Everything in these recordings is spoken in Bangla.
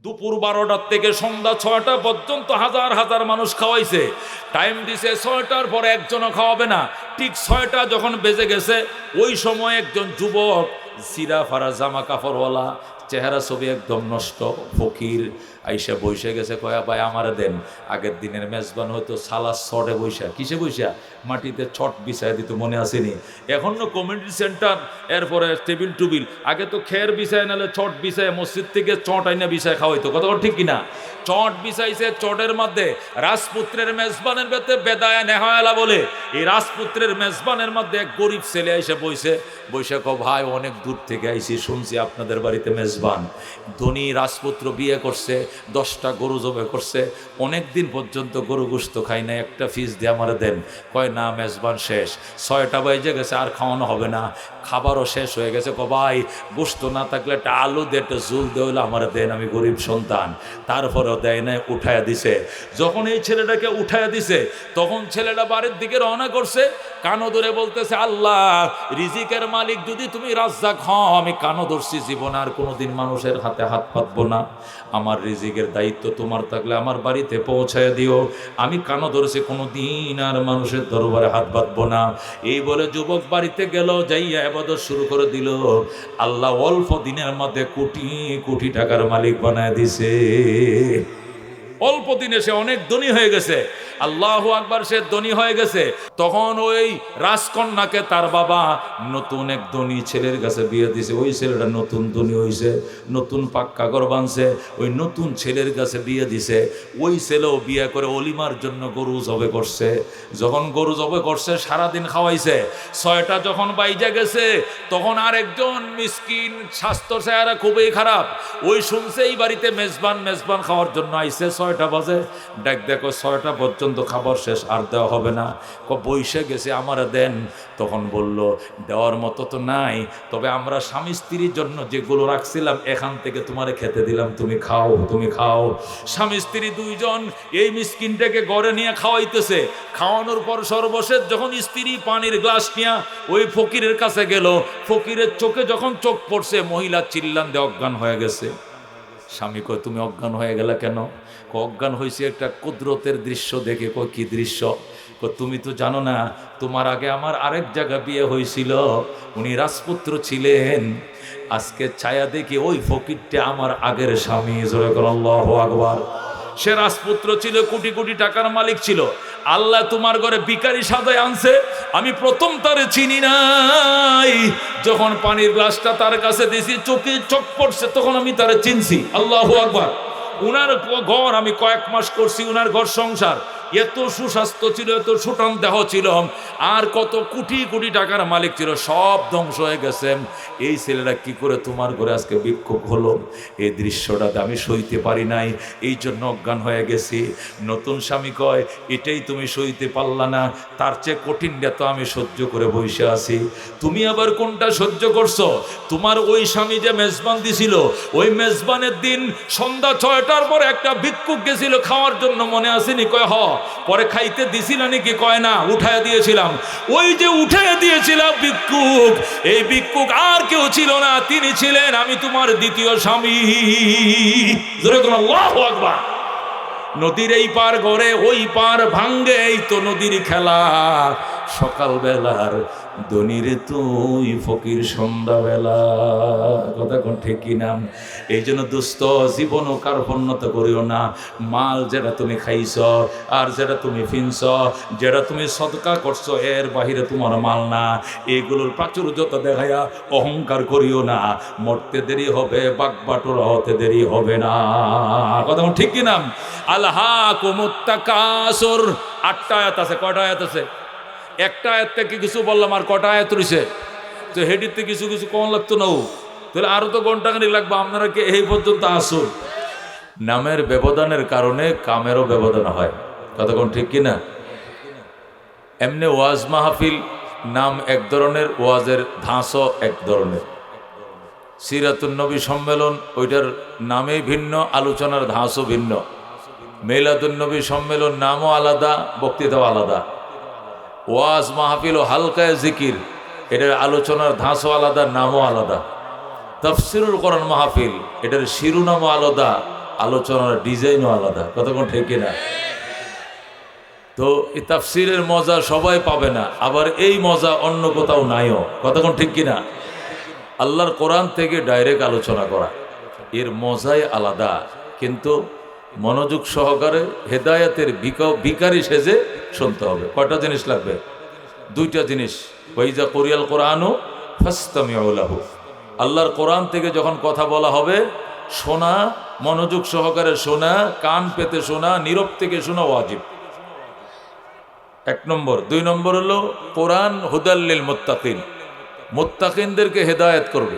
দুপুর 12টার থেকে সন্ধ্যা 6টা পর্যন্ত হাজার হাজার মানুষ খাওয়াইছে। টাইম দিছে 6টার পরে একজনও খাওয়াবে না। ঠিক 6টা যখন বেজে গেছে, ওই সময় একজন যুবক সিরা ফারা জামা কাপড়ওয়ালা, চেহারা ছবি একদম নষ্ট, ফকির আইসা বসে গেছে। কয়া ভাই আমার দেন। আগের দিনের মেজবান হয়তো সালাস ছটে বৈশা, কিসে বৈশা, মাটিতে ছট বিছায় দিত, মনে আসেনি? এখনো কমিউনিটি সেন্টার, এরপরে টেবিল টুবিল, আগে তো খের বিছায়, নাহলে চট বিছায়, মসজিদ থেকে চট আইনা বিছায় খাওয়াইতো। কথা ঠিক কিনা? চট বিছাইছে, চটের মধ্যে রাজপুত্রের মেজবানের বেতে বেদায় নেহায়ালা বলে, এই রাজপুত্রের মেজবানের মধ্যে এক গরিব ছেলে এসে বইছে। বৈশা কো ভাই অনেক দূর থেকে আইছি, শুনছি আপনাদের বাড়িতে মেজবান। ধনী রাজপুত্র বিয়ে করছে, 10টা গরু জবে করছে, অনেক দিন পর্যন্ত গরু গোশত খাই না, একটা ফিস দিয়ে আমার দেন। কয় না মেজবান শেষ, 6টা বাজে গেছে, আর খাওয়ানো হবে না, খাবারও শেষ হয়ে গেছে। কো ভাই গোশত না থাকলে একটা আলু দিয়ে একটা ঝুল দিয়ে হইলে আমার দেন, আমি গরিব সন্তান। তারপরেও দেয় না, উঠাইয়া দিছে। যখন এই ছেলেটাকে উঠাইয়া দিছে, তখন ছেলেটা বাড়ির দিকে রওনা করছে, কানো ধরে বলতেছে, আল্লাহ রিজিকের মালিক যদি তুমি রাজ্জাক হও, আমি কানো ধরছি, জীবন আর কোনোদিন মানুষের হাতে হাত পাতবো না। আমার রিজিকের দায়িত্ব তোমার থাকলে আমার বাড়িতে পৌঁছায় দিও। আমি কানো ধরেছি, কোনোদিন আর মানুষের দরবারে হাত বাঁধবো না। এই বলে যুবক বাড়িতে গেল, যাইয়া ইবাদত শুরু করে দিল। আল্লাহ অল্প দিনের মধ্যে কোটি কোটি টাকার মালিক বানায় দিছে। অল্প দিনে সে অনেক ধনী হয়ে গেছে। আল্লাহু আকবার, সে ধনী হয়ে গেছে। তখন ওই রাজকন্যাকে তার বাবা নতুন এক ধনী ছেলের কাছে বিয়ে দিছে। ওই ছেলেটা নতুন ধনী হয়েছে, নতুন পাক্কা ঘর বানছে, ওই নতুন ছেলের কাছে বিয়ে দিছে। ওই ছেলেও বিয়ে করে অলিমার জন্য গরু জবে করছে। যখন গরু জবে করছে, সারাদিন খাওয়াইছে। 6টা যখন বাইজা গেছে, তখন আরেকজন মিসকিন, স্বাস্থ্য চেহারা খুবই খারাপ, ওই শুনছে এই বাড়িতে মেজবান মেজবান খাওয়ার জন্য আইছে। 6টা বাজে, দেখ দেখো 6টা পর্যন্ত খাবার শেষ, আর দেওয়া হবে না। বইসে গেছে, আমার দেন। তখন বলল, দেওয়ার মতো তো নাই, তবে আমরা স্বামী স্ত্রীর জন্য যেগুলো রাখছিলাম এখান থেকে তোমারে খেতে দিলাম, তুমি খাও, তুমি খাও। স্বামী স্ত্রী দুইজন এই মিসকিনটাকে ঘরে নিয়ে খাওয়াইতেছে। খাওয়ানোর পর সর্বশেষ যখন স্ত্রী পানির গ্লাস নিয়ে ওই ফকিরের কাছে গেল, ফকিরের চোখে যখন চোখ পড়ছে, মহিলা চিল্লান দিয়ে অজ্ঞান হয়ে গেছে। স্বামী কয়, তুমি অজ্ঞান হয়ে গেলে কেন? অজ্ঞান হয়েছে একটা কুদরতের দৃশ্য দেখে। কয় কি দৃশ্য? তুমি তো জানো না, তোমার আগে আমার আরেক জায়গা বিয়ে হয়েছিল, উনি রাজপুত্র ছিলেন। আজকে ছায়া দেখি ওই ফকিরটা আমার আগের স্বামী। আল্লাহু আকবার। সে রাজপুত্র ছিল, কোটি কোটি টাকার মালিক ছিল। আল্লাহ তোমার ঘরে ভিখারি সাজায় আনছে, আমি প্রথম তারে চিনি নাই। যখন পানির গ্লাসটা তার কাছে দিয়েছি, চোখে চোখ পড়ছে, তখন আমি তারে চিনছি। আল্লাহু আকবার। উনার ঘর আমি কয়েক মাস করছি, উনার ঘর সংসার, এত সুস্বাস্থ্য ছিল, এত সুঠাম দেহ ছিল, আর কত কোটি কোটি টাকার মালিক ছিল, সব ধ্বংস হয়ে গেছে। এই ছেলেরা কি করে তোমার ঘরে আজকে বিক্ষোভ হলো? এই দৃশ্যটাতে আমি সইতে পারি নাই, এই জন্য অজ্ঞান হয়ে গেছি। নতুন স্বামী কয়, এটাই তুমি সইতে পারলা না, তার চেয়ে কঠিনটা তো আমি সহ্য করে বসে আছি। তুমি আবার কোনটা সহ্য করছো? তোমার ওই স্বামী যে মেজবান দিছিল, ওই মেজবানের দিন সন্ধ্যা 6টার পরে একটা ভিক্ষুক গেছিল খাওয়ার জন্য, মনে আসেনি? কয় হ। পরে খাইতে দিছিল নাকি? কয় না, উঠায় দিয়েছিলাম। ওই যে উঠায় দিয়েছিলাম ভিক্ষুক, এই ভিক্ষুক আর কেউ ছিল না, তিনি ছিলেন আমি তোমার দ্বিতীয় স্বামী। আল্লাহু আকবার। নদীর এই পার গড়ে ওই পার ভাঙ্গে, এই তো নদীর খেলা। সকালবেলার ধনীর তুই ফকির সন্ধ্যাবেলা। কথা কোন ঠিক কিনা? এই জন্য দুস্থ জীবনও কার্পণ্যতা করিও না। মাল যেটা তুমি খাইছ আর যেটা তুমি ফিনছ, যেটা তুমি সদকা করছো, এর বাহিরে তোমার মাল না। এগুলোর প্রাচুর্যতা দেখাইয়া অহংকার করিও না। মরতে দেরি হবে, বাগবাটোরা হতে দেরি হবে না। কথা ঠিক কিনা? আলহাকুমুত তাকাসুর। 8টা আয়াত আছে। কয়টা আয়াত আছে? একটা আয়াত থেকে কিছু বললাম, আর কটা আয়াত রয়েছে? তো হেডিতে কিছু কিছু কম লাগতো না, তাহলে আরো তো ঘন্টাখানিক লাগবে। আপনারা কে এই পর্যন্ত আসুন। নামের ব্যবধানের কারণে কামেরও ব্যবধান হয়। কথা কোন ঠিক কিনা? এমনি ওয়াজ মাহফিল নাম এক ধরনের, ওয়াজের ধাঁচও এক ধরনের। সিরাতুন নবী সম্মেলন, ওইটার নামেই ভিন্ন, আলোচনার ধাঁচও ভিন্ন। মিলাদুন নবী সম্মেলন নামও আলাদা, বক্তৃতাও আলাদা। ওয়াজ মাহফিল ও হালকায় জিকির, এটার আলোচনার ধাঁচও আলাদা, নামও আলাদা। তাফসিরুল কোরআন মাহফিল, এটার শিরোনামও আলাদা, আলোচনার ডিজাইনও আলাদা, কতক্ষণ ঠিক কিনা? তো এই তাফসিরের মজা সবাই পাবে না, আবার এই মজা অন্য কোথাও নাইও, কতক্ষণ ঠিক কিনা? আল্লাহর কোরআন থেকে ডাইরেক্ট আলোচনা করা এর মজাই আলাদা, কিন্তু মনোযোগ সহকারে হেদায়েতের ভিখারি সেজে শুনতে হবে। কয়টা জিনিস লাগবে? দুইটা জিনিস। ওয়াইজা কুরিয়াল কোরআনও ফাসতামিউ লাহু, আল্লাহর কোরআন থেকে যখন কথা বলা হবে শোনা, মনোযোগ সহকারে শোনা, কান পেতে শোনা, নীরব থেকে শোনা ওয়াজিব, এক নম্বর। দুই নম্বর হলো কোরআন হুদাল্লিল মুত্তাকিন, মুত্তাকিনদেরকে হেদায়েত করবে।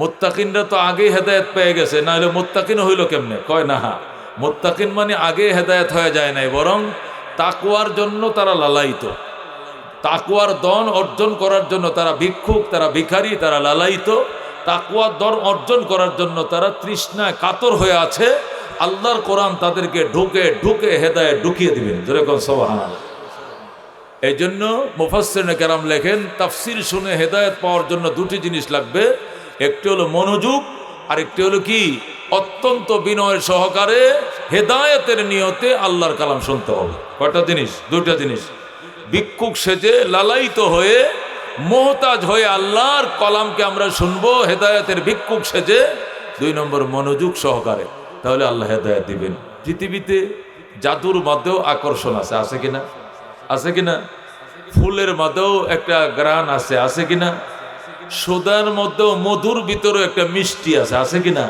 মুত্তাকিনরা তো আগেই হেদায়েত পেয়ে গেছে, না হলে মুত্তাকিন হইল কেমনে? কয় না, মুত্তাকিন মানে আগে হেদায়েত হয়ে যায় নাই, বরং তাকওয়ার জন্য তারা লালায়িত, তাকওয়ার দন অর্জন করার জন্য তারা ভিক্ষুক, তারা ভিখারি, তারা লালায়িত। তাকওয়ার দন অর্জন করার জন্য তারা তৃষ্ণায় কাতর হয়ে আছে। আল্লাহর কোরআন তাদেরকে ঢুকে ঢুকে হেদায়েত ঢুকিয়ে দিবেন, যেরকম সুবহানাল্লাহ। এই জন্য মুফাসসিরিনে কেরাম লেখেন, তাফসির শুনে হেদায়েত পাওয়ার জন্য দুটি জিনিস লাগবে, একটি হলো মনোযোগ, আর একটি হলো কি? অত্যন্ত বিনয়ের সহকারে হেদায়েতের নিয়তে আল্লাহর কালাম শুনতে হবে। কয়টা জিনিস? দুইটা জিনিস। ভিক্ষুক সেজে লালায়িত হয়ে মোহতাজ হয়ে আল্লাহর কালামকে আমরা শুনবো হেদায়েতের ভিক্ষুক সেজে। দুই নম্বর মনোযোগ সহকারে, তাহলে আল্লাহ হেদায়েত দিবেন। পৃথিবীতে জাদুর মধ্যেও আকর্ষণ আছে, আছে কিনা? আছে কিনা? ফুলের মধ্যেও একটা গ্রান আছে, আছে কিনা? সুদার মধ্যেও মধুর ভিতরেও একটা মিষ্টি আছে, আছে কিনা?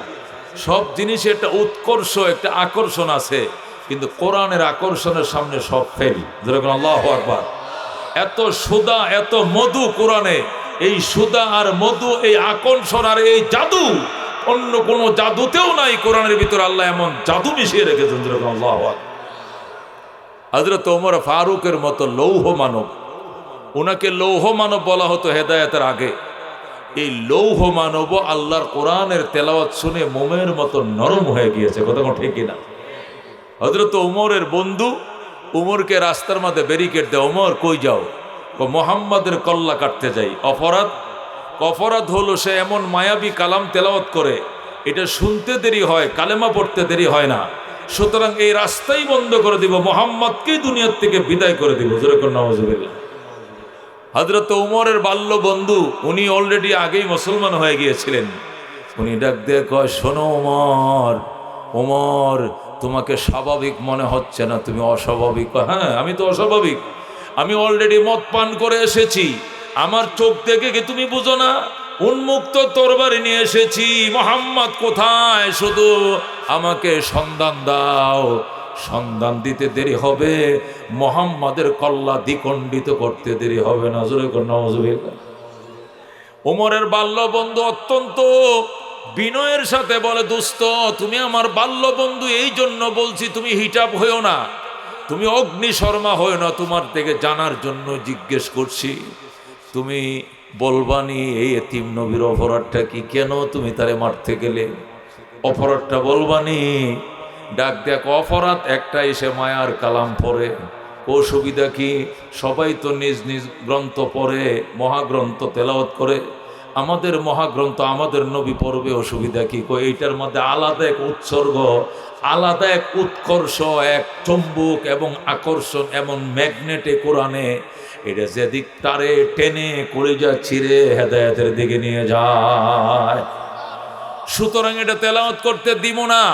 সব জিনিসে একটা উৎকর্ষ, একটা আকর্ষণ আছে, কিন্তু কোরআনের আকর্ষণের সামনে সব ফেল, যেরকম আল্লাহু আকবার। এত সুদা, এত মধু কোরআনে, এই সুদা আর মধু, এই আকর্ষণ আর এই জাদু অন্য কোন জাদুতেও নাই। কোরআনের ভিতরে আল্লাহ এমন জাদু মিশিয়ে রেখেছেন, যেরকম আল্লাহু আকবার। হযরত ওমর ফারুকের মতো লৌহ মানব, ওনাকে লৌহ মানব বলা হতো হেদায়েতের আগে। এই লৌহ মানব আল্লাহর কোরআনের তেলাওয়াত শুনে মোমের মতো নরম হয়ে গিয়েছে, কতক্ষণ ঠিক কিনা? হযরত ওমরের বন্ধু উমরকে রাস্তার মধ্যে ব্যারিকেড দেয়, ওমর কই যাও? মোহাম্মদের কল্লা কাটতে যাই। অপরাধ? অপরাধ হলো সে এমন মায়াবী কালাম তেলাওয়াত করে, এটা শুনতে দেরি হয়, কালেমা পড়তে দেরি হয় না, সুতরাং এই রাস্তাই বন্ধ করে দিব, মোহাম্মদকেই দুনিয়ার থেকে বিদায় করে দিব, যেরকম নাউজুবিল্লাহ। হযরত উমরের বাল্য বন্ধু, উনি অলরেডি আগেই মুসলমান হয়ে গিয়েছিলেন। উনি ডাক দিয়ে কয়, শোনো ওমর, ওমর তোমাকে স্বাভাবিক মনে হচ্ছে না, তুমি অস্বাভাবিক। হ্যাঁ, আমি তো অস্বাভাবিক, আমি অলরেডি মদ পান করে এসেছি, আমার চোখ দেখে কি তুমি বুঝো না? উন্মুক্ত তরবারি নিয়ে এসেছি, মোহাম্মদ কোথায়? শুধু আমাকে সন্ধান দাও, সন্ধান দিতে দেরি হবে, মোহাম্মদের কল্লা দ্বিখণ্ডিত করতে দেরি হবে না। ওমরের বাল্য বন্ধু অত্যন্ত বিনয়ের সাথে বলে, দোস্ত তুমি আমার বাল্য বন্ধু, এই জন্য বলছি তুমি হিটাপ হইও না, তুমি অগ্নি শর্মা হইও না, তোমার থেকে জানার জন্য জিজ্ঞেস করছি। তুমি বলবানি এই এতিম নবীর অপরাধটা কি, কেন তুমি তারে মারতে গেলে? অপরাধটা বলবানি? ডাক দেখ, অপরাধ একটাই, সে মায়ার কালাম পড়ে। অসুবিধা কি? সবাই তো নিজ নিজ গ্রন্থ পড়ে, মহাগ্রন্থ তেলাওয়াত করে, আমাদের মহাগ্রন্থ আমাদের নবী পড়বে, অসুবিধা কি? এইটার মধ্যে আলাদা এক উৎসর্গ, আলাদা এক উৎকর্ষ, এক চুম্বক এবং আকর্ষণ, এমন ম্যাগনেটে কোরআনে, এটা যেদিক তারে টেনে কলিজা ছিঁড়ে হেদায়েতের দিকে নিয়ে যায়। সুতরাং এটা তেলাওয়াত করতে দিব না।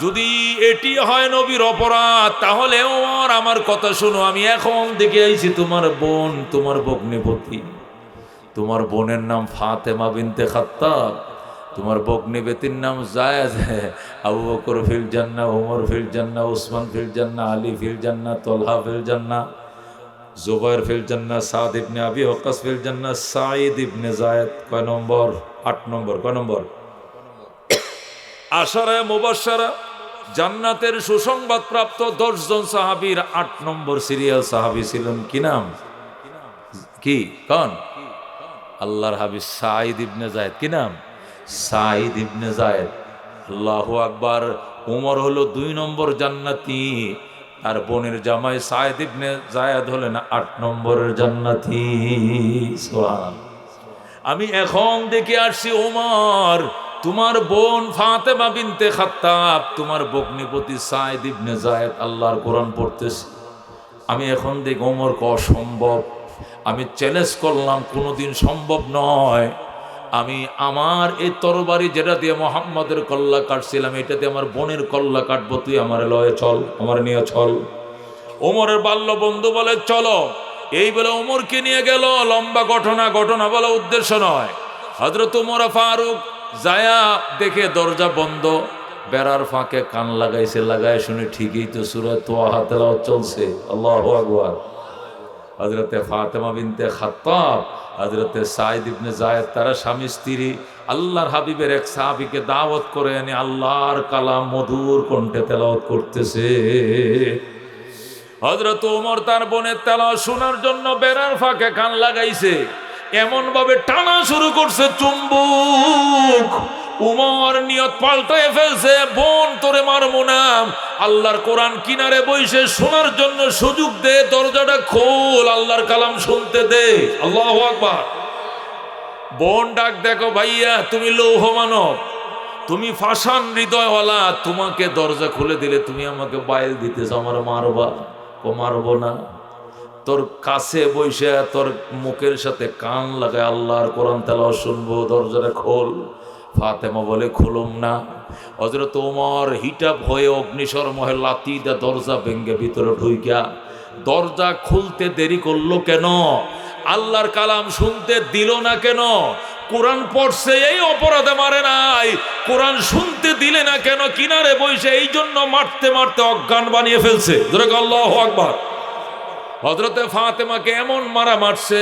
যদি এটি হয় নবীর অপরাধ, তাহলে ওমর আমার কথা শোনো, আমি এখন দেখে আইছি তোমার বোন, তোমার ভগ্নিপতি, তোমার বোনের নাম ফাতেমা বিনতে খাত্তাব, তোমার ভগ্নিপতির নাম জায়েদ। আবু বকর ফিল জান্নাহ, ওমর ফিল জান্নাহ, উসমান ফিল জান্নাহ, আলী ফিল জান্নাহ, তলহা ফিল জান্নাহ, জুবাইর ফিল জান্নাহ, সাদ ইবনে আবি ওয়াক্কাস ফিল জান্নাহ, সাঈদ ইবনে যায়েদ। কয় নম্বর? 8 নম্বর। কয় নম্বর? আশারায়ে মুবাশশারা, জান্নাতের সুসংবাদ প্রাপ্ত 10 জন সাহাবীর 8 নম্বর সিরিয়াল সাহাবী ছিলেন। কি নাম? কি কোন? আল্লাহর হাবিব সাঈদ ইবনে যায়েদ। কি নাম? সাঈদ ইবনে যায়েদ। আল্লাহু আকবার। ওমর হলো 2 নম্বর জান্নাতি, আর বোনের জামাই সাঈদ ইবনে যায়েদ হলেন 8 নম্বরের জান্নাতি। সুবহানাল্লাহ। আমি এখন দেখে আসছি ওমর তোমার বোন ফাতেমা বিনতে খাত্তাব, তোমার ভগ্নিপতি সাইদ ইবনে যায়েদ আল্লাহর কোরআন পড়তেছে। আমি এখন দেখি ওমরকে অসম্ভব। আমি চ্যালেঞ্জ করলাম, কোনোদিন সম্ভব নয়। আমি আমার এই তরবারি যেটা দিয়ে মোহাম্মদের কল্লা কাটছিলাম, এটা দিয়ে আমার বোনের কল্লা কাটবো, তুই আমার লয়ে চল, আমার নিয়ে চল। ওমরের বাল্য বন্ধু বলে চলো, এই বলে ওমরকে নিয়ে গেল। লম্বা ঘটনা, ঘটনা বলা উদ্দেশ্য নয়। হযরত ওমর ফারুক যায়া দেখে দরজা বন্ধ, বেড়ার ফাঁকে কান লাগাইছে, লাগায় শুনে ঠিকই তো সূরা তোহা তেলাওয়াত চলছে। আল্লাহু আকবার। হযরতে ফাতেমা বিনতে খাত্তাব, হযরতে সাইদ ইবনে যায়েদ, তারা স্বামী স্ত্রী আল্লাহর হাবিবের এক সাহাবীকে দাওয়াত করে এনে আল্লাহর কালাম মধুর কণ্ঠে তেলাওয়াত করতেছে। হযরত ওমর তার বোনের তেলাওয়াত শোনার জন্য বেড়ার ফাঁকে কান লাগাইছে, এমন ভাবে টানা শুরু করছে চুম্বক। উমর নিয়ত পাল্টায় ফেলছে, বোন তোরে মারবো না, আল্লাহর কোরআন কিনারে বইসে শোনার জন্য সুযোগ দে, দরজাটা খোল, আল্লাহর কালাম শুনতে দে। আল্লাহু আকবার। বোন ডাক, দেখো ভাইয়া, তুমি লৌহ মানব, তুমি ফাসান হৃদয়ওয়ালা, তোমাকে দরজা খুলে দিলে তুমি আমাকে বাইল দিতেছ, আমার মারবা। ও মারবো না, তোর কাছে বসে তোর মুখের সাথে কান লাগায় আল্লাহর কোরআন তেলাওয়াত শুনবো, দরজাটা খোল। ফাতেমা বলে খুলুম না। হযরত ওমর হিটাপ হয়ে অগ্নিশর মহে লাথি দা দরজা ভেঙ্গে ভিতরে ঢুইকা, দরজা খুলতে দেরি করলো কেন? আল্লাহর কালাম শুনতে দিল না কেন? কোরআন পড়ছে এই অপরাধে মারে নাই, কোরআন শুনতে দিলে না কেন? কিনারে বসে এই জন্য মারতে মারতে অজ্ঞান বানিয়ে ফেলছে। আল্লাহু আকবার। হযরতে ফাতেমাকে এমন মারা মারছে,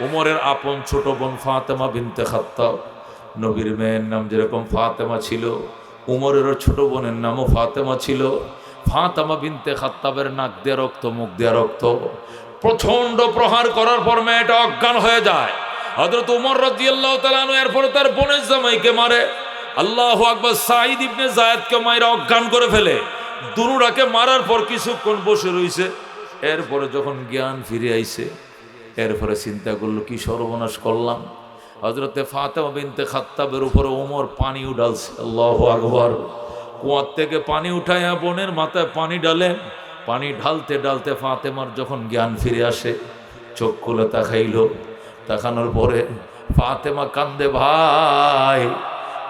উমরের আপন ছোট বোন ফাতেমা বিনতে খাত্তাব, নবীর মেয়ের নাম যেরকম ফাতেমা ছিল, উমরেরও ছোট বোনের নামও ফাতেমা ছিল। ফাতেমা বিনতে খাত্তাবের নাক দিয়ে রক্ত, মুখ দিয়ে রক্ত। প্রচন্ড প্রহার করার পর মেয়েটা অজ্ঞান হয়ে যায়। হযরত উমর রাদিয়াল্লাহু তাআলা আনহু এরপরে তার বোনের জামাইকে মারে। আল্লাহু আকবার। সাঈদ ইবনে যায়েদকে মাইরা অজ্ঞান করে ফেলে। দুনুরাকে মারার পর কিছুক্ষণ বসে রইছে। এরপরে যখন জ্ঞান ফিরে আইছে, এরপরে চিন্তা করলো কি সর্বনাশ করলাম। হযরতে ফাতেমা বিনতে খাত্তাবের উপরে ওমর পানি উঠালছে। আল্লাহু আকবার। কুয়ার থেকে পানি উঠাইয়া বোনের মাথায় পানি ডালে। পানি ঢালতে ঢালতে ফাতেমার যখন জ্ঞান ফিরে আসে, চোখ খুলে তাকাইল। তাকানোর পরে ফাতেমা কান্দে, ভাই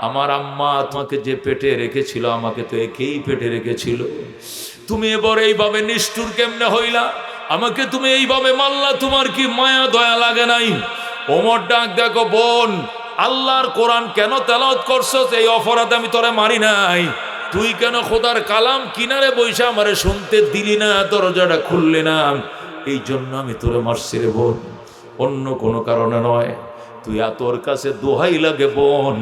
আমার আম্মা তোমাকে যে পেটে রেখেছিল, আমাকে তো একেই পেটে রেখেছিল, তুমি এবার এইভাবে নিষ্ঠুর কেমনে হইলা? আমাকে তুমি এইভাবে মারলা, তোমার কি মায়া দয়া লাগে নাই? ওমর ডাক, দেখো বোন, আল্লাহর কোরআন কেন তেলাওয়াত করছো? এই অপরাধ আমি তোরে মারি নাই, তুই কেন খোদার কালাম কিনারে বইসা আমারে শুনতে দিলি না, দরজাটা খুললি না, এই জন্য আমি তোরে মারছি রে বোন, অন্য কোনো কারণে নয়। তুই তোর কাছে দোহাই লাগে বোন,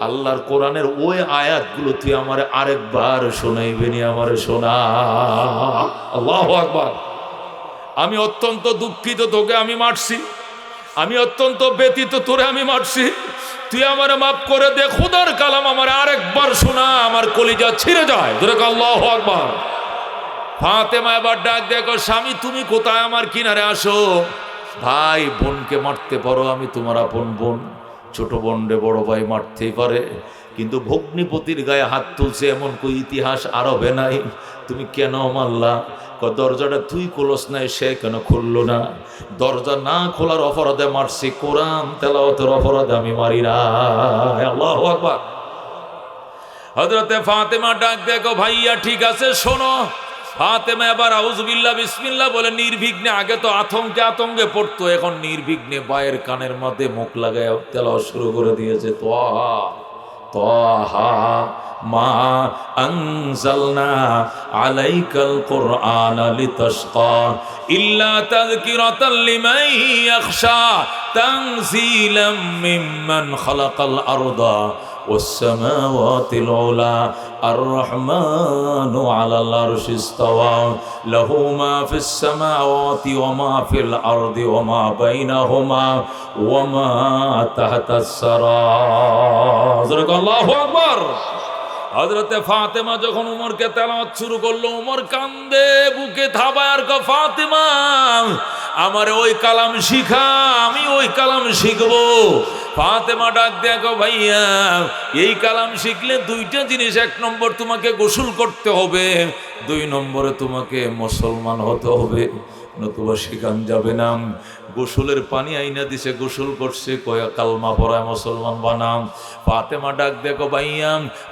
আল্লাহর কোরআনের ওই আয়াতগুলো তুই আমারে আরেকবার শোনাইবেনি, আমারে শোনা। আল্লাহু আকবার। আমি অত্যন্ত দুঃখিত, তোকে আমি মারছি, আমি অত্যন্ত ব্যথিত, তোরে আমি মারছি, তুই আমারে মাফ করে দে, খোদার কালাম আমার আরেকবার শোনা, আমার কলিজা ছিঁড়ে যায়। ধরে আল্লাহু আকবার। ফাতেমা এবার ডাক, দেখো স্বামী তুমি কোথায়, আমার কিনারে আসো। ভাই বোনকে মারতে পারো, আমি তোমার আপন বোন, ছোট বোন রে বড় ভাই মারতেই পারে, কিন্তু ভগ্নিপতির গায়ে হাত তুলছে এমন কোন ইতিহাস আরবে নাই, তুমি কেন মারলা? দরজাটা তুই খোলস নাই, সে কেন খুললো না? দরজা না খোলার অপরাধে মারছি, কোরআন তেলাওয়াতের অপরাধে আমি মারি না। আল্লাহু আকবার। হযরতে ফাতেমা ডাক, দেখো ভাইয়া ঠিক আছে শোনো। ফাতেমা এবার আউযুবিল্লাহ বিসমিল্লাহ বলে নির্বিঘ্নে, আগে তো আতঙ্কে আতঙ্কে পড়তো, এখন নির্বিঘ্নে বায়ের কানের মধ্যে মুখ লাগায় তেলাওয়াত শুরু করে দিয়েছে। তোহা তোহা মা আনজালনা আলাইকাল কুরআনা লিতাশকা ইল্লা তাযকিরাতাল লিমান ইয়াখশা তানজিলাম মিম্মান খালাকাল আরদা والسماوات العلى الرحمن على العرش استوى له ما في السماوات وما في الأرض وما بينهما وما تحت الثرى الله أكبر। হযরতে ফাতেমা যখন উমরকে তেলাওয়াত শুরু করলো, উমর কান্দে, বুকে থাবায়ার ক ফাতেমা আমারে ওই কালাম শিখা, আমি ওই কালাম শিখবো। ফাতেমা ডাক দেখো ভাইয়া, এই কালাম শিখলে দুইটা জিনিস, 1 নম্বর তোমাকে গোসল করতে হবে, 2 নম্বরে তোমাকে মুসলমান হতে হবে, নতুবা শিখান যাবে না। গোসলের পানি আইনা দিছে, গোসল করছে, কয়া কালমা পড়ায় মুসলমান বানাম। ফাতেমা ডাক দেখো ভাইয়া,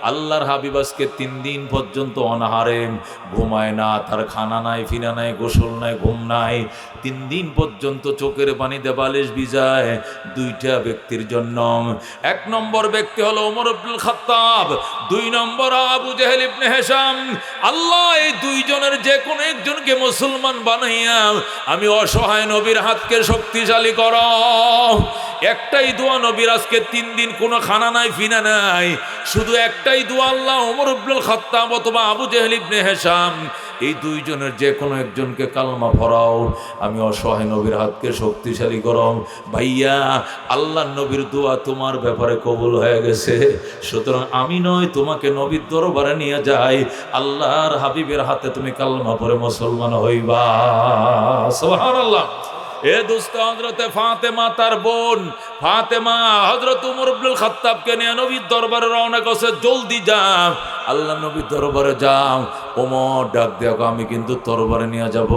আল্লাহর হাবিব আজকে 3 দিন পর্যন্ত অনাহারে, ঘুমায় না, তার খানা নাই, ফিনা নাই, গোসল নাই, ঘুম নাই, 3 দিন পর্যন্ত চোখের পানিতে বালিশ ভিজায়। 2টা ব্যক্তির জন্য, 1 নম্বর ব্যক্তি হলো ওমর ইবনুল খাত্তাব, 2 নম্বর আবু জেহেল ইবনে হিশাম। আল্লাহ এই 2 জনের যে কোনো একজনকে মুসলমান বানাইয়া আমি অসহায় নবীর হাতকে শক্তিশালী করো। একটাই দোয়া নবীর, আজকে 3 দিন কোনো খানা নাই, ফিনা নাই, শুধু একটাই দোয়া, আল্লাহ ওমর ইবনুল খাত্তাব অথবা আবু জেহেল ইবনে হিশাম এই 2 জনের যে কোনো একজনকে কালমা পড়াও, আমি অসহায় নবীর হাতকে শক্তিশালী করো। ভাইয়া, আল্লাহ নবীর দোয়া তোমার ব্যাপারে কবুল হয়ে গেছে, সুতরাং আমি নয়, তোমাকে নবীর দরবারে নিয়ে যাই, আল্লাহর হাবিবের হাতে তুমি কালমা পড়ে মুসলমান হইবা। সুবহানাল্লাহ। এ দোস্ত, হযরতে ফাতেমা তার বোন ফাতেমা হযরত ওমর ইবনুল খাত্তাবকে নিয়ে নবীর দরবারে রওনা করছে, জলদি যাও, আল্লাহ নবীর দরবারে যাও। ওমর ডাক দেখো, আমি কিন্তু তরবারে নিয়ে যাব।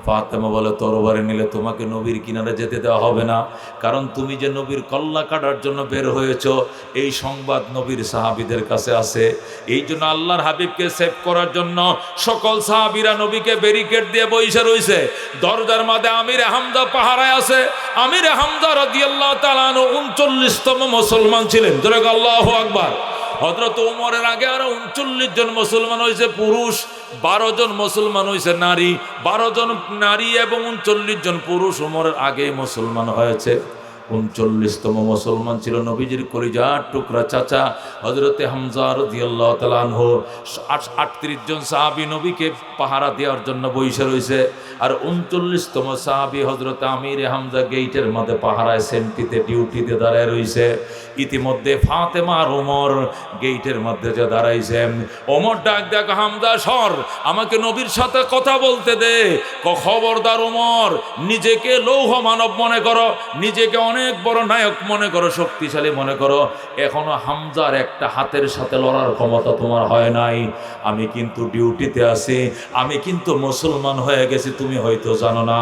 ফাতেমা বলে, তরবারে নিলে তোমাকে নবীর কিনারে যেতে দেওয়া হবে না, কারণ তুমি যে নবীর কল্লা কাটার জন্য বের হয়েছ, এই সংবাদ নবীর সাহাবীদের কাছে আছে। এই জন্য আল্লাহর হাবিবকে সেভ করার জন্য সকল সাহাবীরা নবীকে ব্যারিকেড দিয়ে বসে রয়েছে। দরজার মাঝে আমিরে হামজা পাহারায় আছে। আমিরে হামজা রাদিয়াল্লাহু তাআলা আনহু 39তম মুসলমান ছিলেন। জোরে আল্লাহু আকবার। হযরত ওমরের আগে আরো 39 জন মুসলমান হয়েছে পুরুষ, 12 জন মুসলমান হয়েছে নারী, 12 জন নারী এবং 39 জন পুরুষ ওমরের আগে মুসলমান হয়েছে। 39তম মুসলমান ছিল নবীজির কলিজার টুকরা চাচা হযরতে হামজা রাদিয়াল্লাহু তাআলা আনহু। 38 জন সাহাবী নবীকে পাহারা দেওয়ার জন্য বসে রয়েছে, আর 39তম সাহাবী হযরতে আমিরে হামজা গেটের মধ্যে পাহারায় সেন্টিতে ডিউটিতে দাঁড়ায় রয়েছে। ইতিমধ্যে ফাতেমা আর ওমর গেটের মধ্যে যে দাঁড়াইছেন। ওমর ডাক দেখ, হামজা সর, আমাকে নবীর সাথে কথা বলতে দে। খবরদার ওমর, নিজেকে লৌহ মানব মনে করো, নিজেকে অনেক বড় নায়ক মনে করো, শক্তিশালী মনে করো, এখনো হামজার একটা হাতের সাথে লড়ার ক্ষমতা তোমার হয় নাই। আমি কিন্তু ডিউটিতে আছি, আমি কিন্তু মুসলমান হয়ে গেছি, তুমি হয়তো জানো না।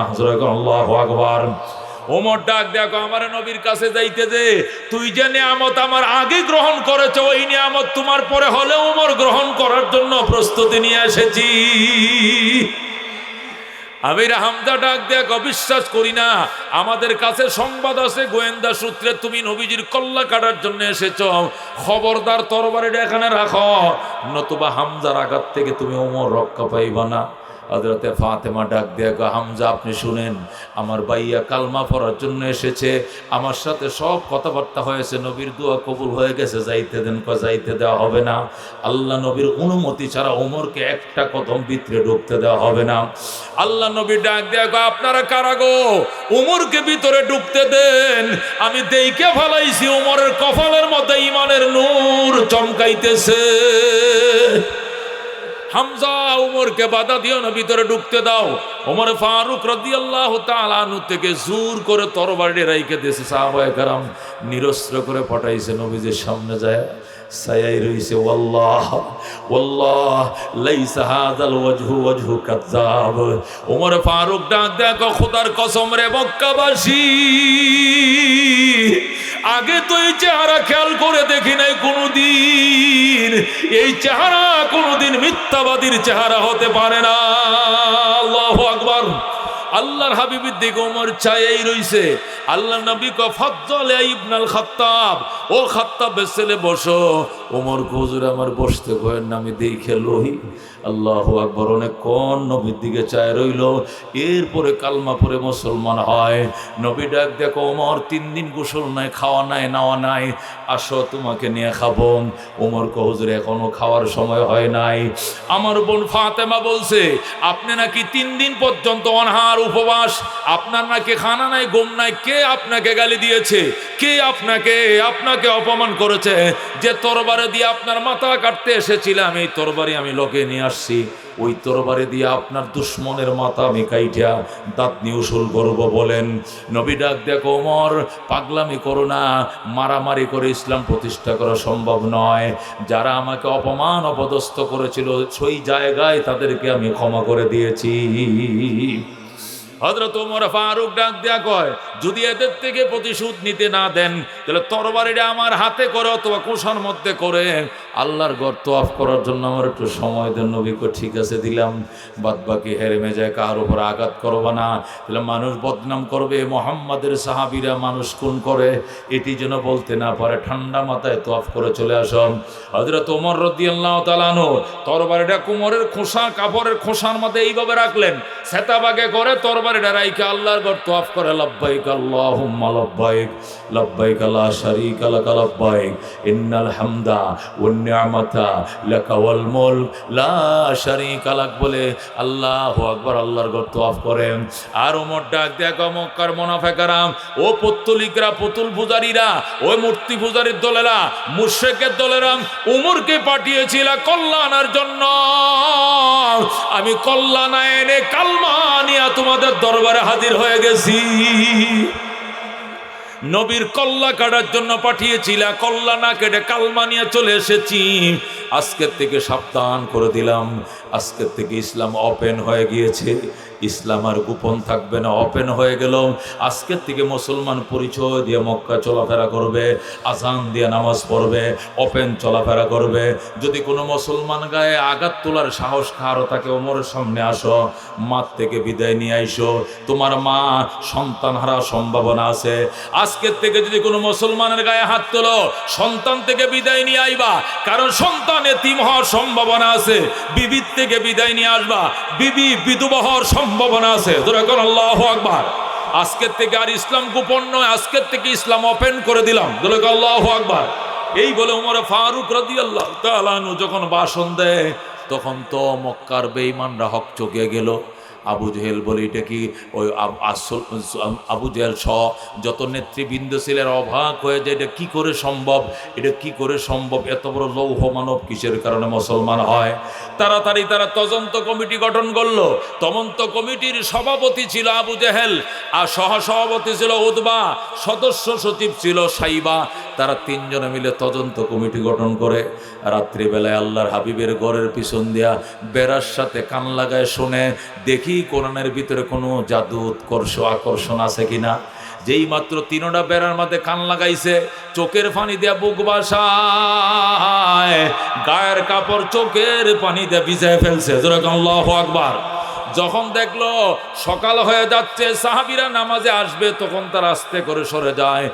আল্লাহু আকবার। ওমর ডাক দেখো, আমার নবীর কাছে যাইতে দে, তুই যে নিয়ামত আমার আগে গ্রহণ করেছ, ওই নিয়ামত তোমার পরে হলে ওমর গ্রহণ করার জন্য প্রস্তুতি নিয়ে এসেছি। আমির হামজা ডাক দেখ, অবিশ্বাস করি না, আমাদের কাছে সংবাদ আছে গোয়েন্দা সূত্রে তুমি নবীজির কল্লা কাটার জন্য এসেছ, খবরদার তরবারিটা এখানে রাখো, নতুবা হামজার আঘাত থেকে তুমি ওমর রক্ষা পাইবা না। হযরতে ফাতেমা ডাক দেখ, হামজা আপনি শুনেন, আমার ভাইয়া কালমা পড়ার জন্য এসেছে, আমার সাথে সব কথাবার্তা হয়েছে, নবীর দোয়া কবুল হয়ে গেছে, যাইতে দেন। যাইতে দেওয়া হবে না, আল্লাহ নবীর অনুমতি ছাড়া ওমরকে একটা কদম ভিতরে ঢুকতে দেওয়া হবে না। আল্লাহ নবী ডাক দেখ, আপনারা কারা গো, ওমরকে ভিতরে ঢুকতে দেন, আমি দেইকে ফেলাইছি ওমরের কপালের মধ্যে ঈমানের নূর চমকাইতেছে। হামজা, ওমরকে বাধা দিও না, ভিতরে ঢুকতে দাও। ওমর ফারুক রাদিয়াল্লাহু তাআলা আনহু থেকে জোর করে তরবারি রাইখে দিয়েছে, সাহাবায়ে কেরাম নিরস্ত্র করে পাঠাইছে নবীজির সামনে যায়, ছায়াই রইছে। ওয়াল্লাহ ওয়াল্লাহ লাইসা হাযাল ওয়াজহু ওয়াজহু কাযাব। ওমর ফারুক ডাক দেখো, খোদার কসম রে মক্কাবাসী, আগে তো এই চেহারা খেয়াল করে দেখি নাই কোনদিন, এই চেহারা কোনদিন মিথ্যাবাদীর চেহারা হতে পারে না। আল্লাহু আকবার। আল্লাহর হাবিবের দিকে ওমর চাইই রইছে। আল্লাহ নবী কো, ফাজ্জাল ইবনুল খাত্তাব, ও খাত্তাবের ছেলে বসো। ওমর হুজুর আমার বসতে কয়েন না, আমি দেখে লই। আল্লাহু আকবার। অনেকক্ষণ নবীর দিকে চায় রইল, এরপরে কালমা পড়ে মুসলমান হয়। নবী ডাক দেখো, ওমর 3 দিন গোসল নাই, খাওয়া নাই, নাওয়া নাই, আসো তোমাকে নিয়ে খাবো। ওমর কো, হুজুর এখনো খাওয়ার সময় হয় নাই। আমার বোন ফাতেমা বলছে, আপনি নাকি 3 দিন পর্যন্ত অনাহার উপবাস, আপনার নাকি খানা নাই, ঘুম নাই, কে আপনাকে গালি দিয়েছে? কে আপনাকে অপমান করেছে? যে তরবারি দিয়ে আপনার মাথা কাটতে এসেছিলাম, এই তরবারি আমি লোকে নিয়ে আসছি, ওই তরবারি দিয়ে আপনার দুশ্মনের মাথা আমি কাইটা দাঁত নিয়ে উসুল করব বলেন? নবী ডাক দেখো, ওমর পাগলামি করো না, মারামারি করে ইসলাম প্রতিষ্ঠা করা সম্ভব নয়। যারা আমাকে অপমান অপদস্থ করেছিল সেই জায়গায় তাদেরকে আমি ক্ষমা করে দিয়েছি। হযরত ওমর ফারুক ডাক দেয়া কয়, যদি এদের থেকে প্রতিশোধ নিতে না দেন তাহলে তরবারিটা আমার হাতে করে অথবা কোষার মধ্যে করে আল্লাহর ঘর তওয়াফ করার জন্য আমার একটু সময় দেন। নবী কয় ঠিক আছে দিলাম, বাদ বাকি হেরেমে যায় কার উপর আঘাত করবো না, তাহলে মানুষ বদনাম করবে মুহাম্মাদের সাহাবীরা মানুষ খুন করে, এটি যেন বলতে না পারে। ঠান্ডা মাথায় তওয়াফ করে চলে আসুন। হযরত ওমর রাদিয়াল্লাহু তাআলা আনহু তরবারিটা কোমরের খোসা, কাপড়ের খোসার মধ্যে এইভাবে রাখলেন, সেতাবাগে করে তরবারিটা রাইখা আল্লাহর ঘর তওয়াফ করে, লব্বাইক আল্লাহুম্মা লব্বাইক, লব্বাইক লা শারীকা লাক লব্বাইক, ইন্নাল হামদা ওয়ান নি'মাতা লাকা ওয়াল মুলক লা শারীকা লাক বলে আল্লাহু আকবার আল্লাহর ঘর তওয়াফ করেন। আর ওমর ডাক দেখো, মক্কার মুনাফিকরা, ও পত্তলিকরা, পুতুল পূজারীরা, ও মূর্তি পূজারীর দলেরা, মুশরিকের দলেরা ওমরকে পাঠিয়েছিল কল্যাণের জন্য। আমি কল্যাণ এনে কালমা নিয়ে তোমাদের দরবারে হাজির হয়ে গেছি। নবীর কল্লা কাটার জন্য পাঠিয়েছিল, কল্লা না কেটে কালমা নিয়ে চলে এসেছি। আজকের থেকে সাবধান করে দিলাম, আজকের থেকে ইসলাম ওপেন হয়ে গিয়েছে, ইসলাম আর গোপন থাকবে না, ওপেন হয়ে গেল। আজকের থেকে মুসলমান পরিচয় দিয়ে মক্কা চলাফেরা করবে, আজান দিয়ে নামাজ পড়বে, ওপেন চলাফেরা করবে। যদি কোনো মুসলমান গায়ে আঘাত তোলার সাহস কারো থাকে, ওমরের সামনে আসো, মার থেকে বিদায় নিয়ে আইসো, তোমার মা সন্তান হারা সম্ভাবনা আছে। আজকের থেকে যদি কোনো মুসলমানের গায়ে হাত তোলো, সন্তান থেকে বিদায় নিয়ে আইবা, কারণ সন্তান এতিম হওয়ার সম্ভাবনা আছে। বিবির থেকে বিদায় নিয়ে আসবা, বিবি বিধবা হওয়ার সম্ভাবনা আছে। যেরকম আল্লাহু আকবার। আজকের থেকে আর ইসলাম গোপন নয়, আজকের থেকে ইসলাম ওপেন করে দিলাম। যেরকম আল্লাহু আকবার। এই বলে ওমর ফারুক রাদিয়াল্লাহু তাআলা আনহু যখন ভাষণ দেয়, তখন তো মক্কার বেঈমানরা হক চকিয়ে গেল। আবু জেহেল বলে, এটা কি ওই আবু জেহেল সহ যত নেতৃবৃন্দ ছিলেন অবাক হয়ে যায়, এটা কি করে সম্ভব, এটা কি করে সম্ভব, এত বড় লৌহ মানব কিসের কারণে মুসলমান হয়। তাড়াতাড়ি তারা তদন্ত কমিটি গঠন করলো। তদন্ত কমিটির সভাপতি ছিল আবু জেহেল, আর সহসভাপতি ছিল উতবা, সদস্য সচিব ছিল সাইবা। তারা তিনজনে মিলে তদন্ত কমিটি গঠন করে রাত্রিবেলায় আল্লাহর হাবিবের ঘরের পিছন দিয়া বেড়ার সাথে কান লাগায় শুনে, দেখি কোরআনের ভিতরে কোনো জাদু উৎকর্ষ আকর্ষণ আছে কিনা। যেই মাত্র তিনোটা বেড়ার মধ্যে কান লাগাইছে, চোখের পানি দিয়া বুক বাসায়, গায়ের কাপড় চোখের পানি দিয়ে ভিজায় ফেলছে। যেরকম আল্লাহু আকবার। যখন দেখলো সকাল হয়ে যাচ্ছে, সাহাবীরা নামাজে আসবে, তখন তার আস্তে করে সরে যায়।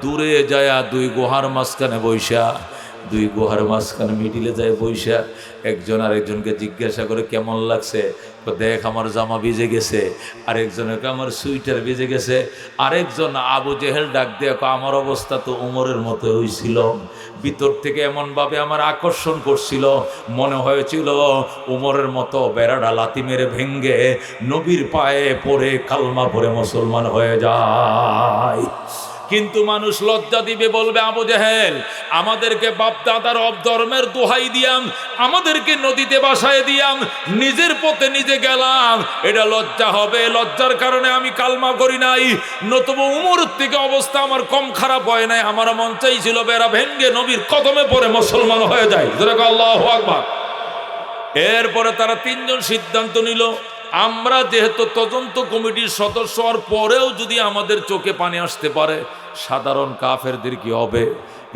দূরে যায় দুই গুহার মাঝখানে বৈশা, দুই গুহার মাঝখানে মিডিলে যায় বৈশা, একজন আরেকজনকে জিজ্ঞাসা করে কেমন লাগছে, দেখ আমার জামা ভিজে গেছে, আরেকজনকে আমার সুইটার ভিজে গেছে। আরেকজন আবু জেহেল ডাক দিয়ে, আমার অবস্থা তো উমরের মতো হয়েছিল, ভিতর থেকে এমনভাবে আমার আকর্ষণ করছিল, মনে হয়েছিল উমরের মতো বেড়াটা লাথি মেরে ভেঙ্গে নবীর পায়ে পড়ে কালমা পড়ে মুসলমান হয়ে যায়। কিন্তু মানুষ লজ্জা দিবে, বলবে আবু জেহেল আমাদেরকে বাপ দাদার অবধর্মের দোহাই দিয়াম, আমাদেরকে নদীতে বাসায় দিয়াম, নিজের পথে নিজে গেলাম, এটা লজ্জা হবে। লজ্জার কারণে আমি কালমা করি নাই, নতুবা উমরের থেকে অবস্থা আমার কম খারাপ হয় নাই। আমার মন চাইছিল বেড়া ভেঙ্গে নবীর কদমে পড়ে মুসলমান হয়ে যায়। আল্লাহু আকবার। এরপরে তারা তিনজন সিদ্ধান্ত নিল, আমরা যেহেতু তদন্ত কমিটির সদস্য হওয়ার পরেও যদি আমাদের চোখে পানি আসতে পারে, সাধারণ কাফেরদের কি হবে।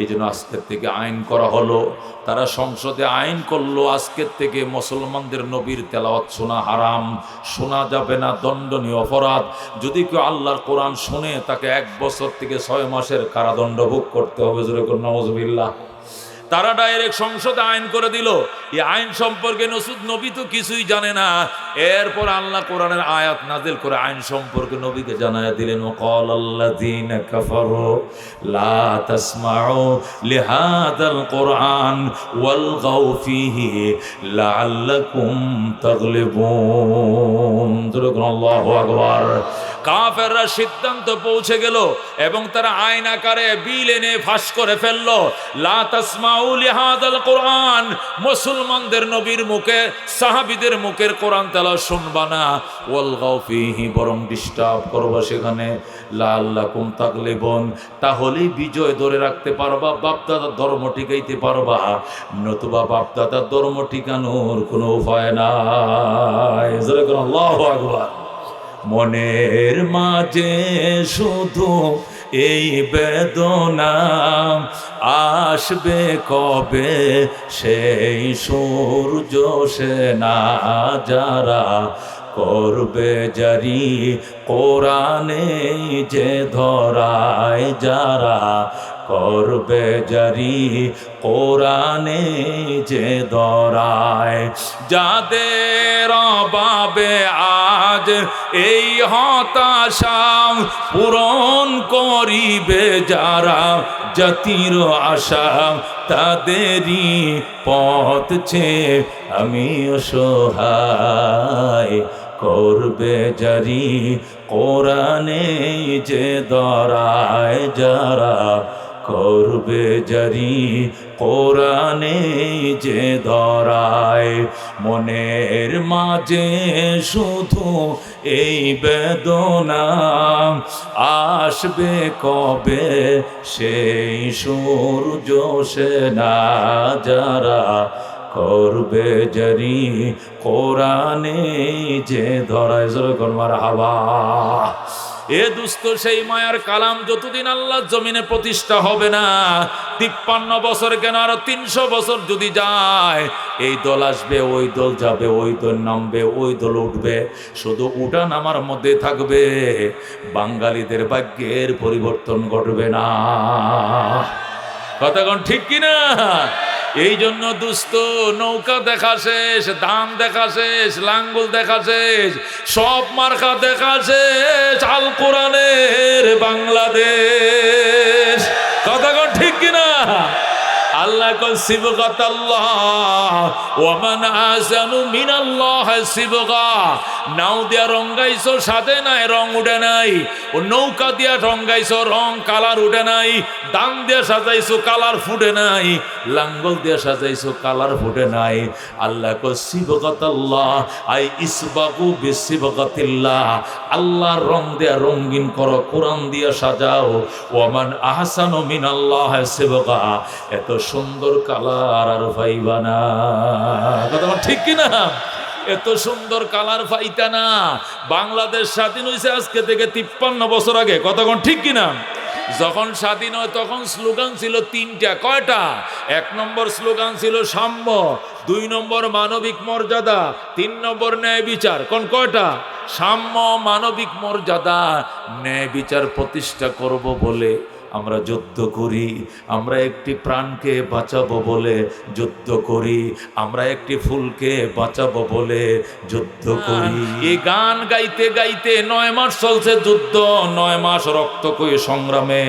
এই জন্য আজকের থেকে আইন করা হলো। তারা সংসদে আইন করলো, আজকের থেকে মুসলমানদের নবীর তেলাওয়াত শোনা হারাম, শোনা যাবে না, দণ্ডনীয় অপরাধ। যদি কেউ আল্লাহর কোরআন শুনে, তাকে 1 বছর থেকে 6 মাসের কারাদণ্ড ভোগ করতে হবে। যেরকম নাউজুবিল্লাহ। তারা ডাইরেক্ট সংসদে আইন করে দিল। এই আইন সম্পর্কে নবী তো কিছুই জানে না। এরপর আল্লাহ কোরআনের আয়াত নাজিল করে আইন সম্পর্কে নবীকে জানায় দিলেন, ওয়াকালাল্লাযীনা কাফারু লা তাসমাউ লিহাদাল কোরআন ওয়ালগাউ ফীহি লাআল্লাকুম তাগলিবুন। আল্লাহু আকবার। কাফেররা সিদ্ধান্ত পৌঁছে গেল এবং তারা আইন আকারে বিল এনে ফাঁস করে ফেলল, লা তাসমাউ লিহাদাল কোরআন, মুসলমানদের নবীর মুখে সাহাবীদের মুখের কোরআন তেলাওয়াত শুনবা না, ওয়ালগাউ ফীহি, বরং ডিস্টার্ব করবা সেখানে, লাআল্লাকুম তাগলিবুন, তাহলেই বিজয় ধরে রাখতে পারবা, বাপদাদার ধর্ম টিকাইতে পারবা, নতুবা বাপদাদার ধর্ম টিকানোর কোনো উপায় নাই। আল্লাহু আকবার। মনের মাঝে শুধু এই বেদনা, আসবে কবে সেই সূর্য সেনা, যারা করবে জারি কোরআনে যে ধরায়, যারা করবে জারি কোরআনে যে ধরায়, যাদের অভাবে আজ এই হতাশা পূরণ করিবে যারা জাতির আশা, তাদেরই পথ চেয়ে আমি অসহায়, করবে জারি কোরআনে যে ধরায়, যারা করবে জারি কোরআনে যে ধরায়। মনের মাঝে শুধু এই বেদনা, আসবে কবে সেই সূর্য সেনা, যারা করবে জারি কোরআনে যে ধরায়। যখন মারহাবা। এ দুস্থ সেই মায়ার কালাম যতদিন আল্লাহর জমিনে প্রতিষ্ঠা হবে না, 53 বছর কেন আরো 300 বছর যদি যায়, এই দল আসবে, ওই দল যাবে, ওই দল নামবে, ওই দল উঠবে, শুধু উঠা নামার মধ্যে থাকবে, বাঙালিদের ভাগ্যের পরিবর্তন ঘটবে না। কথা কোন ঠিক কিনা? এই জন্য দুস্থ নৌকা দেখা শেষ, ধান দেখা শেষ, লাঙ্গল দেখা শেষ, সব মার্কা দেখা শেষ, আল কোরআনের বাংলাদেশ। কথা কোন ঠিক কিনা? আল্লাহ কল সিবগাতাল্লাহ ওয়া মান আহসানু মিনাল্লাহি সিবগা। নাও দিয়া রঙ্গাইছো, সাথে নাই রং উঠে নাই। ও নৌকা দিয়া রঙ্গাইছো, রং কালার উঠে নাই। দান দিয়া সাজাইছো, কালার ফুটে নাই। লাঙ্গল দিয়া সাজাইছো, কালার ফুটে নাই। আল্লাহ কল সিবগাতাল্লাহ আই ইসবাগু বিসিবগাতিল্লাহ। আল্লাহর রং দিয়া রঙিন করো, কোরআন দিয়া সাজাও। ওয়া মান আহসানু মিনাল্লাহি সিবগা। এত সুন্দর কালার আর পাইবা না। কথা ঠিক কিনা? এত সুন্দর কালার পাইতা না। বাংলাদেশ স্বাধীন হয়েছে আজকে থেকে 53 বছর আগে। কথা ঠিক কিনা? যখন স্বাধীন হয় তখন স্লোগান ছিল 3টা। কয়টা? 1 নম্বর স্লোগান ছিল সাম্য, 2 নম্বর মানবিক মর্যাদা, 3 নম্বর ন্যায় বিচার। কোন কয়টা? সাম্য, মানবিক মর্যাদা, ন্যায় বিচার প্রতিষ্ঠা করব বলে আমরা যুদ্ধ করি। আমরা একটি প্রাণকে বাঁচাবো বলে যুদ্ধ করি। আমরা একটি ফুলকে বাঁচাবো বলে যুদ্ধ করি। এই গান গাইতে গাইতে 9 মাস চলছে যুদ্ধ। 9 মাস রক্তক্ষয়ী সংগ্রামে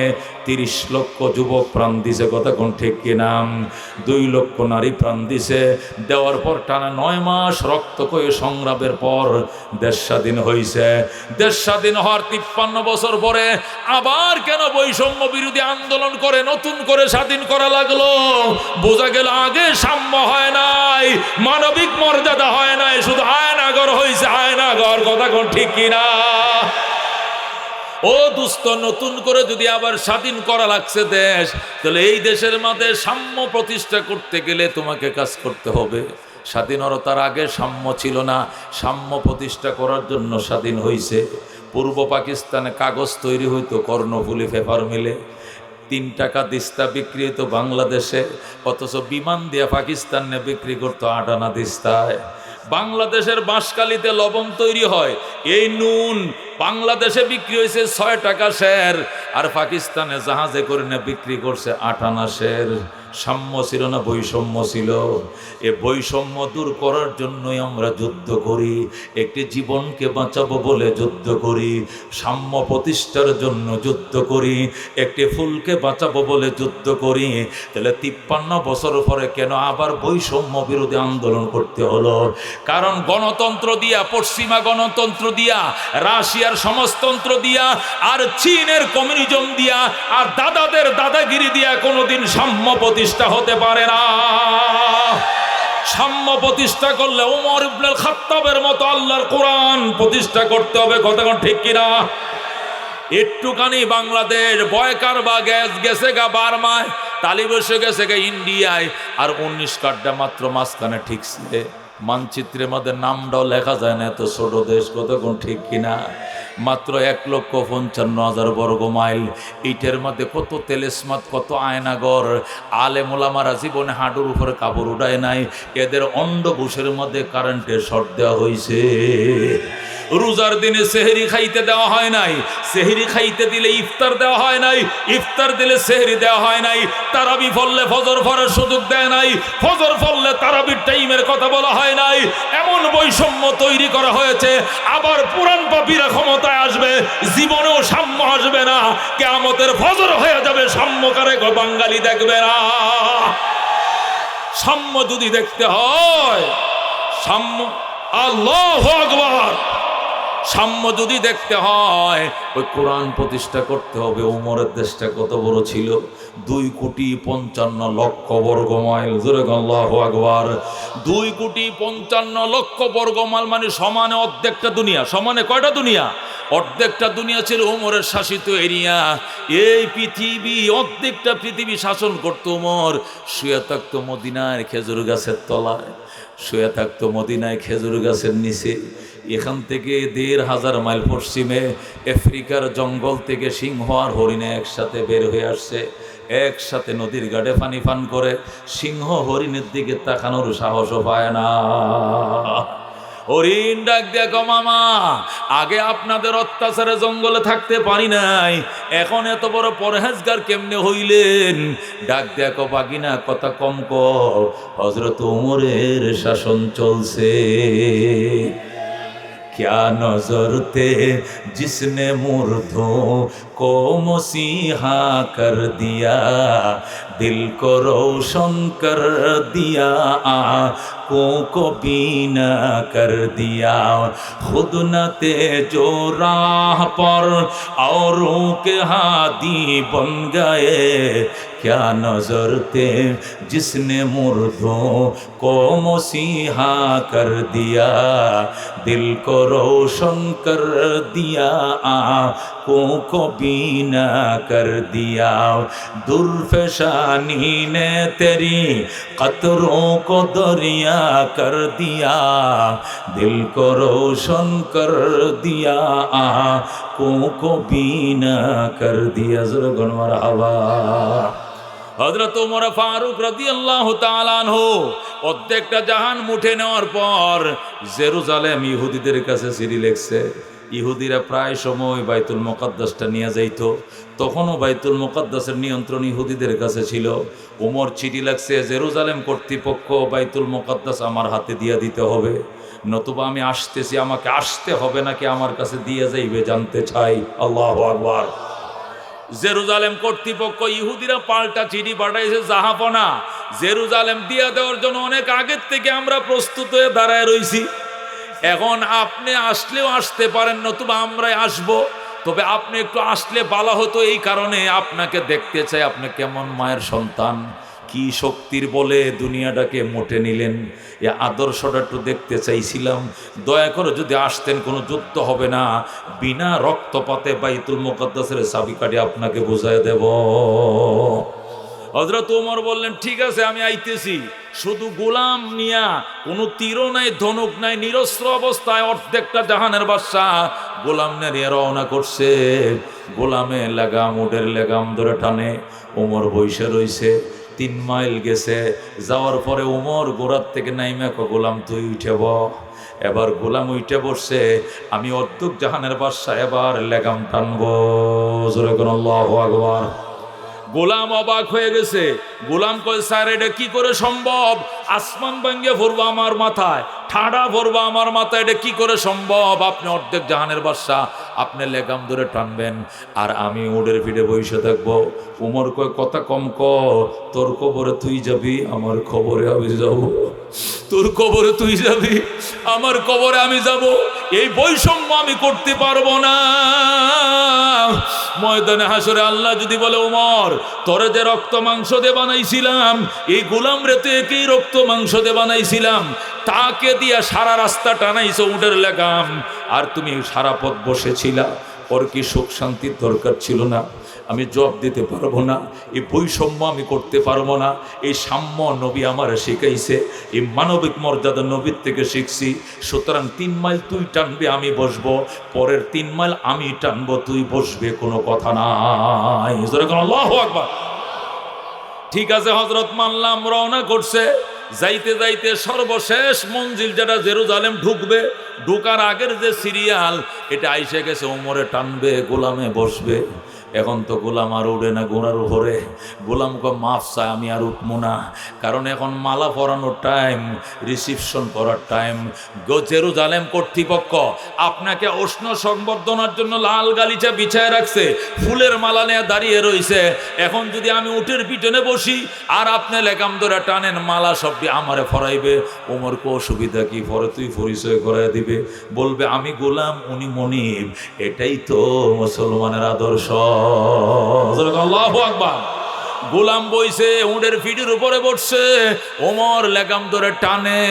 30 লক্ষ যুবক প্রাণ দিছে। কথা কোন ঠিক কিনা? 2 লক্ষ নারী প্রাণ দিছে। দেওয়ার পর টানা 9 মাস রক্তক্ষয়ী সংগ্রামের পর দেশ স্বাধীন হয়েছে। দেশ স্বাধীন হওয়ার 53 বছর পরে আবার কেন বৈষম্য বিরোধী আন্দোলন করে নতুন করে স্বাধীন করা লাগলো? বোঝা গেল আগে সাম্য হয় নাই, মানবিক মর্যাদা হয় নাই, শুধু আয়নাগর হয়েছে আয়নাগর। কথা কোন ঠিক কিনা? ও দুস্থ, নতুন করে যদি আবার স্বাধীন করা লাগছে দেশ, তাহলে এই দেশের মধ্যে সাম্য প্রতিষ্ঠা করতে গেলে তোমাকে কাজ করতে হবে। স্বাধীনতার আগে সাম্য ছিল না, সাম্য প্রতিষ্ঠা করার জন্য স্বাধীন হয়েছে। পূর্ব পাকিস্তানে কাগজ তৈরি হইতো কর্ণফুলী পেপার মিলে। 3 টাকা দিস্তা বিক্রি হতো বাংলাদেশে, অথচ বিমান দিয়ে পাকিস্তানে বিক্রি করতো 8 আনা দিস্তায়। বাংলাদেশের বাঁশকালিতে লবণ তৈরি হয়, এই নুন বাংলাদেশে বিক্রি হয়েছে 6 টাকা শের, আর পাকিস্তানে জাহাজে করে বিক্রি করছে 8 আনা শের। সাম্য ছিল না বৈষম্য ছিল? এ বৈষম্য দূর করার জন্যই আমরা যুদ্ধ করি, একটি জীবনকে বাঁচাবো বলে যুদ্ধ করি, সাম্য প্রতিষ্ঠার জন্য যুদ্ধ করি, একটি ফুলকে বাঁচাবো বলে যুদ্ধ করি। তাহলে 53 বছর পরে কেন আবার বৈষম্য বিরোধী আন্দোলন করতে হলো? কারণ গণতন্ত্র দিয়া, পশ্চিমা গণতন্ত্র দিয়া, রাশিয়ার সমাজতন্ত্র দিয়া, আর চীনের কমিউনিজম দিয়া, আর দাদাদের দাদাগিরি দিয়া কোনোদিন সাম্য প্রতিষ্ঠা হতে পারে না। সাম্য প্রতিষ্ঠা করলে ওমর ইবনুল খাত্তাবের মতো আল্লাহর কোরআন প্রতিষ্ঠা করতে হবে। কথা ঠিক কিনা? একটুখানি বাংলাদেশ বয়কার বা গ্যাস গেছে গা বার্মায়, তালি বসে গেছে গা ইন্ডিয়ায়, আর 19 কাঠটা মাত্র মাঝখানে ঠিকছে। মানচিত্রের মধ্যে নামটাও লেখা যায় না, এত ছোট দেশ। কতক্ষণ ঠিক কিনা? মাত্র 1,55,000 বর্গ মাইল। ইটের মধ্যে কত তেলেসমাত, কত আয়নাগর। আলেম ওলামারা জীবনে হাঁটুর উপরে কাপড় উঠায় নাই। এদের অন্ডকোষের মধ্যে কারেন্টের শর্ট দেওয়া হয়েছে। রোজার দিনে সেহরি খাইতে দেওয়া হয় নাই, সেহরি খাইতে দিলে ইফতার দেওয়া হয় নাই, ইফতার দিলে সেহরি দেওয়া হয় নাই। তারাবি পড়লে ফজর পড়ার সুযোগ দেয় নাই, ফজর পড়লে তারাবির টাইমের কথা বলা হয় নাই। এমন বৈষম্য তৈরি করা হয়েছে। আবার পুরান পাপীরা ক্ষমতায় আসবে, জীবনেও সাম্য আসবে না। কিয়ামতের ফজর হয়ে যাবে, সাম্যকারে বাঙালি দেখবে না। সাম্য যদি দেখতে হয়, সাম্য, আল্লাহু আকবার, সাম্য যদি দেখতে হয়, ওই কোরআন প্রতিষ্ঠা করতে হবে। ওমরের দেশটা কত বড় ছিল? 2,55,00,000 বর্গ মাইল। জোরে আল্লাহু আকবার। 2,55,00,000 বর্গ মাইল মানে সমানে অর্ধেকটা দুনিয়া। সমানে কয়টা দুনিয়া? অর্ধেকটা দুনিয়া ছিল ওমরের শাসিত এরিয়া। এই পৃথিবী, অর্ধেকটা পৃথিবী শাসন করতো ওমর। শুয়ে থাকতো মদিনার খেজুর গাছের তলায়, শুয়ে থাকতো মদিনায় খেজুর গাছের নিচে। এখান থেকে 1,500 মাইল পশ্চিমে আফ্রিকার জঙ্গল থেকে সিংহ আর হরিণে একসাথে বের হয়ে আসছে। একসাথে নদীর ঘাটে পানি পান করে। সিংহ হরিণের দিকে তাকানোর সাহসও পায় না। হরিণ ডাক দেখো, মামা আগে আপনাদের অত্যাচারে জঙ্গলে থাকতে পারি নাই, এখন এত বড় পরহেজগার কেমনে হইলেন? ডাক দেখো বাগিনা, কথা কম কর, হযরত ওমরের শাসন চলছে। क्या नजर थे जिसने मुर्दों को मसीहा कर दिया, दिल को रोशन कर दिया, आँखों को बीना कर दिया, खुद न थे जो राह पर औरों के हादी बन गए। क्या नजर थे जिसने मुर्दों को मसीहा कर दिया, दिल को रोशन कर दिया, आँखों को बीना कर दिया, दुर्फशानी ने तेरी कतरों को दरिया कर दिया, दिल को रोशन कर दिया, आँखों को बीना कर दिया। ज़रा मरहबा। হযরত ওমর ফারুক রাদিয়াল্লাহু তাআলা আনহু প্রত্যেকটা জাহান মুঠে নেওয়ার পর জেরুজালেম ইহুদিদের কাছে চিঠি লিখছে। ইহুদিরা প্রায় সময় বাইতুল মুকাদ্দাসটা নিয়ে যাইত। তখনও বাইতুল মুকাদ্দাসের নিয়ন্ত্রণ ইহুদিদের কাছে ছিল। ওমর চিঠি লাগছে, জেরুজালেম কর্তৃপক্ষ বাইতুল মুকাদ্দাস আমার হাতে দিয়ে দিতে হবে, নতুবা আমি আসতেছি, আমাকে আসতে হবে নাকি আমার কাছে দিয়ে যাইবে জানতে চাই। আল্লাহু আকবার। জেরুজালেম কর্তৃপক্ষ, ইহুদিরা পাল্টা চিঠি পাঠাইছে, জাহাপনা জেরুজালেম দিয়ে দেওয়ার জন্য অনেক আগের থেকে আমরা প্রস্তুত হয়ে দাঁড়ায় রইছি। এখন আপনি আসলেও আসতে পারেন, নতুবা আমরাই আসবো। তবে আপনি একটু আসলে ভালো হতো, এই কারণে আপনাকে দেখতে চাই, আপনি কেমন মায়ের সন্তান, কি শক্তির বলে দুনিয়াটাকে মোটে নিলেন, এ আদর্শটা একটু দেখতে চাইছিলাম। দয়া করে যদি আসতেন, কোনো যুদ্ধ হবে না, বিনা রক্তপাতে বাইতুল মুকাদ্দাসের চাবিকাঠি আপনাকে বুঝাই দেব। হযরত ওমর বললেন, ঠিক আছে আমি আইতেছি। শুধু গোলাম নিয়া, কোনো তীরও নাই, ধনুক নাই, নিরস্ত্র অবস্থায় অর্ধেকটা জাহানের বাদশাহ গোলাম নিয়ে রওনা করছে। গোলামে লাগাম, উটের লাগাম ধরে টানে, ওমর বইসে রইছে। 3 মাইল গেছে, যাওয়ার পরে ওমর গোড়ার থেকে নাইমা, গোলাম তুই উঠে ব। এবার গোলাম উঠে বসছে, আমি অর্ধেক জাহানের বাদশাহ, এবার লাগাম টানবো। জোরে কোন আল্লাহু আকবার। গোলাম অবাক হয়ে গেছে। গোলাম কয়, স্যার এটা কি করে সম্ভব? আসমান ভাঙ্গে পড়বো আমার মাথায়, ঠাডা পড়বো আমার মাথায়, এটা কি করে সম্ভব? আপনি অর্ধেক জাহানের বাদশা, আপনি লেগাম ধরে টানবেন আর আমি উডের পিঠে বসে থাকবো। উমর কয়, কথা কম ক, তোর কবরে তুই যাবি, আমার খবরে আমি যাব। তোর কবরে তুই যাবি, আমার কবরে আমি যাব। এই বৈষম্য আমি করতে পারবো না। ময়দানে হাসরে আল্লাহ যদি বলে, উমর তোরে যে রক্ত মাংস দিয়ে বানাইছিলাম, এই গোলাম রে তো একই রক্ত মাংস দিয়ে বানাইছিলাম, তাকে দিয়া সারা রাস্তা টানাইছো উটের লেগাম, আর তুমি সারা পথ বসেছিলা, ওর কি সুখ শান্তির দরকার ছিল না? আমি জবাব দিতে পারবো না। এই বৈষম্য আমি করতে পারবো না। এই সাম্য নবী আমার শিখাইছে, এই মানবিক মর্যাদা নবীর থেকে শিখছি। সুতরাং 3 মাইল তুই টানবে, আমি বসবো, পরের 3 মাইল আমি টানবো, তুই বসবে, কোনো কথা নাই। আল্লাহু আকবার। ঠিক আছে হযরত, মানলাম। রওনা করছে। যাইতে যাইতে সর্বশেষ মঞ্জিল যেটা জেরুজালেম ঢুকবে, ঢুকার আগের যে সিরিয়াল, এটা আইসে গেছে। ওমরে টানবে, গোলামে বসবে। এখন তো গোলাম আর উঠে না ঘোড়ার উপরে। গোলাম কয়, মাফ চাই, আমি আর উঠবো না, কারণ এখন মালা পরানোর টাইম, রিসিপশন করার টাইম। জেরুজালেম কর্তৃপক্ষ আপনাকে উষ্ণ সংবর্ধনার জন্য লাল গালিচা বিছায় রাখছে, ফুলের মালা নিয়ে দাঁড়িয়ে রইছে। এখন যদি আমি উটের পিছনে বসি আর আপনি লেগাম ধরে টানেন, মালা সব আমারে ফরাইবে। ওমর কো অসুবিধা কি? পরে তুই পরিচয় করাই দিবে, বলবে আমি গোলাম, উনি মনিব। এটাই তো মুসলমানের আদর্শ। আল্লাহু আকবার। গোলাম বইছে, উটের পিঠের উপরে বসছে, ওমর লেগাম ধরে টানে।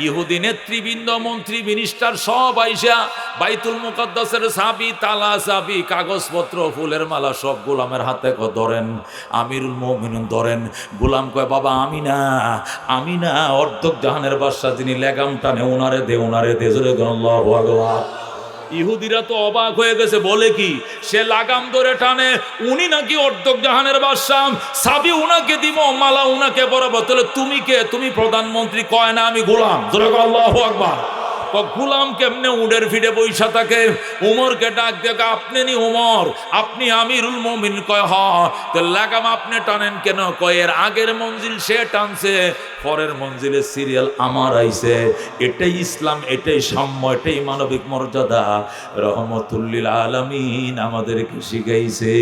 ইহুদি নেতৃবৃন্দ, মন্ত্রী, মিনিস্টার সব আইসা বাইতুল মুকাদ্দাসের চাবি, তালা, চাবি, কাগজপত্র, ফুলের মালা সব গোলামের হাতে ধরেন। আমিরুল মুমিনিন ধরেন। গোলাম কয়, বাবা আমি না, আমি না, অর্ধেক জাহানের বাদশা যিনি লেগাম টানে, ওনারে দে, ওনারে দে। আল্লাহু আকবার। ইহুদিরা তো অবাক হয়ে গেছে, বলে কি সে লাগাম ধরে টানে, উনি নাকি অর্ধেক জাহানের বাদশা, চাবি উনাকে দিব, মালা উনাকে পরাবো। তাহলে তুমি কে? তুমি প্রধানমন্ত্রী? কয় না, আমি গোলাম। আল্লাহু আকবার। গোলাম কেমনে উডের ফিরে বৈশা থাকে? উমরকে ডাক দেখে, আপনি নি উমর? আপনি আমিরুল মুমিন? কয় হ। তো লাগাম আপনি টানেন কেন? কয় এর আগের মঞ্জিল সে টানছে, পরের মঞ্জিলের সিরিয়াল আমার আইছে। এটাই ইসলাম, এটাই সাম্য, এটাই মানবিক মর্যাদা রহমতুল্লিল আলামিন আমাদেরকে শিখাইছে।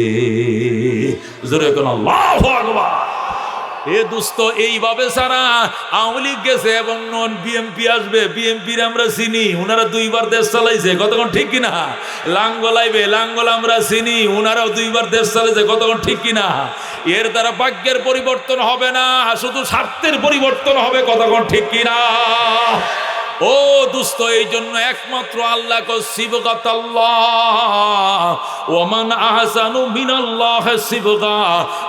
জোরে কোন আল্লাহু আকবার। এ দোস্ত, এইভাবে সারা আওয়ামী লীগ গেছে এবং নন বিএমপি আসবে। বিএমপির আমরা চিনি, ওনারা 2 বার দেশ চালাইছে, কতক্ষণ ঠিক কিনা? লাঙ্গল আইবে, লাঙ্গল আমরা চিনি, ওনারাও 2 বার দেশ চালাইছে, কতক্ষণ ঠিক কিনা? এর দ্বারা ভাগ্যের পরিবর্তন হবে না, শুধু স্বার্থের পরিবর্তন হবে, কতক্ষণ ঠিক কিনা? ও দুস্থ, এই জন্য একমাত্র আল্লাহ কো সিবগাতাল্লাহ, ওমান আহসানু মিনাল্লাহি সিবগা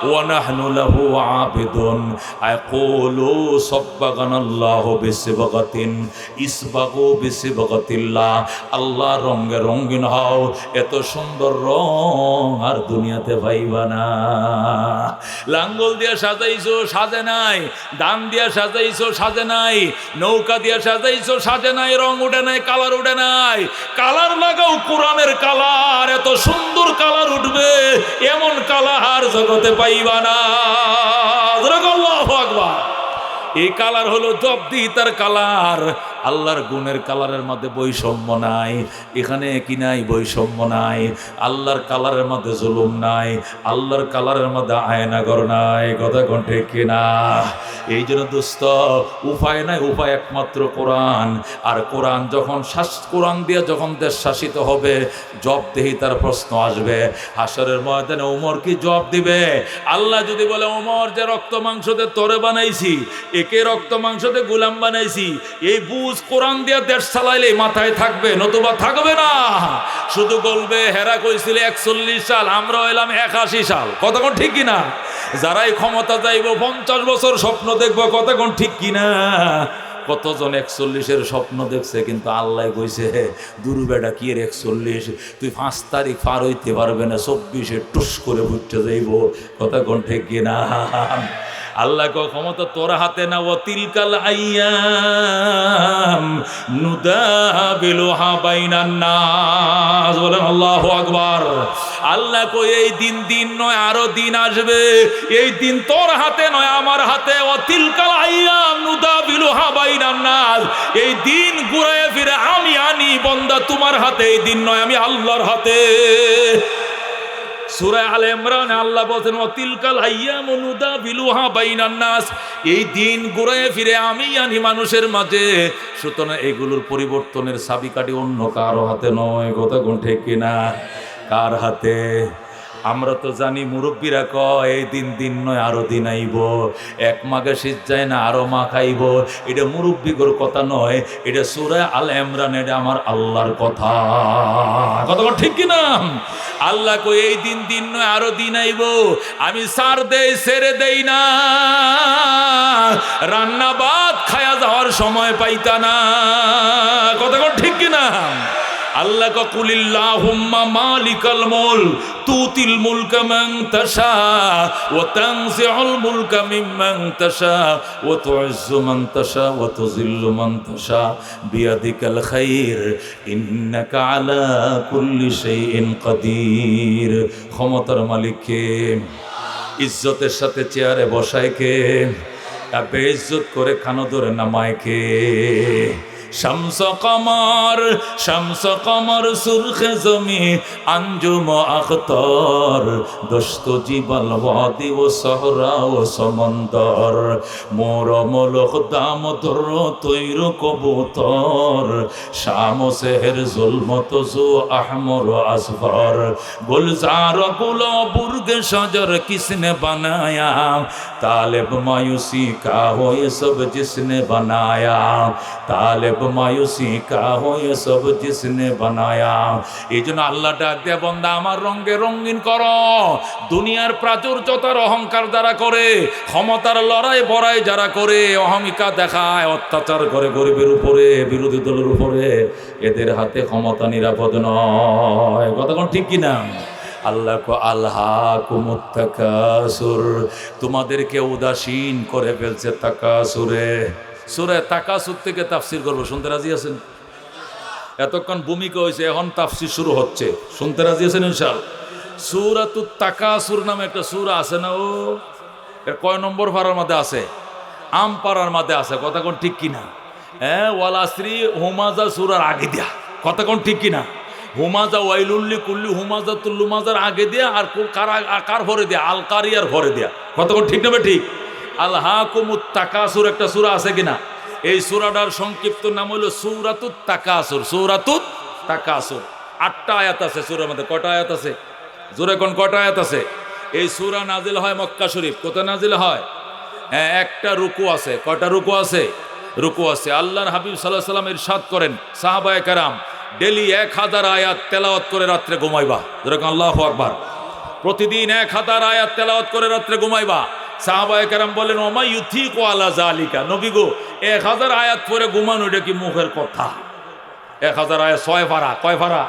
ওয়া নাহনু লাহু আবিদুন। আয়াকুলু সাব্বাগানাল্লাহু বিসিবগাতিন ইসবাগু বিসিবগাতিল্লাহ। আল্লাহ রঙে রঙিন হও, এত সুন্দর রং আর দুনিয়াতে পাইবা না। লাঙ্গল দিয়া সাজাইছো, সাজে নাই। ধান দিয়া সাজাইছো, সাজে নাই। নৌকা দিয়া সাজাইছো, সাজে নাই। রং উঠে নাই, কালার উঠে নাই। কালার লাগাও কোরআনের কালার, এত সুন্দর কালার উঠবে, এমন কালার জগতে পাইবা না। আল্লাহু আকবার। এই কালার হলো জবদিহিতার কালার। আল্লাহর গুণের কালারের মধ্যে বৈষম্য নাই, এখানে কি নাই? বৈষম্য নাই। আল্লাহর কালারের মধ্যে জুলুম নাই, আল্লাহর কালারের মধ্যে আয়নাগর নাই, কথা কোন ঠিক কিনা? এই জন্য দোস্ত, উপায় নাই, উপায় একমাত্র কোরআন। আর কোরআন যখন কোরআন দিয়ে যখন দেশ শাসিত হবে, জবাবদিহিতার প্রশ্ন আসবে। হাসরের ময়দানে ওমর কি জবাব দিবে? আল্লাহ যদি বলে, ওমর যে রক্ত মাংসতে তরে বানাইছি, একে রক্ত মাংসতে গোলাম বানাইছি, এই বুঝ কোরআন দিয়া দেশ চালাইলে মাথায় থাকবে, নতুবা থাকবে না। শুধু বলবে, হেরা কইছিল 41 সাল, আমরা এলাম 81 সাল, কতক্ষণ ঠিক কিনা? যারাই ক্ষমতা যাইব 50 বছর স্বপ্ন দেখবো, কতক্ষণ ঠিক কিনা? কতজন 41-এর স্বপ্ন দেখছে, কিন্তু আল্লাহ কইছে, দুরুবেটা কি এর 41, তুই 5 তারিখ পার হইতে পারবে না, 24-এ টুস করে উঠতে যাইব, কতক্ষণ ঠিক কিনা? আল্লাহ ক্ষমতা তোর হাতে না। ও তিলকাল আইয়াম নুদাবিলুহা বাইনান নাস। বলেন আল্লাহু আকবার। আল্লাহ কই এই দিন নয়, আরো দিন আসবে। এই দিন তোর হাতে নয়, আমার হাতে। ওয়াতিলকাল আইয়াম নুদাবিলুহা বাইনান নাস। এই দিন ঘুরে ফিরে আমি আনি বান্দা, তোমার হাতে। এই দিন নয়, আমি আল্লাহর হাতে। সূরা আলে ইমরানে আল্লাহ বলেন ওয়াতিলকাল আইয়াম নুদাবিলুহা বাইনান নাস। এই দিন ঘুরে ফিরে আমি আনি মানুষের মাঝে। সুতরাং এগুলোর পরিবর্তনের চাবিকাঠি অন্য কারো হাতে নয়। কথা কোন ঠিক কিনা? কার হাতে? আমরা তো জানি মুরব্বীরা কয় এই দিন নয়, আরো দিন আইব। এক মাঘে শীত যায় না, আরো মা খাইব। এটা মুরব্বীগর কথা নয়, এটা সূরা আলে ইমরান, এটা আমার আল্লাহর কথা। কথা ঠিক কিনা? আল্লাহ কই এই দিন নয়, আরো দিন আইব। আমি সার দেই, ছেড়ে দেই না। রান্না ভাত খায়া যাওয়ার সময় পাইতা না। কথা ঠিক কিনা? আল্লাহ কা কুলিল্লাহুম্মা মালিকাল মুলক তুতিল মুলকা মান তাশা ওয়া তানজিউল মুলকা মিম্মান তাশা ওয়া তুইজ্জু মান তাশা ওয়া তুযিল্লু মান তাশা বিয়াদিকাল খায়র ইন্নাকা আলা কুল্লি শাইইন কাদির। ক্ষমতার মালিক কে? ইজ্জতের সাথে চেয়ারে বসায় কে? বেইজ্জত করে খানো ধরে নামায় কে? শামস কমর সুরখে জমি আঞ্জুম আখতর দোস্ত জীবল ওয়াদি ও সহরা ও সমন্দর মোর মলক দামোদর তৈর কবুতর শাম সেহের জুলমত জু আহমর আসফর গুলজার গুলবুর্গ শজর কিসনে बनाया तालिब मायूसी का हो ये सब जिसने बनाया तालिब मायूसी का हो ये सब जिसने बनाया। এই জন্য আল্লাহ ডাক দেয়া বান্দা আমার রঙে রঙিন করো। দুনিয়ার প্রাচুর্যতার অহংকার যারা করে, ক্ষমতার লড়াই বড়াই যারা করে, অহমিকা দেখায়, অত্যাচার করে গরিবের উপরে, বিরোধী দলের উপরে, এদের হাতে ক্ষমতা নিরাপদ নয়। কথা কোন ঠিক কিনা? আল্লাহ কো আলহাকুমুত তাকাসুর, তোমাদেরকে উদাসীন করে ফেলছে তাকাসুরে। সূরা তাকাসুর থেকে তাফসীর করব, শুনতে রাজি আছেন? এতক্ষণ ভূমিকা হয়েছে, এখন তাফসীর শুরু হচ্ছে। শুনতে রাজি আছেন ইনশাআল্লাহ? সূরাতুত তাকাসুর নামে একটা সূরা আছে না? ও এর কয় নম্বর পারার মধ্যে আছে? আম পারার মধ্যে আছে। কথা কোন ঠিক কিনা? হ্যাঁ, ওয়াল আসরি হুমাজা সূরার আগে দিয়া। কথা কোন ঠিক কিনা? হুমাজা ওয়াইলুল্লি কুল্লি হুমাজা তুল্লুমাজার আগে দিয়া, আর কার ভরে দেয়া? আল কারিয়ার ভরে দেয়া। কতক্ষণ ঠিক নেবে? ঠিক। আলহাকুমুত তাকাসুর একটা সূরা আছে কিনা? এই সূরাটার সংক্ষিপ্ত নাম হলো সূরাতুত তাকাসুর। সূরাতুত তাকাসুর 8টা আয়াত আছে সূরার মধ্যে। কয়টা আয়াত আছে? জোরে কোন কয়টা আয়াত আছে? এই সূরা নাজিল হয় মক্কা শরীফ। কোথায় নাজিল হয়? হ্যাঁ, একটা রুকু আছে। কয়টা রুকু আছে? রুকু আছে। আল্লাহর হাবিব সাল্লাল্লাহু আলাইহি ওয়াসাল্লাম ইরশাদ করেন, সাহাবায়ে কেরাম ডেলি 1000 আয়াত তেলাওয়াত করে রাত্রে ঘুমাইবা। যেরকম আল্লাহু আকবার। প্রতিদিন 1000 আয়াত তেলাওয়াত করে রাত্রে ঘুমাইবা। সাহাবায়ে কেরাম বলেন ওমা ইউথিকু আলা যালিকা, নবী গো 1000 আয়াত পড়ে ঘুমানো এটা কি মুখের কথা? 1000 আয়াত 6 পারা। কয় পারা?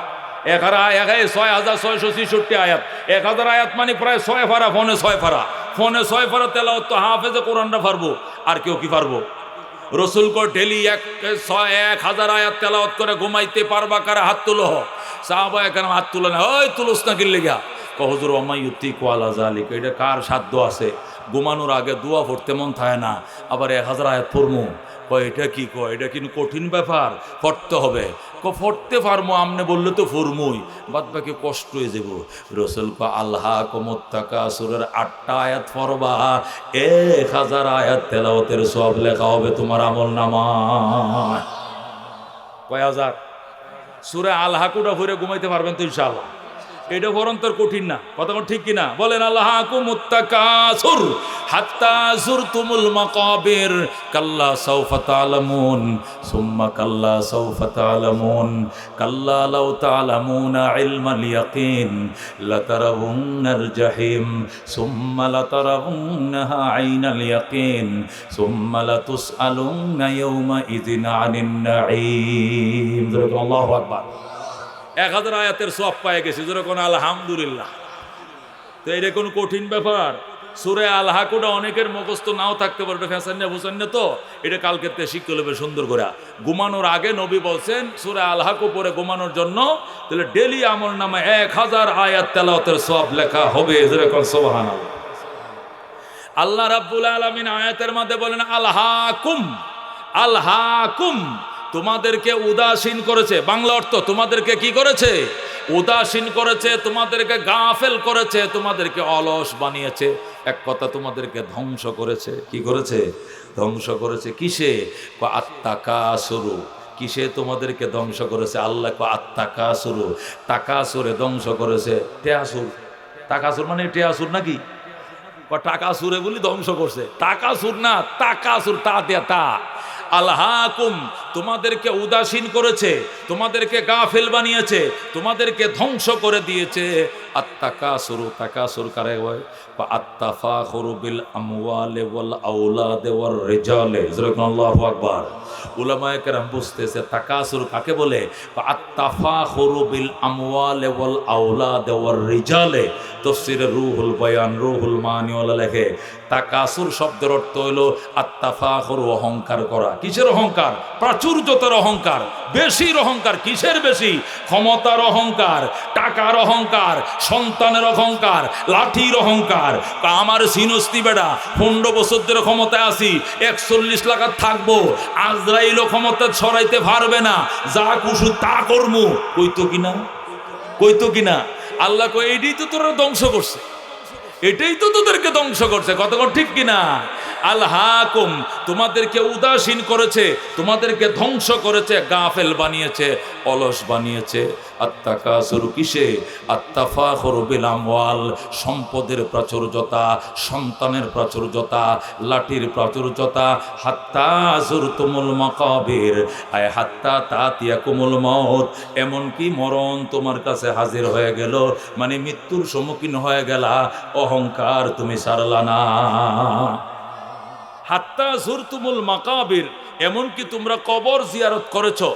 6666 আয়াত। 1000 আয়াত মানে প্রায় 6 পারা। ফোনে 6 পারা। ফোনে 6 পারা তেলাওয়াত তো হাফেজে কোরআনটা পারবো, আর কেউ কি পারবো? রসুল কো ডেলি 1000 আয়াত তেলাওয়াত করে ঘুমাইতে পারবা কারা? হাত তুলো। সাহাবায়ে কেরাম হাত তুলে না। ওই তুলস না কিনলে গা? হুজুর ওমা ইউথিকু আলা যালিকা, এটা কার সাধ্য আছে? ঘুমানোর আগে দোয়া পড়তে মন থাকে না, আবার 1000 আয়াত পড়মু। কয় এটা কি? কয় এটা কিন্তু কঠিন ব্যাপার, পড়তে হবে। পড়তে পারমো আমনে বললে তো ফরমুই, বাদ বাকি কষ্ট হয়ে যাব। রসুল কো আলহাকুমুত তাকাসুরের 8টা আয়াত পড়বা, 1000 আয়াত তেলাওয়াতের সওয়াব লেখা হবে তোমার আমলনামায়। কয় হাজার? সূরা আলহাকুটা পড়ে ঘুমাইতে পারবেন তো ইনশাআল্লাহ? এটা বরন্তর কঠিন না। কথা ঠিক কিনা? বলেন আলহাকুমুত তাকাসুর হাত্তা যুরতুমুল মাকাবির কাল্লা সাউফা তা'লামুন সুম্মা কাল্লা সাউফা তা'লামুন কাল্লা লাউ তা'লামুনা ইলমাল ইয়াকিন লাতারাউন্নাল জাহিম সুম্মা লাতারাউন্নাহা আইনাল ইয়াকিন সুম্মা লাতুসআলুন্না ইয়াওমা ইযিন আনিন নাঈম। আল্লাহু আকবার। 1000 আয়াতের সওয়াব পেয়ে গেছি। যেরকম আলহামদুলিল্লাহ। তো এটা কোনো কঠিন ব্যাপার? সূরা আল হাকুটা অনেকের মুখস্থ নাও থাকতে পারে, ফ্যাশন না বুঝেন না তো, এটা কালকে শিখতে হবে সুন্দর করে। ঘুমানোর আগে নবী বলছেন সূরা আল হাকু পরে ঘুমানোর জন্য, তাহলে ডেলি আমল নামে 1000 আয়াত তেলাওয়াতের সওয়াব লেখা হবে। যেরকম সুবহানাল্লাহ। আল্লাহ রাব্বুল আলামিন আয়াতের মধ্যে বলেন আলহাকুম, আলহাকুম, তোমাদেরকে উদাসীন করেছে। বাংলা অর্থ তোমাদেরকে কি করেছে? উদাসীন করেছে, তোমাদেরকে গাফেল করেছে, তোমাদেরকে অলস বানিয়েছে। এক কথা তোমাদেরকে ধ্বংস করেছে। কি করেছে? ধ্বংস করেছে। কিসে? আত্তাকাসুরু। কিসে তোমাদেরকে ধ্বংস করেছে? আল্লাহ আত্তাকাসুরু, তাকাসুরে ধ্বংস করেছে। টেয়াসুর, তাকাসুর মানে টেয়াসুর নাকি? টাকা সুরে বলি ধ্বংস করছে। টাকা সুর না, টাকা সুর, তা দেয়া তা। আলহাকুম, তোমাদেরকে উদাসীন করেছে, তোমাদেরকে গাফেল বানিয়েছে, তোমাদেরকে ধ্বংস করে দিয়েছে। আত্তাকাসুরু, তাকাসুর কারে হয়? আত্তাফাখুরু বিল আমওয়ালি ওয়াল আওলাদি ওয়ার রিজালি। আল্লাহু আকবার। উলামায়ে কেরাম বুঝতেছে তাকাসুর কাকে বলে। আত্তাফাখুরু বিল আমওয়ালি ওয়াল আওলাদি ওয়ার রিজালি। তাফসীরে রুহুল বয়ান, রুহুল মানি ওয়ালা লেখে তাকাসুর শব্দের অর্থ হলো আত্তাফাখুরু, অহংকার করা। কিসের অহংকার? প্রাচুর্যতার অহংকার। বেশির অহংকার। কিসের বেশি? ক্ষমতার অহংকার, টাকার অহংকার, সন্তানের অহংকার, লাঠির অহংকার। আমার সিনস্তি বেড়া 15 বছর ধরে ক্ষমতায় আছি, 41 লাখ থাকবো, আজরাইলও ক্ষমতা ছড়াইতে পারবে না, যা কুসু তা করমু। কইতো কিনা? কইতো কিনা? আল্লাহ কই এটাই তো তোরা ধ্বংস করছে, এটাই তো তোদেরকে ধ্বংস করছে। কতক্ষণ ঠিক কিনা? আলহাকুম, তোমাদেরকে উদাসীন করেছে, তোমাদেরকে ধ্বংস করেছে, গাফেল বানিয়েছে, অলস বানিয়েছে। আত্তাকাসুর কিসে? আত্তাফাখুরু বিল আমওয়াল, সম্পদের প্রাচুর্যতা, সন্তানের প্রাচুর্যতা, লাঠির প্রাচুর্যতা। হাত্তা যুরতুমুল মাকাবির, আয় হাত্তা তাতিয়াকুমুল মাউত, এমনকি মরণ তোমার কাছে হাজির হয়ে গেল, মানে মৃত্যুর সম্মুখীন হয়ে গেলা, অহংকার তুমি ছাড়লা না। হাত্তা যুরতুমুল মাকাবির, এমনকি তোমরা কবর জিয়ারত করেছো।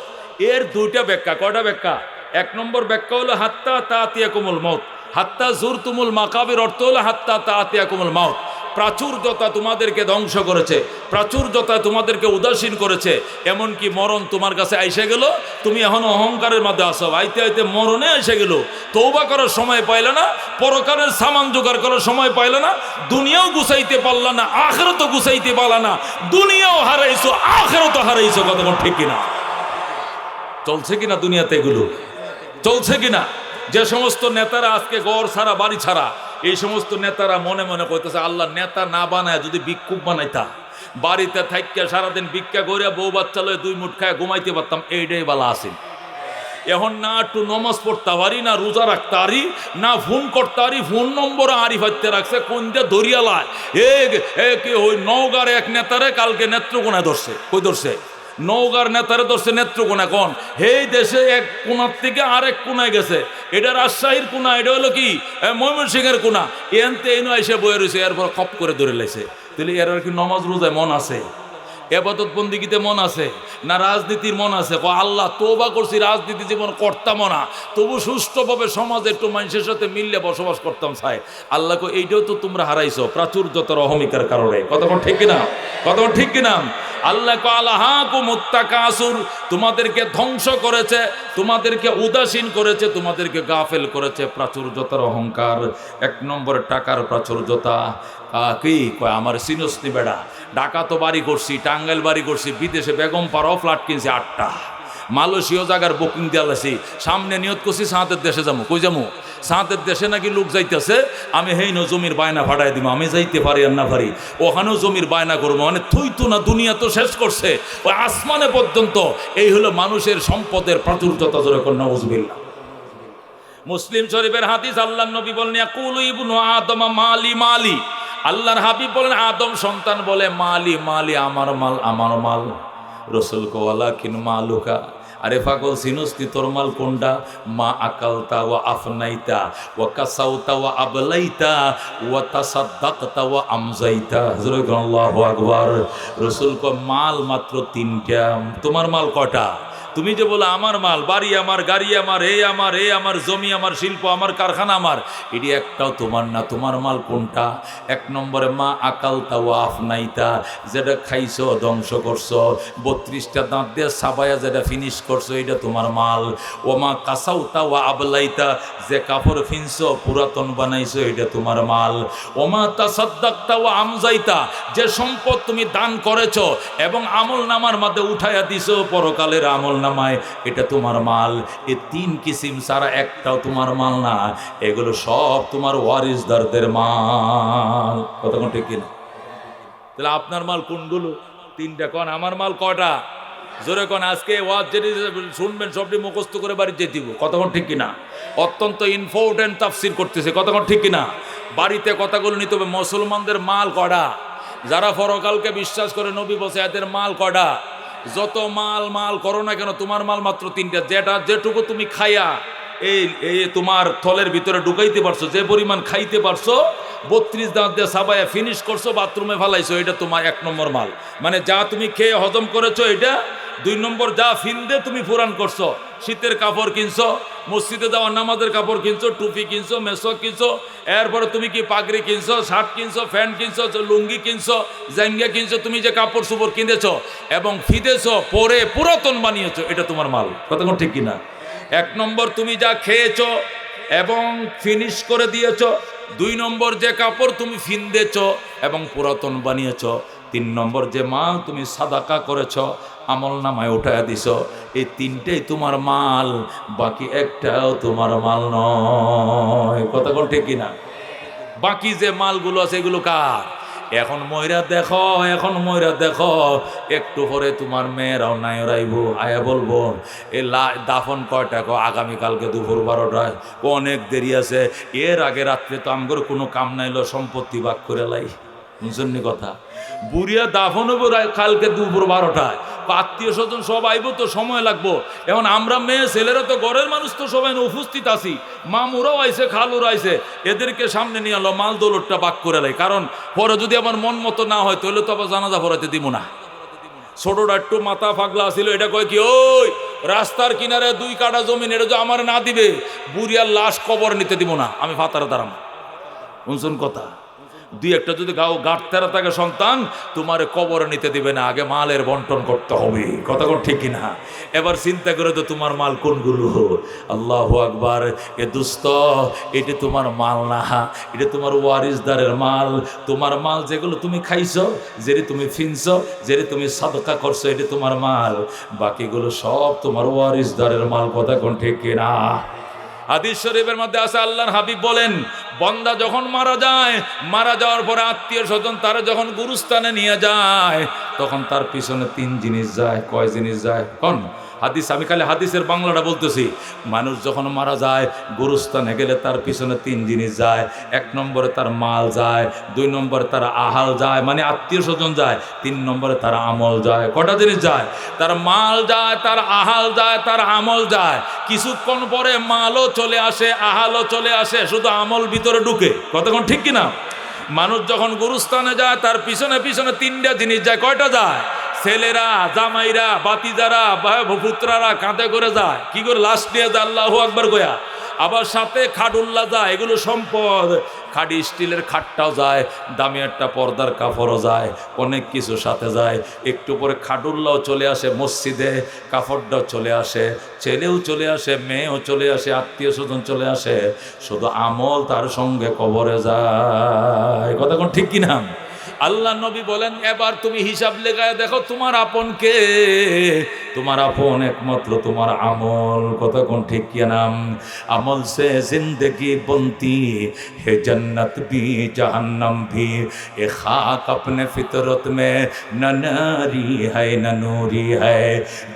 এর দুইটা ব্যাখ্যা। কয়টা ব্যাখ্যা? 1 নম্বর ব্যাখ্যা হলো হাত্তা তাতিয়াকুমুল মাউত। হাত্তা যুরতুমুল মাকাবির অর্থ হলো হাত্তা তাতিয়াকুমুল মাউত। প্রাচুর্যতা তোমাদেরকে ধ্বংস করেছে, প্রাচুর্যতা তোমাদেরকে উদাসীন করেছে, এমনকি মরণ তোমার কাছে আইসে গেল, তুমি এখন অহংকারের মধ্যে আসো। আইতে আইতে মরণে এসে গেল, তওবা করার সময় পাইলে না, পরকালের সামান জোগাড় করার সময় পাইলে না, দুনিয়াও গুছাইতে পারলা না, আখিরাতও গুছাইতে পারলা না, দুনিয়াও হারাইছো, আখিরাতও হারাইছো। কতক্ষণ ঠিক কিনা? চলছে কিনা দুনিয়াতে এগুলো? চলছে কিনা? যে সমস্ত নেতারা আজকে ঘর ছাড়া, বাড়ি ছাড়া, এই সমস্ত নেতারা মনে মনে কইতেছে আল্লাহ নেতা না বানায় যদি ভিক্ষুক বানাইতা, বাড়িতে থাইকা সারাদিন ভিক্ষা করে বউ বাচ্চা লয়ে 2 মুঠ খায় ঘুমাইতে পারতাম, এইটাই বালা আছে। এখন না একটু নমাজ পড়তে পারি, না রোজা রাখতে পারি, না ফোন করতে পারি, ফোন নম্বর আরি ফাইতে রাখছে, কোন দিয়ে ধরিয়ালায়। ওই নওগাঁর এক নেতারে কালকে নেত্রকোনায় ধরছে। কই ধরছে? নওগাঁর নেতারে ধরছে নেত্রকোনা। কোন এই দেশে এক কোনার থেকে আরেক কোনায় গেছে। এটা রাজশাহীর কোনা, এটা হলো কি ময়মনসিংহের কোনা। এনতে এনে এসে বয়ে রয়েছে, এরপর খপ করে ধরে লাইছে। তাহলে এর কি নমাজ রোজায় মন আছে? এবাদত বন্দিগিতে মন আছে? না রাজনীতির মন আছে? আল্লাহ তওবা করছি, রাজনীতি জীবন করতাম না, তবু সুষ্ঠুভাবে সমাজে একটু মানুষের সাথে মিললে বসবাস করতাম চাই। আল্লাহ কো এইটাও তো তোমরা হারাইছো প্রাচুর্যতার অহমিকার কারণে। কতক্ষণ ঠিক কিনা? কতক্ষণ ঠিক কিনা? আল্লাহ কো আলহাকুমুত তাকাসুর, তোমাদেরকে ধ্বংস করেছে, তোমাদেরকে উদাসীন করেছে, তোমাদেরকে গাফেল করেছে। প্রাচুর্যতার অহংকার। 1 নম্বর টাকার প্রাচুর্যতা। কি কয় আমার সিনস্তি বেড়া, ঢাকা তো বাড়ি করছি, টাঙ্গাইল বাড়ি করছি, বিদেশে বেগম পাড়াও ফ্ল্যাট কিনছি 8টা, মালয়েশিয়া জায়গার বুকিং দিয়ালাছি, সামনে নিয়ত করছি সাঁতের দেশে যাবো। কই যাবো? সাঁতের দেশে নাকি লোক যাইতেছে, আমি হেইনো জমির বায়না ফাটাই দিব, আমি যাইতে পারি আর না পারি, ওখানেও জমির বায়না করবো। মানে থইতো না, দুনিয়া তো শেষ করছে ওই আসমানে পর্যন্ত। এই হলো মানুষের সম্পদের প্রাচুর্যতা। জোরে কর নাউজুবিল্লাহ। মুসলিম শরীফের হাদিস, আল্লাহর নবী বলেন ইয়াকুলু ইবনু আদম মালি মালি। আল্লাহর হাবিব বলেন আদম সন্তান বলে মালি মালি, আমার মাল আমার মাল। রাসূল কো ওয়ালাকিন মালুকা, আরে পাগল সিনুস্তি তোর মাল কোনটা? মা আকালতা ওয়া আফনাইতা ওয়া কাসাউতা ওয়া আবলাইতা ওয়া তাসাদ্দাকতা ওয়া আমজাইতা। আল্লাহু আকবার। রাসূল কো মাল মাত্র 3টা। তোমার মাল কয়টা? তুমি যে বলো আমার মাল, বাড়ি আমার, গাড়ি আমার, এ আমার জমি আমার, শিল্প আমার, কারখানা আমার, এটি একটাও তোমার না। তোমার মাল কোনটা? এক নম্বরে মা আকালতা ও আফনাইতা, যেটা খাইছো ধ্বংস করছো, 32টা দাঁত দিয়ে সাবায়া যেটা ফিনিশ করছো, এটা তোমার মাল। ও মা কাসাউতা ও আবলাইতা, যে কাপড় ফিনছো পুরাতন বানাইছো, এটা তোমার মাল। ও মা তাসাদ্দাকতা ও আমজাইতা, যে সম্পদ তুমি দান করেছো এবং আমল নামার মধ্যে উঠাইয়া দিছো পরকালের আমল নামায়, এটা তোমার মাল। এই 3 কিসিম ছাড়া একটাও তোমার মাল না। এগুলো সব তোমার ওয়ারিসদারদের মাল। কতক্ষণ ঠিক কিনা? তাহলে আপনার মাল কোনগুলো? 3টা কোন। আমার মাল কয়টা? জোরে কোন। আজকে ওয়াজ যেটি শুনবেন সবটি মুখস্থ করে বাড়ি যেতে দিব। কতক্ষণ ঠিক কিনা? অত্যন্ত ইম্পর্টেন্ট তাফসির করতেছে। কতক্ষণ ঠিক কিনা? বাড়িতে কথাগুলো নিতে হবে। মুসলমানদের মাল কয়টা? যারা পরকালকে বিশ্বাস করে, নবী বলছে এদের মাল কয়টা? যত মাল করো না কেন, তোমার মাল মাত্র 3টা। যেটুকু তুমি খাইয়া এই তোমার থলের ভিতরে ঢুকাইতে পারছো, যে পরিমাণ খাইতে পারছো, 32 দাঁত দিয়ে সাবায়া ফিনিশ করছো, বাথরুমে ফেলাইছো, এটা তোমার 1 নম্বর মাল। মানে যা তুমি খেয়ে হজম করেছো এটা। 2 নম্বর, যা ফিন্দে তুমি পুরান করছো। শীতের কাপড় কিনছো, মসজিদে যাওয়ার নামাজের কাপড় কিনছো, টুপি কিনছো, মেসক কিনছো, এরপরে তুমি কি পাগড়ি কিনছো, শার্ট কিনছো, প্যান্ট কিনছো, লুঙ্গি কিনছো, জাঙ্গিয়া কিনছো, তুমি যে কাপড় চোপড় কিনেছো এবং ফিদেছো, পরে পুরাতন বানিয়েছো, এটা তোমার মাল। কতক্ষণ ঠিক কিনা? 1 নম্বর, তুমি যা খেয়েছো এবং ফিনিশ করে দিয়েছো। 2 নম্বর, যে কাপড় তুমি ফিন্দেছ এবং পুরাতন বানিয়েছ। 3 নম্বর, যে মাল তুমি সাদাকা করেছ, আমল নামায় উঠায় দিছ। এই 3টেই তোমার মাল, বাকি একটাও তোমার মাল নয়। কতক্ষণ ঠিক কিনা? বাকি যে মালগুলো আছে এগুলো কার? এখন ময়রা দেখো, একটু পরে তোমার মেয়েরাও নাই রাইব, আয়া বলবো এ দাফন কয়টা? আগামীকালকে দুপুর 12টায়। অনেক দেরি আছে, এর আগে রাত্রে তো আমগর কোনো কাম নাইলো, সম্পত্তি ভাগ করে লাই। বুঝছেন কথা? বুড়িয়া দাফন হবো কালকে দুপুর 12টায়। আত্মীয় স্বজন সব আইব, তো সময় লাগবো। এখন আমরা মেয়ে ছেলেরা তো ঘরের মানুষ, তো সবাই উপস্থিত আছি, মামুরাও আইছে, খালুরা আইছে, এদেরকে সামনে নিয়ে আলো, মাল দৌলতটা বাক করে লাই। কারণ পরে যদি আমার মন মতো না হয়, তাহলে তো আবার জানাজা পড়াইতে দিব না। ছোটটা একটু মাথা ফাগলা ছিল, এটা কয় কি, ওই রাস্তার কিনারে 2 কাঠা জমিন, এটা যে আমার না দিবে, বুড়িয়ার লাশ কবর নিতে দিব না, আমি ফাতারে দাঁড়াম। শুনছেন কথা? 2-1টা যদি গাঁটতেরা থাকে সন্তান, তোমার কবর নিতে দিবে না, আগে মালের বন্টন করতে হবে। কতক্ষণ ঠিক কিনা? এবার চিন্তা করে তো তোমার মাল কোনগুলো। আল্লাহু আকবার। এ দুস্ত, এটি তোমার মাল না, এটা তোমার ওয়ারিসদারের মাল। তোমার মাল যেগুলো তুমি খাইছো, যেটি তুমি ফিনছো, যেটি তুমি সাদকা করছো, এটি তোমার মাল। বাকিগুলো সব তোমার ওয়ারিসদারের মাল। কতক্ষণ ঠিক কিনা? হাদিস শরীফের মধ্যে আছে, আল্লাহর হাবিব বলেন, বান্দা যখন মারা যাওয়ার পরে আত্মীয় স্বজন তারা যখন গুরুস্থানে নিয়ে যায়, তখন তার পিছনে 3 জিনিস যায়। কয় জিনিস যায়? কোন হাদিস? আমি খালি হাদিসের বাংলাটা বলতেছি। মানুষ যখন মারা যায়, গুরুস্থানে গেলে তার পিছনে 3 জিনিস যায়। 1 নম্বরে তার মাল যায়, 2 নম্বরে তার আহাল যায়, মানে আত্মীয় স্বজন যায়, 3 নম্বরে তার আমল যায়। কটা জিনিস যায়? তার মাল যায়, তার আহাল যায়, তার আমল যায়। কিছুক্ষণ পরে মালও চলে আসে, আহালও চলে আসে, শুধু আমল ভিতরে ঢুকে। কতক্ষণ ঠিক কিনা? মানুষ যখন গুরুস্থানে যায়, তার পিছনে 3টা জিনিস যায়। কয়টা যায়? ছেলেরা, জামাইরা, বাতিজারা, পুত্রারা কাঁধে করে যায়। কি করে? লাশ নিয়ে যায়, আল্লাহু আকবার কয়া। আবার সাথে খাটুল্লা যায়, এগুলো সম্পদ। খাটি স্টিলের খাটটাও যায়, দামি একটা পর্দার কাপড়ও যায়, অনেক কিছু সাথে যায়। একটু পরে খাটুল্লাও চলে আসে মসজিদে, কাপড়টাও চলে আসে, ছেলেও চলে আসে, মেয়েও চলে আসে, আত্মীয় স্বজন চলে আসে, শুধু আমল তার সঙ্গে কবরে যায়। কতক্ষণ ঠিক কিনা? আল্লাহ নবী বলেন, এবার তুমি হিসাব লেগায় দেখো, তোমার আপন কে? তোমার আপন একমাত্র তোমার আমল। কতক্ষণ ঠিক কিনা? আমল সে জিন্দগি বনতি হে, জন্নত ভি জাহান্নাম ভি, এ খাক अपने फितरत में न नारी है न नूरी है,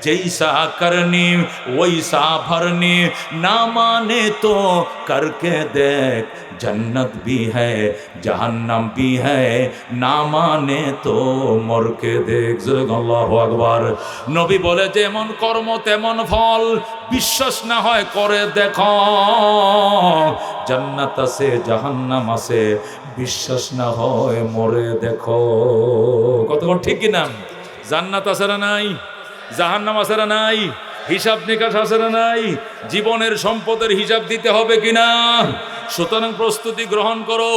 जैसा करनी वैसा भरनी, ना माने तो करके देख, जन्नत भी है जहन्नम भी है, ना माने तो मर के देख। আল্লাহু আকবার। নবী বলে, যেমন কর্ম তেমন ফল, বিশ্বাস না হয় করে দেখো। জান্নাত আছে, জাহান্নাম আছে, বিশ্বাস না হয় মরে দেখো। কতক্ষণ ঠিক কিনা? জান্নাত আছে না নাই? জাহান্নাম আছে না নাই? হিসাব নিকাশ আছে না নাই? জীবনের সম্পদের হিসাব দিতে হবে কিনা? সুতরাং প্রস্তুতি গ্রহণ করো।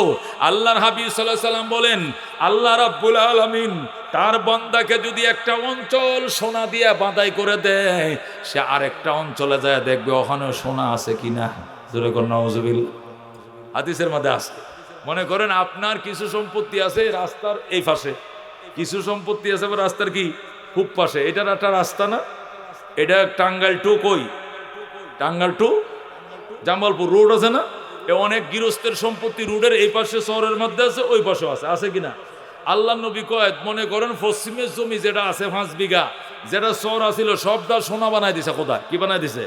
আল্লাহর হাবিব সাল্লাল্লাহু আলাইহি সাল্লাম বলেন, আল্লাহ রাব্বুল আলামিন তার বান্দাকে যদি একটা অঞ্চল সোনা দিয়ে বাঁধাই করে দেয়, সে আরেকটা অঞ্চলে যায় দেখবে ওখানে সোনা আছে কিনা। জোরে কোন নাউজুবিল্লাহ। হাদিসের মধ্যে আছে। মনে করেন আপনার কিছু সম্পত্তি আছে রাস্তার এই পাশে, কিছু সম্পত্তি আছে রাস্তার কি খুব পাশে। এটার একটা রাস্তা না, এটা টাঙ্গাইল টু কই, টাঙ্গাইল টু জামালপুর রোড আছে না? এ অনেক গৃহস্থের সম্পত্তি রোডের এই পাশে শহরের মধ্যে আছে, ওই পাশে আছে, আছে কিনা? আল্লাহ নবী কয়, মনে করেন পশ্চিমের জমি যেটা আছে 5 বিঘা, যেটা শহর আছিল সবটা সোনা বানাই দিছে। কোথায় কি বানাই দিছে?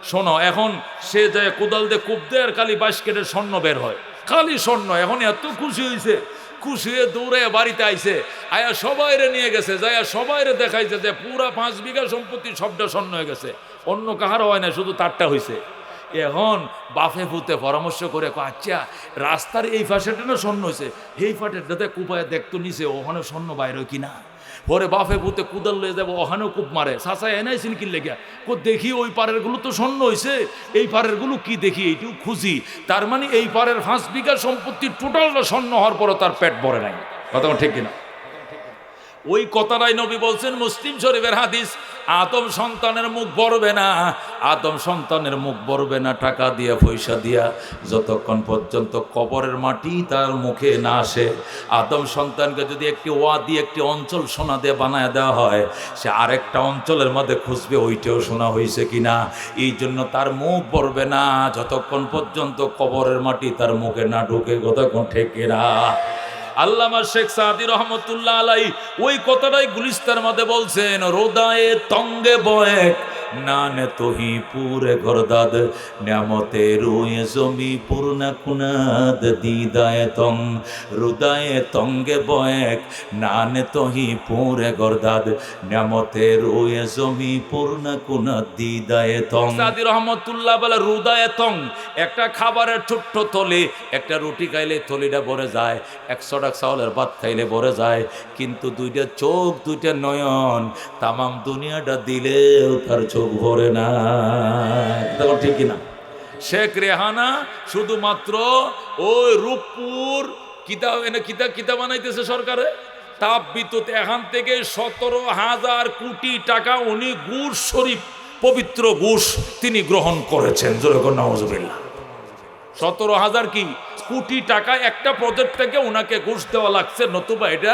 শোনো, এখন সে যায় কোদাল দিয়ে কূপ দেয় আর খালি 22 কেটে স্বর্ণ বের হয়, খালি স্বর্ণ। এখন এত খুশি হয়েছে, খুশি হয়ে দৌড়ে বাড়িতে আইছে, আয়া সবাইরে নিয়ে গেছে, যাইয়া সবাইরে দেখাইছে যে পুরা 5 বিঘা সম্পত্তি সবটা স্বর্ণ হয়ে গেছে, অন্য কাহারও হয় না, শুধু তারটা হয়েছে। এখন বাফে ফুতে পরামর্শ করে, আচ্ছা রাস্তার এই পাশেটা না স্বর্ণ হয়েছে, এই পাটেরটাতে কুপায় দেখতো নিচে ওখানে স্বর্ণ বাইরে কিনা। পরে বাফে পুঁতে কুদাল লয়ে যাবো, ওখানেও কূপ মারে, চাচা এনাইছেন কি লেগে, দেখি ওই পারের গুলো তো স্বর্ণ হয়েছে, এই পারের গুলো কি দেখি, এইটিও খুঁজি। তার মানে এই পারের 5 বিঘা সম্পত্তি টোটালটা স্বর্ণ হওয়ার পরও তার পেট ভরে নাই। কথা ঠিক কিনা? ওই কথাটাই নবী বলছেন, মুসলিম শরীফের হাদিস, আদম সন্তানের মুখ ভরবে না, আদম সন্তানের মুখ ভরবে না টাকা দিয়া পয়সা দিয়া, যতক্ষণ পর্যন্ত কবরের মাটি তার মুখে না আসে। আদম সন্তানকে যদি একটি ওয়াদি, একটি অঞ্চল সোনা দিয়ে বানায় দেওয়া হয়, সে আরেকটা অঞ্চলের মধ্যে খুঁজবে ওইটাও সোনা হয়েছে কিনা। এই জন্য তার মুখ ভরবে না যতক্ষণ পর্যন্ত কবরের মাটি তার মুখে না ঢুকে। কতক্ষণ ঠেকেরা। আল্লামা শেখ সাদি রহমতুল্লাহ আলাইহি ওই কথাটাই গুলিস্তার মধ্যে বলছেন, রোদায়ে তঙ্গে বয়েক নানে তোহি পুরে গরদাদ, নিয়ামতে রুয়ে জমি পূর্ণ কুনাদ, দিদায়ে তং রোদায়ে তঙ্গে বয়েক নানে তোহি পুরে গরদাদ, নিয়ামতে রুয়ে জমি পূর্ণ কুনাদ, দিদায়ে তং। সাদি রহমতুল্লাহ বলে, রোদায়ে তং একটা খাবারের ছোট্ট থলি, একটা রুটি খাইলে থলিটা ভরে যায়, 100 টাকা চাউলের ভাত খাইলে ভরে যায়, কিন্তু 2টা চোখ 2টা নয়ন তামাম দুনিয়াটা দিলেও তার চোখ ভরে না। তখন ঠিক কিনা? শেখ রেহানা শুধুমাত্র ওই রূপপুর কিতাব বানাইতেছে সরকারে, তাপ বিদ্যুৎ, এখান থেকে 17,000 কোটি টাকা উনি ঘুষ শরীফ, পবিত্র ঘুষ তিনি গ্রহণ করেছেন। জোরে কোন নাউজুবিল্লাহ। 17,000 কি কোটি টাকা একটা প্রজেক্ট থেকে ওনাকে ঘুষ দেওয়া লাগছে, নতুবা এটা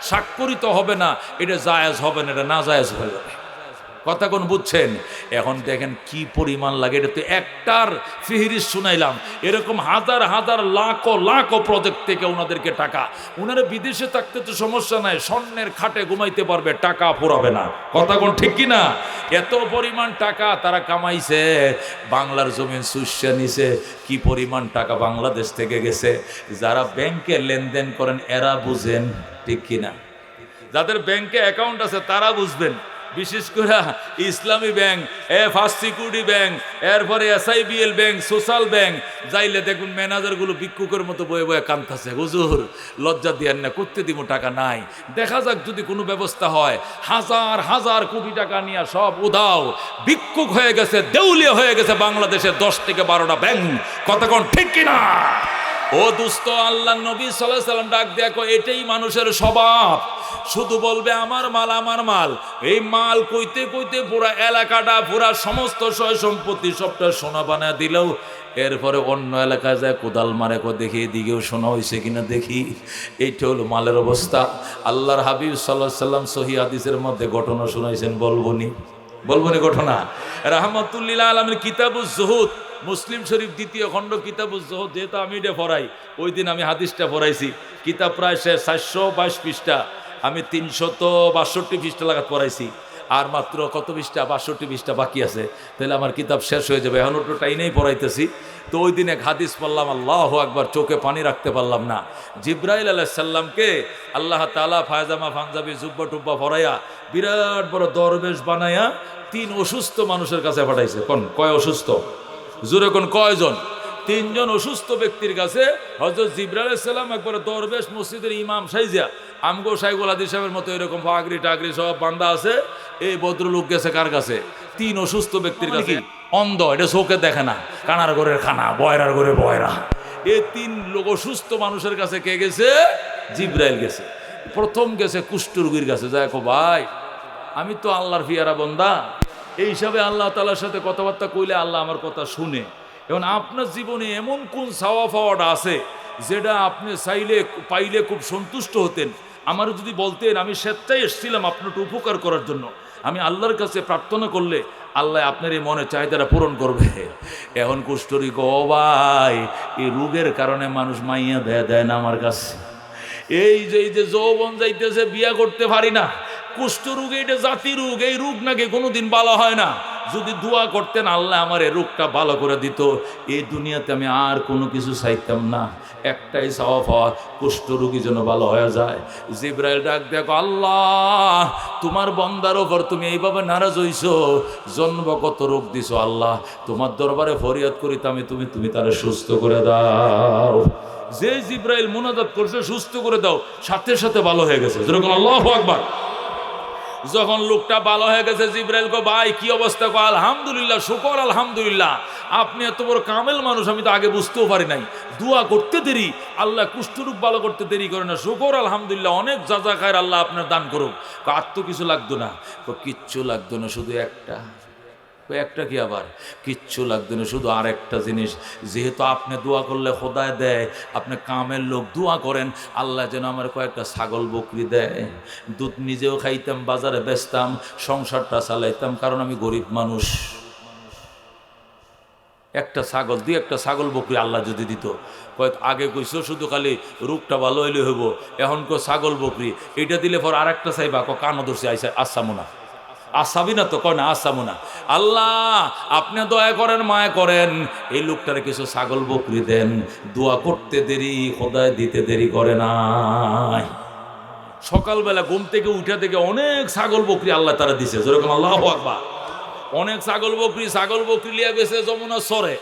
স্বাক্ষরিত হবে না, এটা জায়েজ হবে না, এটা না জায়েজ হয়ে যাবে। কথা কোন বুঝছেন? এখন দেখেন কি পরিমাণ লাগে। এটা তো একটার ফিহরিস শুনাইলাম, এরকম হাজার হাজার লাখো লাখো প্রজেক্ট থেকে ওনাদেরকে টাকা। ওনারা বিদেশে থাকতে তো সমস্যা নাই, স্বর্ণের খাটে ঘুমাইতে পারবে, টাকা ফুরাবে না। কথা কোন ঠিক কিনা? এত পরিমাণ টাকা তারা কামাইছে, বাংলার জমিন শুষে নিছে। কি পরিমাণ টাকা বাংলাদেশ থেকে গেছে। যারা ব্যাংকে লেনদেন করেন এরা বুঝেন, ঠিক কিনা? যাদের ব্যাংকে অ্যাকাউন্ট আছে তারা বুঝবেন। বিশেষ করে ইসলামী ব্যাংক, ফার্স্ট সিকিউরিটি ব্যাংক, এরপরে SIBL ব্যাংক, সোশ্যাল ব্যাংক যাইলে দেখবেন ম্যানেজারগুলো ভিক্ষুকের মতো বয়ে বয়ে কাঁদতেছে, হুজুর লজ্জা দিয়েন না, করতে দিব টাকা নাই, দেখা যাক যদি কোনো ব্যবস্থা হয়। হাজার হাজার কোটি টাকা নিয়ে সব উধাও, ভিক্ষুক হয়ে গেছে, দেউলিয়া হয়ে গেছে বাংলাদেশের 10 থেকে 12টা ব্যাংক। কতক্ষণ ঠিক কিনা? ও দুস্থ, আল্লাহ নবী সাল্লাল্লাহু আলাইহি সাল্লাম ডাক দেয়া কয়, এটাই মানুষের স্বভাব। শুধু বলবে আমার মাল, আমার মাল। এই মাল কইতে কইতে পুরা এলাকাটা, পুরা সমস্ত সয় সম্পত্তি সবটা সোনা বানায় দিলেও এরপরে অন্য এলাকায় যায় কোদাল মারে, দেখি এদিকেও সোনা হয়েছে কিনা দেখি। এইটা হলো মালের অবস্থা। আল্লাহর হাবিব সাল্লাল্লাহু আলাইহি সাল্লাম সহিহ হাদিসের মধ্যে ঘটনা শুনাইছেন, বলবনি ঘটনা। রাহমাতুল্লিল আলামিন কিতাবুজ জুহুদ, মুসলিম শরীফ 2য় খণ্ড কিতাবুজ জুহুদ, যেহেতু আমি এটা পড়াই, ওই দিন আমি হাদিসটা পড়াইছি। কিতাব প্রায় 422 পৃষ্ঠা, আমি 362 পৃষ্ঠা লাগাত পড়াইছি, আর মাত্র কত পৃষ্ঠা? 62 পৃষ্ঠা বাকি আছে। তাহলে আমার কিতাব শেষ হয়ে যাবে, এখন ওটা টাইনেই পড়াইতেছি। তো ওই দিন এক হাদিস পড়লাম, আল্লাহু আকবার, চোখে পানি রাখতে পারলাম না। জিব্রাইল আলাইহিস সালামকে আল্লাহ তাআলা ফায়জামা পাঞ্জাবি জুব্বা টুব্বা পরাইয়া বিরাট বড় দরবেশ বানাইয়া 3 অসুস্থ মানুষের কাছে পাঠাইছে। কয় অসুস্থ? জোরে কোন কয়জন? 3 জন অসুস্থ ব্যক্তির কাছে হযরত জিবরাইল আলাইহিস সালাম একবার দরবেশ মসজিদের ইমাম সাইজা, আমগো শাইখুল হাদিস সাহেবের মতো এরকম পাগড়ি টাগড়ি সব বান্দা আছে, এই ভদ্রলোক গেছে কার কাছে? তিন অসুস্থ ব্যক্তির কাছে, অন্ধ, এটা চোখে দেখে না, কানার ঘরের খানা, বয়রার ঘরে বয়রা, এই তিন লোক অসুস্থ মানুষের কাছে কে গেছে? জিব্রাইল গেছে। প্রথম গেছে কুষ্ঠরোগীর কাছে, দেখো ভাই আমি তো আল্লাহর ফিয়ারা বন্দা, এই হিসাবে আল্লাহ তাআলার সাথে কথাবার্তা কইলে আল্লাহ আমার কথা শুনে। এখন আপনার জীবনে এমন কোন চাওয়া পাওয়াটা আছে যেটা আপনি চাইলে পাইলে খুব সন্তুষ্ট হতেন? আমার যদি বলতেন, আমি স্বেচ্ছায় এসেছিলাম আপনার একটু উপকার করার জন্য, আমি আল্লাহর কাছে প্রার্থনা করলে আল্লাহ আপনার এই মনে চাহিদাটা পূরণ করবে। এখন কুষ্ঠরোগী ও ভাই, এই রোগের কারণে মানুষ মাইয়া দেয় না আমার কাছে, এই যে যৌবন যাইতেছে, বিয়া করতে পারি না, কুষ্ঠরোগ এটা জাতি রোগ, এই রোগ নাকি কোনোদিন ভালো হয় না। যদি দোয়া করতেন আল্লাহ আমার এই রোগটা ভালো করে দিত, এই দুনিয়াতে আমি আর কোনো কিছু চাইতাম না, একটাই চাওয়া পাওয়া, কুষ্ঠরোগী যেন ভালো হয়ে যায়। জিব্রাইল ডাক দেখো, আল্লাহ তোমার বন্দার ওপর তুমি এইভাবে নারাজ হইছো, জন্মগত রোগ দিছো, আল্লাহ তোমার দরবারে ফরিয়াদ করি তুমি তারা সুস্থ করে দাও। যে জিব্রাইল মুনাজাত করছে সুস্থ করে দাও, সাথে সাথে ভালো হয়ে গেছে, যেরকম আল্লাহু আকবার। যখন লোকটা ভালো হয়ে গেছে, জিব্রাইল কো ভাই কি অবস্থা? কো আলহামদুলিল্লাহ, শুকর আলহামদুলিল্লাহ, আপনি এত বড় কামেল মানুষ আমি তো আগে বুঝতেও পারি নাই, দোয়া করতে দেরি, আল্লাহ কুষ্ঠরোগ ভালো করতে দেরি করে না, শুকর আলহামদুলিল্লাহ, অনেক যা খায়ের আল্লাহ আপনার দান করুক। আর তো কিছু লাগতো না, কিচ্ছু লাগতো না, শুধু একটা কি আবার কিচ্ছু লাগতো না, শুধু আর একটা জিনিস, যেহেতু আপনি দোয়া করলে খোদায় দেয়, আপনি কামের লোক দোয়া করেন আল্লাহ যেন আমার কয়েকটা ছাগল বকরি দেয়, দুধ নিজেও খাইতাম, বাজারে বেচতাম, সংসারটা চালাইতাম, কারণ আমি গরিব মানুষ। একটা ছাগল দিয়ে একটা ছাগল বকরি আল্লাহ যদি দিত, কয়েক আগে কইছো শুধু খালি রূপটা ভালো হইলে হইব, এখন কো ছাগল বকরি, এটা দিলে পর আর একটা চাইবা, কানো ধরছে আসামুনা, আসাবি না তো কয় না, আসামুনা। আল্লাহ আপনি দয়া করেন, মায়া করেন, এই লোকটারে কিছু ছাগল বকরি দেন, দোয়া করতে দেরি, খোদায় দিতে দেরি করে নাই। সকালবেলা ঘুম থেকে উঠে থেকে অনেক ছাগল বকরি আল্লাহ তারা দিছে, যেরকম আল্লাহু আকবার। অনেক ছাগল বকরি লিয়ে গেছে যমুনা সরে,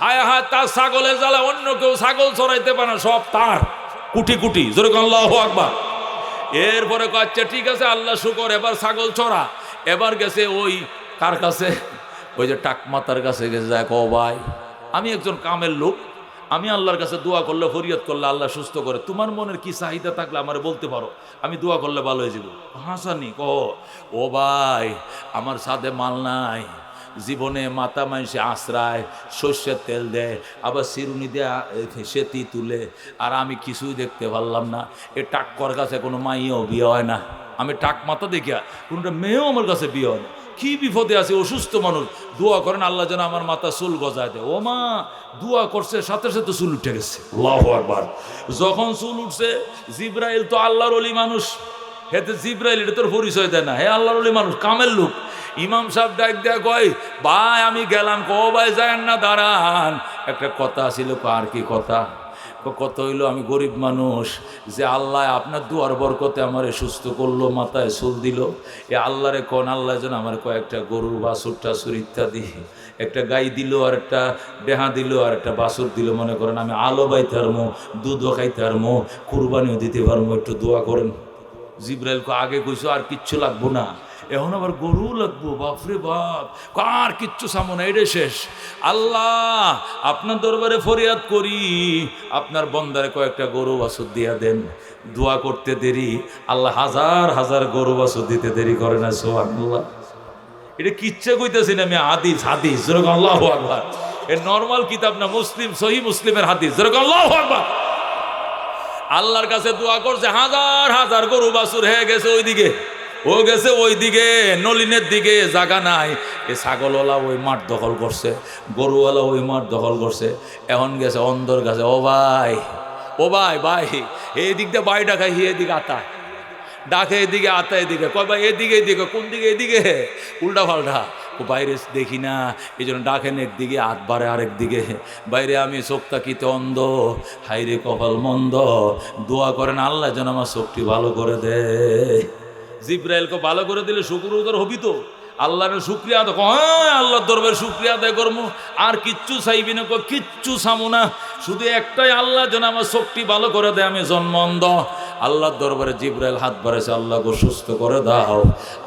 হায় হায়, তার ছাগলের জ্বালা অন্য কেউ ছাগল চড়াইতে পারে না, সব তার কুটি কুটি, যেরকম আল্লাহু আকবার। এরপরে আচ্ছা ঠিক আছে আল্লাহ শুকর, এবার ছাগল চড়া। এবার গেছে ওই কার কাছে, ওই যে টাকমাতার কাছে গেছে, দেখ ও ভাই আমি একজন কামের লোক, আমি আল্লাহর কাছে দোয়া করলে, ফরিয়াদ করলে আল্লাহ সুস্থ করে, তোমার মনের কি চাহিদা থাকলে আমার বলতে পারো, আমি দোয়া করলে ভালো হয়ে যাব। হাসানি ও ভাই আমার সাথে মাল নাই, জীবনে মাথা মাইসে আশ্রায়, সর্ষের তেল দেয়, আবার চিরুনি দিয়ে সেতি তুলে, আর আমি কিছুই দেখতে পারলাম না। এ টাক্কর কাছে কোনো মাইও বিয়ে হয় না, আমি টাক মাথা দেখিয়া কোনটা মেয়েও আমার কাছে বিয়ে হয় না। কি বিপদে আছে, অসুস্থ মানুষ, দোয়া করেন আল্লাহ যেন আমার মাথা চুল গজায় দেয়। ও মা দোয়া করছে, সাথে সাথে চুল উঠে গেছে, আল্লাহু আকবার। যখন চুল উঠছে, জিব্রাইল তো আল্লাহর ওলি মানুষ, হেতে জিব্রাইল এটা তোর পরিচয় দেয় না, হে আল্লাহর ওলি মানুষ, কামের লোক। ইমাম সাহেব ডাক দেয়া কয়, ভাই আমি গেলাম। ভাই যায়েন না, দাঁড়ান, একটা কথা ছিল। আর কি কথা? কত হইলো, আমি গরিব মানুষ, যে আল্লাহ আপনার দুয়ার বরকতে আমারে সুস্থ করলো, মাথায় চুল দিল, এ আল্লাহরে কোন আল্লাহ যেন আমার কয়েকটা গরু, বাছুর টাছুর ইত্যাদি, একটা গাই দিল, আর একটা ডেহা দিল, আর একটা বাছুর দিল, মনে করেন আমি আলো বাইতে পারবো, দুধও খাইতে পারবো, কুরবানিও দিতে পারবো, একটু দোয়া করেন। জিব্রাইল আগে কইছো আর কিচ্ছু লাগবো না, এখন আবার গরু লাগবো, বাপরে বাপ, আর কিচ্ছু সামো না, এটা শেষ। আল্লাহ আপনার দরবারে ফরিয়াদ করি, আপনার বন্দারে কয়েকটা গরু বাছুর দিয়া দেন। দোয়া করতে দেরি, আল্লাহ হাজার হাজার গরু বাছুর দিতে দেরি করে না। সুবহানাল্লাহ, এটা কিচ্ছা কইতেছি না আমি, হাদিস যেরকম আল্লাহু আকবার। এর নরমাল কিতাব না, মুসলিম, সহিহ মুসলিমের হাদিস, যেরকম আল্লাহু আকবার। আল্লাহর কাছে দোয়া করছে, হাজার হাজার গরু বাছুর হয়ে গেছে, ওইদিকে ও গেছে, ওইদিকে নলিনের দিকে জায়গা নাই, এ ছাগলওয়ালা ওই মাঠ দখল করছে, গরুওয়ালা ওই মাঠ দখল করছে। এখন গেছে অন্ধর কাছে, ও ভাই ভাই এই দিক দিয়ে বাই ডাকাই, এদিকে আতা ডাকে, এদিকে আতা, এদিকে কয় ভাই এদিকে, কোন দিকে? এদিকে, উল্টা পাল্টা, ও বাইরে দেখি না, এই জন্য ডাকেন একদিকে, হাত বাড়ে আরেক দিকে। বাইরে আমি চোখ তাকিতে অন্ধ, হাইরে কপাল মন্দ, দোয়া করেন আল্লাহ যেন আমার চোখটি ভালো করে দেয়। জিব্রাইলকে ভালো করে দিলে শুকর উদর হবি তো, আল্লাহর শুক্রিয়া আদায়, হ্যাঁ আল্লাহর দরবারে শুক্রিয়া আদায় করবো, আর কিচ্ছু চাইবি না, কিচ্ছু চামো না, শুধু একটাই, আল্লাহ যেন আমার চোখটি ভালো করে দেয়, আমি জন্ম অন্ধ, আল্লাহর দরবারে জিবরাইল হাত বাড়াইছে, আল্লাহ গো সুস্থ করে দাও,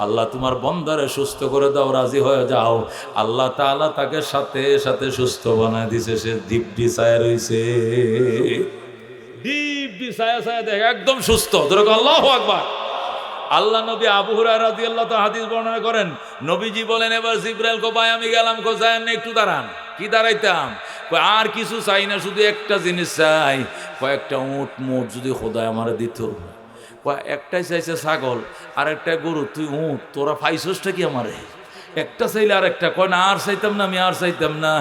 আল্লাহ তোমার বন্দারে সুস্থ করে দাও, রাজি হয়ে যাও। আল্লাহ তাআলা তাকে সাথে সাথে সুস্থ বানায় দিছে, সে দিব্যি ছায়া রইছে, দিব্যি ছায়া ছায়া দেখে একদম সুস্থ। ধরে আল্লাহু আকবার। আল্লাহ নবী আবু হুরায়রা রাদিয়াল্লাহু তাআলা হাদিস বর্ণনা করেন, নবীজি বলেন এবার জিবরাইল কো ভাই আমি গেলাম, কো যায়েন না একটু দাঁড়ান। কি দাঁড়াইতাম? আর কিছু চাই না, শুধু একটা জিনিস চাই, কয়েকটা উট মুট যদি খোদায় আমারে দিত। একটাই চাইছে ছাগল, আর একটা গরু, তুই উট, তোরা ফাইসসটা কি আমারে? একটা চাইলে আর একটা, কয় না আর চাইতাম না, আমি আর চাইতাম না,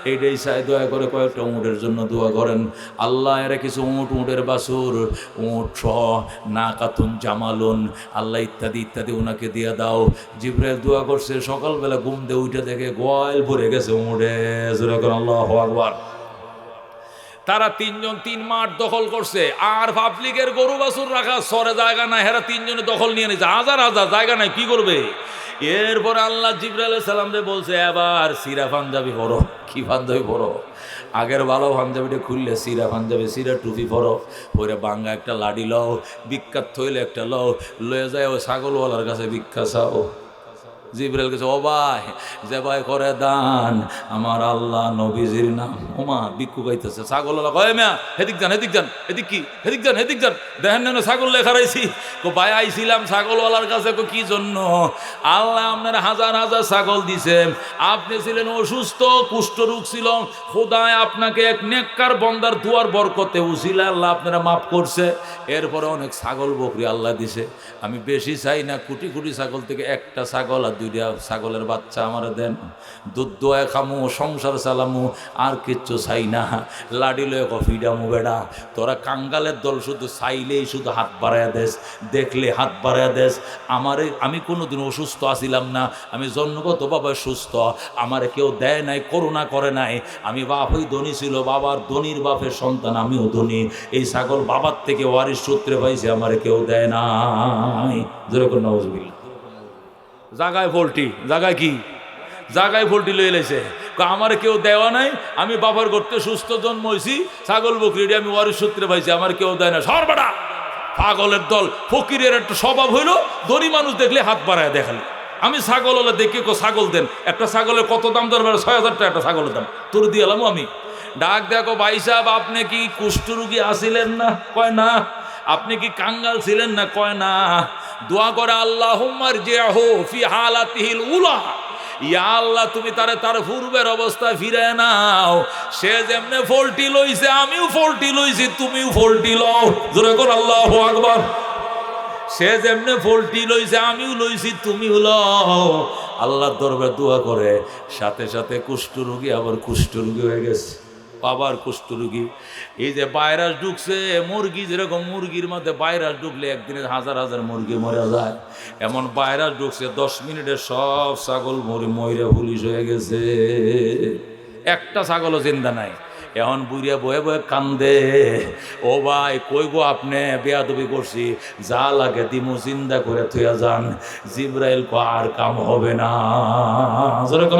এইটাই চাই, দয়া করে কয়েকটা উঁটের জন্য দোয়া করেন। আল্লাহ এরা কিছু উঁট, উঁটের বাছুর, উঁট সহ নাকাতুন জামালুন, আল্লাহ ইত্যাদি ইত্যাদি ওনাকে দিয়ে দাও। জিবরাইল দোয়া করছে, সকালবেলা ঘুম দিয়ে উঠে দেখে গোয়াল ভরে গেছে উঁটে। আল্লাহু আকবার। তারা তিনজন 3 মাঠ দখল করছে, আর পাবলিকের গরু বাছুর রাখা সরে জায়গা নাই, হেরা তিনজনে দখল নিয়ে নিয়েছে, হাজার হাজার জায়গা নাই, কি করবে? এরপরে আল্লাহ জিবরাইল আলাইহিস সালাম রে বলছে, এবার সিরা পাঞ্জাবি পরো। কি পাঞ্জাবি পরো? আগের ভালো পাঞ্জাবিটা খুললে সিরা পাঞ্জাবি, সিরা টুপি পরো, পরে বাঙ্গা একটা লাডি লও, বিখ্যাত থইলে একটা লও, লয়ে যায় ওই ছাগলওয়ালার কাছে ভিক্ষা চাও। জিবরাইল কাছে, ও ভাই যে ভাই করে দান, আমার আল্লাহ নবীজির নাম। ওমা ভিক্ষু গাইতেছে, ছাগলওয়ালা কয় মিয়া হেদিক যান, হেদিক যান, এদিক কি, হেদিক যান, হেদিক যান, দেখেন না ছাগল লেখা রাইছি। কো ভাই আইছিলাম ছাগলওয়ালার কাছে। কো কি জন্য? আল্লাহ আপনার হাজার হাজার ছাগল দিছে, আপনি ছিলেন অসুস্থ, কুষ্ঠরোগ ছিল, খোদায় আপনাকে এক নেককার বন্দার দুয়ার বরকতে উছিলা আল্লাহ আপনারা মাফ করছে। এরপরে অনেক ছাগল বকরি আল্লাহ দিছে, আমি বেশি চাই না, কোটি কোটি ছাগল থেকে একটা ছাগল আর 2টা ছাগলের বাচ্চা আমার দেন, দুধ দোয়া খামু, সংসার চালামু, আর কিচ্ছু চাই না। লাডি লয়ে কফিডামু। বেড়া তোরা কাঙ্গালের দল, শুধু চাইলেই শুধু হাত বাড়াইয়া দেশ, দেখলে হাত বাড়াইয়া দেশ। আমি কোনোদিন অসুস্থ আছিলাম না, আমি জন্মগতভাবে সুস্থ, আমারে কেউ দেয় নাই, করুণা করে নাই। আমি বাপই ধনী ছিল, বাবার ধনীর বাপের সন্তান, আমিও ধনী। এই ছাগল বাবার থেকে ওয়ারিশ সূত্রে পাইছে, আমারে কেউ দেয় নাই। যেরকম নাউজুবিল্লাহ। জাগায় ভোল্টি, জাগায় কি, জাগায় ভোল্টি লয়ে লাইছে, আমার কেউ দেওয়া নাই, আমি বাবার করতে সুস্থ জন্ম হয়েছি, ছাগল বকরি আমি ওয়ারিশ সূত্রে পাইছি, আমার কেউ দেয় না। সরবাটা পাগলের দল। ফকিরের একটা স্বভাব হইল, ধনী মানুষ দেখলে হাত বাড়ায় দেখালে। আমি ছাগল হলে দেখে ছাগল দেন, একটা ছাগলের কত দাম দরবার? 6,000 টাকা একটা ছাগলের দাম, তোর দিয়ে এলাম আমি। ডাক দেখো ভাই সাহেব, আপনি কি কুষ্ঠরোগী আসিলেন না? কয় না। আপনি কি কাঙ্গাল ছিলেন না? কয় না। দোয়া করে, আল্লাহুম্মা রজিহু ফি হালাতিহিল উলা, ইয়া আল্লাহ তুমি তার পূর্বের অবস্থা ফিরে নাও। সে যেমনে ফলটি লইছে, আমিও ফলটি লইছি, তুমিও ফলটি লও। জোরে কর আল্লাহু আকবার। সে যেমনে ফলটি লইছে, আমিও লইছি, তুমিও লও। আল্লাহর দরবারে দোয়া করে, সাথে সাথে কুষ্ঠরোগী আবার কুষ্ঠরোগী হয়ে গেছে। বাবার কুষ্ঠরোগী। এই যে ভাইরাস ঢুকছে, মুরগি যেরকম মুরগির মধ্যে ভাইরাস ঢুকলে একদিনে হাজার হাজার মুরগি মরে যায়, এমন ভাইরাস ঢুকছে, 10 মিনিটে সব ছাগল মরে পুলিশ হয়ে গেছে, একটা ছাগলও জিন্দা নাই। এখন বুড়িয়া বয়ে বয়ে কান্দে, ও ভাই কই গো আপনি, বেয়াদবি করছি, যা লাগে দিমু, চিন্তা করে থুয়া যান। জিবরাইল কো আর কাম হবে না।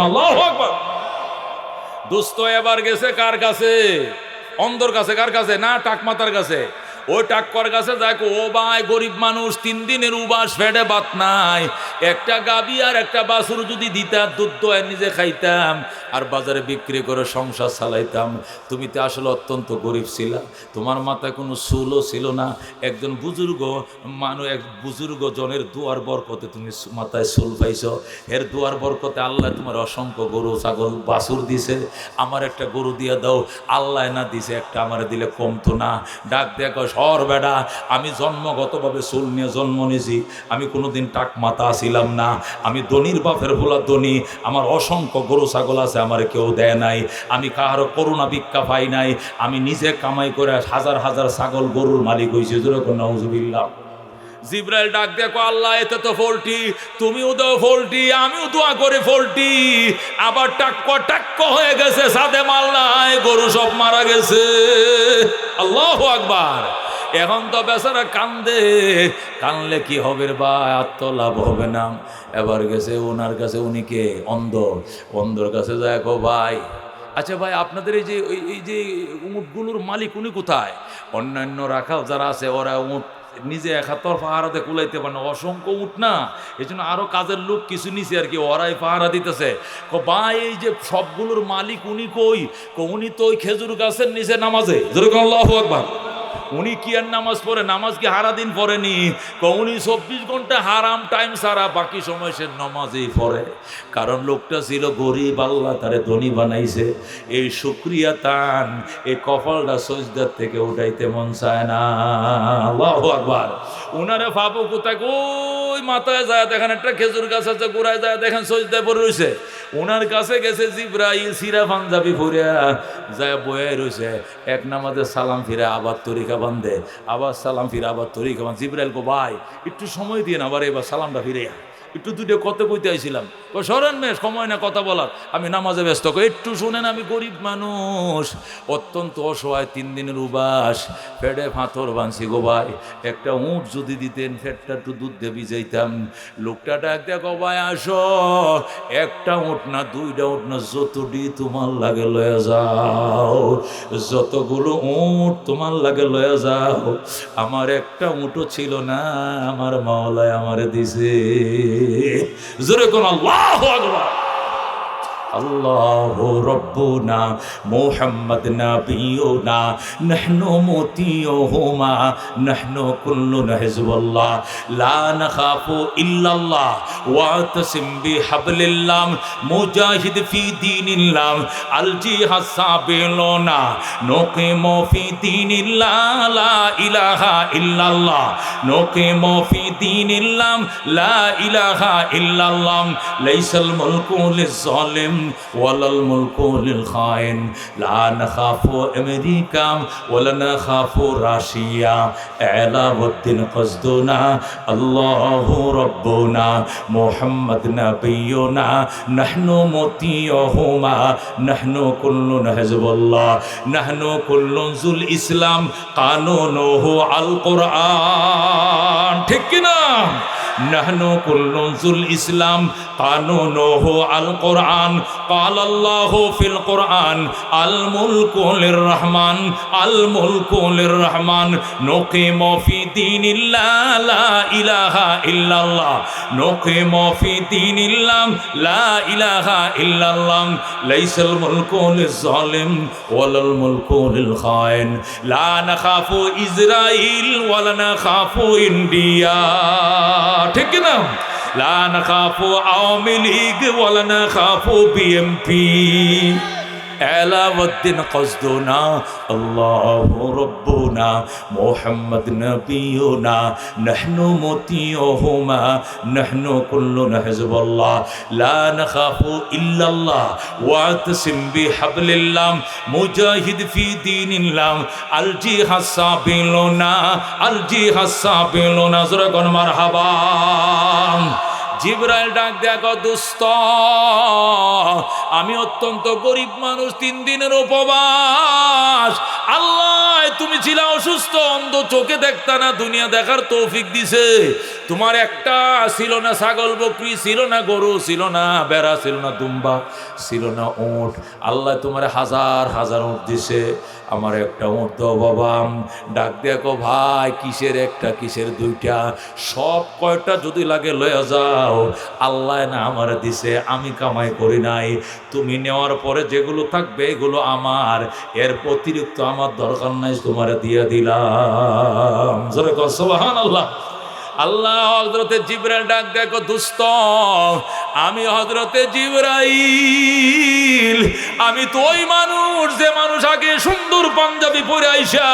আল্লাহু আকবার। দুস্থ এবার গেছে কার কাছে? অন্ধর কাছে। কার কাছে? না, টাকমাতার কাছে। ওই টাক্কর কাছে দেখো, ও ভাই গরিব মানুষ, 3 দিনের উবাস, ফেটে ভাত নাই, একটা গাবি আর একটা বাছুর যদি দিতা, দুধ দোয়া নিজে খাইতাম আর বাজারে বিক্রি করে সংসার চালাইতাম। তুমি তো আসলে অত্যন্ত গরিব ছিলা, তোমার মাথায় কোনো চুলও ছিল না। একজন বুজুর্গ এক বুজুর্গ জনের দুয়ার বরকতে তুমি মাথায় চুল পাইছ, এর দুয়ার বরকতে আল্লাহ তোমার অসংখ্য গরু ছাগল বাছুর দিছে, আমার একটা গরু দিয়ে দাও। আল্লাহ না দিছে একটা, আমার দিলে কমতো না। ডাক দেখো, সর বেডা, আমি জন্মগতভাবে চুল নিয়ে জন্ম নিয়েছি, আমি কোনোদিন টাক মাথা ছিলাম না, আমি ধনীর বাপের ভোলা ধনী, আমার অসংখ্য গরু ছাগল আছে, আমার কেউ দেয় নাই, আমি কাহারও করুণা ভিক্ষা পাই নাই, আমি নিজে কামাই করে হাজার হাজার ছাগল গরুর মালিক হয়েছি। যেরকম নাউজুবিল্লাহ। জিবরাইল ডাক দেখো, আল্লাহ এতে তো ফলটি, তুমিও দাও ফলটি, আমিও দোয়া করে ফলটি, আবার টাক্ক হয়ে গেছে, সাদে মাল নাই, গরু সব মারা গেছে। আল্লাহু আকবার। এখন তো বেচারা কান্দে, কানলে কি হবে বা, আর তো লাভ হবে না। এবার গেছে ওনার কাছে, উনিকে অন্ধর কাছে যায়, গো ভাই, আচ্ছা ভাই আপনাদের এই যে উঁটগুলোর মালিক উনি কোথায়? অন্যান্য রাখাল যারা আছে ওরা উঁট নিজে এক হাত পাহারাতে কুলাইতে পারে না, অসংখ্য উঠ না, এই জন্য আরো কাজের লোক কিছু নিচে আর কি, ওরাই পাহারা দিতেছে। ভাই এই যে সবগুলোর মালিক উনি কই? উনি তো ওই খেজুর গাছের নিচে নামাজে, যেরকম আল্লাহু আকবার। উনি কি আর নামাজ পড়ে? নামাজ কি হারা দিন পড়েনি? উনি 24 ঘন্টা হারাম টাইম ছাড়া বাকি সময় সে নামাজই পড়ে। কারণ লোকটা ছিল গরিব, আল্লাহ তারে ধনী বানাইছে। এই শুকরিয়া তান, এই কপালটা সজদার থেকে উঠাইতে মন চায় না। আল্লাহু আকবার। উনারে ভাবো কোথায়, ওই মাথায় যায় দেখেন একটা খেজুর গাছ আছে, গোড়ায় যায় দেখেন সজদায় পড়ে রয়েছে। ওনার কাছে গেছে জিবরাইল, সিরা পাঞ্জাবি পরিয়া যায় বয়ে রয়েছে। এক নামাজে সালাম ফিরে আবার তরিকা বান্ধে, আবার সালাম ফিরে আবার তরিকা বান্ধে। জিবরাইল কো ভাই একটু সময় দিয়ে আবার এবার সালামটা ফিরে একটু দুটো কত কইতে আইছিলাম। সরেন মেয়ে, সময় না কথা বলার, আমি নামাজে ব্যস্ত। একটু শুনেন, আমি গরিব মানুষ, অত্যন্ত অসহায়, 3 দিনের উবাস, পেটে ফাঁথর বাঁধছি গো ভাই। একটা উঁট যদি দিতেন, ফেটটা একটু দুধ দিয়ে ভিজাইতাম। লোকটা ডাক দেখো ভাই আসো, একটা উঁট না, 2টা উঁট না, যতটি তোমার লাগে লয়ে যাও, যতগুলো উঁট তোমার লাগে লয়ে যাও। আমার একটা উঁটও ছিল না, আমার মাওলায় আমারে দিছে। জোরে কোন আল্লাহু আকবার। আল্লাহু রব্বুনা মুহাম্মদ নাবিয়ুনা নাহনু মুতিয়ুহুমা নাহনু কুল্লুনা হিজবুল্লাহ লা নাখাফু ইল্লাল্লাহ ওয়াতাসিম বিহাবলিল্লাহ মুজাহিদ ফি দীনিল্লাহ আল জিহাদ সাবিলুনা নুকিমু ফি দীনিল্লাহ লা ইলাহা ইল্লাল্লাহ নুকিমু ফি দীনিল্লাহ লা ইলাহা ইল্লাল্লাহ লাইসাল মুলকু লিজ-জালিম ওয়ালাল মুলকু লিল খাইন লা নাখাফু আমেরিকা ওয়ালা নাখাফু রাশিয়া আলাউদ্দিন কসদুনা আল্লাহু রাব্বুনা মুহাম্মদ নাবিয়ুনা নাহনু মুতিয়ুহুমা নাহনু কুল্লুনা হিজবুল্লাহ নাহনু কুল্লুন জুল ইসলাম কানুনুহু আল কুরআন। ঠিক কি না? নাহনু কুল্লুন জুল ইসলাম কানুনুহু আল কুরআন। ক্বালা আল্লাহু ফিল কুরআন আল মুলকু লির রহমান আল মুলকু লির রহমান নুকিমু ফি দীনিল্লাহ লা ইলাহা ইল্লাল্লাহ নুকিমু ফি দীনিল্লাহ লা ইলাহা ইল্লাল্লাহ লাইসাল মুলকু লিজ-জালিম ওয়ালাল মুলকু লিল খাইন লা নাখাফু ইসরাইল ওয়ালা নাখাফু ইন্ডিয়া। ঠিক না? লা নাখাফু আওয়ামী লীগ ওয়ালা নাখাফু বিএমপি আলাউদ্দিন কসদুনা আল্লাহু রাব্বুনা মুহাম্মদ নাবিয়ুনা নাহনু মুতিয়ুহুমা নাহনু কুল্লুনা হিজবুল্লাহ লা নাখাফু ইল্লাল্লাহ ওয়াতাসিম বিহাবলিল্লাহ মুজাহিদ ফি দীনিল্লাহ আল জিহাদ সাবিলুনা আল জিহাদ সাবিলুনা। জোরে কোন মারহাবা। জিবরাইল ডাক দেখো দুস্ত, আমি অত্যন্ত গরিব মানুষ, 3 দিনের উপবাস। আল্লাহ তুমি ছিল অসুস্থ, অন্ধ, চোখে দেখতা না, দুনিয়া দেখার তৌফিক দিছে। তোমার একটা ছিল না ছাগল বকরি, ছিল না গরু, ছিল না বেড়া, ছিল না দুম্বা, ছিল না উট। আল্লাহ তোমার হাজার হাজার উট দিছে, আমার একটা উট দাও বাবা। ডাক দেখো ভাই, কিসের একটা কিসের 2টা, সব কয়টা যদি লাগে লয়ে যাও। আল্লাহ না আমার দিছে, আমি কামাই করি নাই। তুমি নেওয়ার পরে যেগুলো থাকবে এগুলো আমার, এর অতিরিক্ত আমার দরকার নাই, তোমার দিয়ে দিলাম। জোরে কর সুবহানাল্লাহ। আল্লাহ হযরতে জিবরাইল ডাক দেখো দুস্ত, আমি হযরতে জিবরাইল, আমি তো ওই মানুষ যে মানুষ আগে সুন্দর পাঞ্জাবি পরে আইসা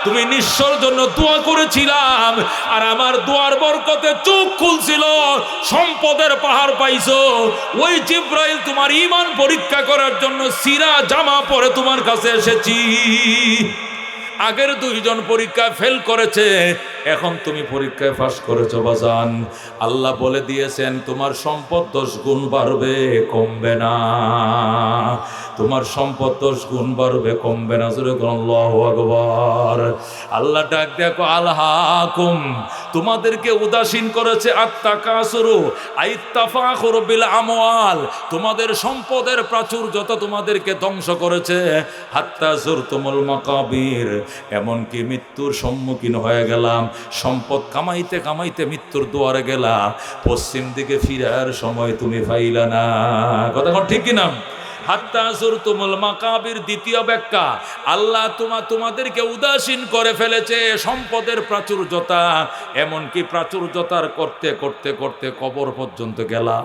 তুমি নিঃস্বর জন্য দোয়া করেছিলাম, আর আমার দোয়ার বরকতে চোখ খুলছিল, সম্পদের পাহাড় পাইছো। ওই জিবরাইল তোমার ঈমান পরীক্ষা করার জন্য সিরা জামা পরে তোমার কাছে এসেছি। আগের 2 জন পরীক্ষায় ফেল করেছে, এখন তুমি পরীক্ষায় পাস করেছো বাজান। আল্লাহ বলে দিয়েছেন তোমার সম্পদ 10 গুণ বাড়বে, কমবে না। তোমার সম্পদ 10 গুণ বাড়বে, কমবে না। জোরে বলুন আল্লাহু আকবার। আল্লাহ ডাক দেখো আলহাকুম, তোমাদেরকে উদাসীন করেছে আত্তাকাসুরু আইত্তাফাখুরু বিল আমওয়াল, তোমাদের সম্পদের প্রাচুর্যতা তোমাদেরকে ধ্বংস করেছে। হাত্তা যুরতুমুল মাকাবির, এমনকি মৃত্যুর সম্মুখীন হয়ে গেলাম, সম্পদ কামাইতে কামাইতে মৃত্যুর দুয়ারে গেলা, পশ্চিম দিকে ফিরার সময় তুমি পাইলা না। কথা কোন ঠিক কিনা? হাত্তা যুরতুমুল মাকাবির দ্বিতীয় ব্যাখ্যা, আল্লাহ তোমাদেরকে উদাসীন করে ফেলেছে সম্পদের প্রাচুর্যতা, এমনকি প্রাচুর্যতার করতে করতে করতে কবর পর্যন্ত গেলা,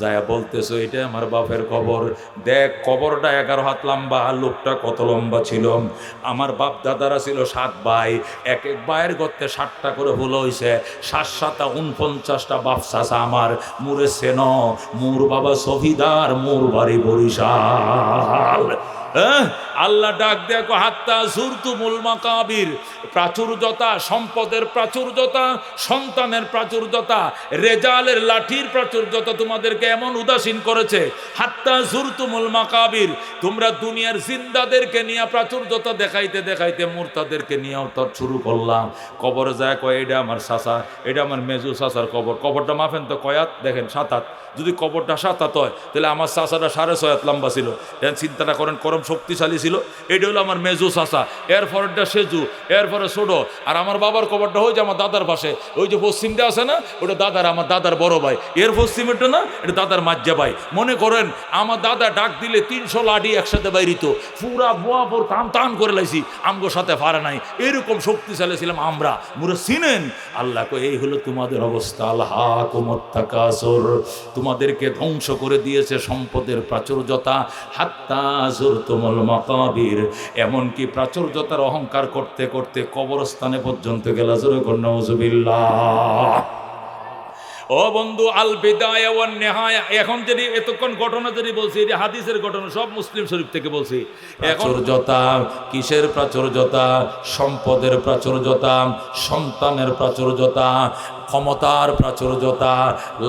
যায় বলতেছো এটা আমার বাপের কবর, দেখ কবরটা 11 হাত লম্বা, লোকটা কত লম্বা ছিল। আমার বাপ দাদারা ছিল 7 ভাই, এক এক ভাইয়ের গর্তে 7টা করে হুল হইছে, 7 7 49টা বাপ চাচা আমার। মুরে সেন, মুর বাবা শহীদার, মুর বাড়ি বরিশাল। আল্লাহ ডাক দেখো, হাত্তা যুরতুমুল মাকাবির, প্রাচুর্যতা, সম্পদের প্রাচুর্যতা, সন্তানের প্রাচুর্যতা, রেজালের লাঠির প্রাচুর্যতা তোমাদেরকে এমন উদাসীন করেছে। হাত্তা যুরতুমুল মাকাবির, তোমরা দুনিয়ার জিন্দাদেরকে নিয়ে প্রাচুর্যতা দেখাইতে দেখাইতে মুরতাদেরকে নিয়েও তো শুরু করলাম। কবরে যায় কয় এটা আমার চাচা, এটা আমার মেজু চাচার কবর। কবরটা মাফেন তো কয়াত, দেখেন 7 হাত। যদি কবরটা 7 হাত হয় তাহলে আমার চাচাটা 6.5 হাত লম্বা ছিল। চিন্তাটা করেন, করম শক্তিশালী ছিল। এটা হলো আমার মেজু চাচা, এরপরেরটা সেজু, এরপরে ছোট। আর আমার বাবার কবরটা হয়েছে আমার দাদার পাশে, ওই যে পশ্চিমটা আছে না, ওটা দাদার, আমার দাদার বড় ভাই। এর পশ্চিমেরটা না, এটা দাদার মাজ্জা ভাই। মনে করেন আমার দাদা ডাক দিলে 300 লাঠি একসাথে বাইরিত, পুরা বোয়াপুর টান টান করে লাইছি, আমগোর সাথে পারে নাই, এরকম শক্তিশালী ছিলাম আমরা। মুরে চিনেন? আল্লাহ কই এই হলো তোমাদের অবস্থা। আলহাকুমুত তাকাসুর, তোমাদেরকে ধ্বংস করে দিয়েছে সম্পদের প্রাচুর্যতা। হাত্তা যুরতুমুল মাকাবির, এমনকি প্রাচুর্যতার অহংকার করতে করতে কবরস্থানে পর্যন্ত গেলা। জোরে কর নাউযুবিল্লাহ। ও বন্ধু, আল বিদায়া ওয়ান নিহায়া, এখন যদি এতক্ষণ ঘটনা যদি বলছি, এটা হাদিসের ঘটনা, সব মুসলিম শরীফ থেকে বলছি। প্রাচুর্যতা, কিসের প্রাচুর্যতা? সম্পদের প্রাচুর্যতা, সন্তানের প্রাচুর্যতা, ক্ষমতার প্রাচুর্যতা,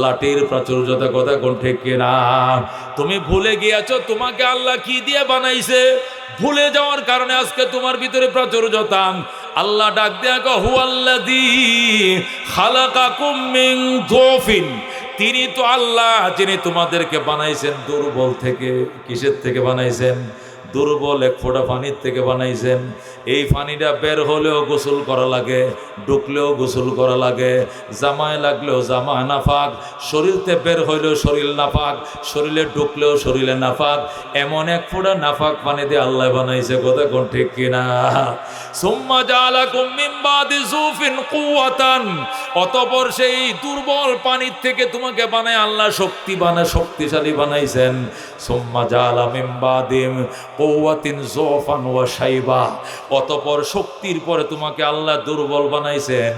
লাঠির প্রাচুর্যতা। কথা কোন ঠিক কিনা? তুমি ভুলে গিয়েছো তোমাকে আল্লাহ কি দিয়ে বানাইছে, ভুলে যাওয়ার কারণে আজকে তোমার ভিতরে প্রাচুর্যতা। আল্লাহ ডাক দেয়া কো, হুয়াল্লাযী খালাকাকুম মিন যুফিন, তিনি তো আল্লাহ যিনি তোমাদেরকে বানাইছেন দুর্বল থেকে। কিসের থেকে বানাইছেন? দুর্বল এক ফোঁটা পানির থেকে বানাইছেন। এই পানিটা বের হলেও গোসল করা লাগে, ঢুকলেও গোসল করা লাগে, জামায় লাগলেও জামা নাফাক, শরীরতে বের হইলেও শরীর নাফাক, শরীরে ঢুকলেও শরীরে নাফাক। এমন এক ফোঁটা নাফাক পানি দিয়ে আল্লাহ বানাইছে। কথা কোন ঠিক কিনা? সুম্মা জাআলাকুম মিন বাদি যুফিন কুওয়াতান, অতঃপর সেই দুর্বল পানির থেকে তোমাকে বানায় আল্লাহ শক্তিশালী বানাইছেন। সুম্মা জাআলা মিন বাদি কুওয়াতিন যুফান ওয়া শাইবা, অতঃপর শক্তির পরে তোমাকে আল্লাহ দুর্বল বানাইছেন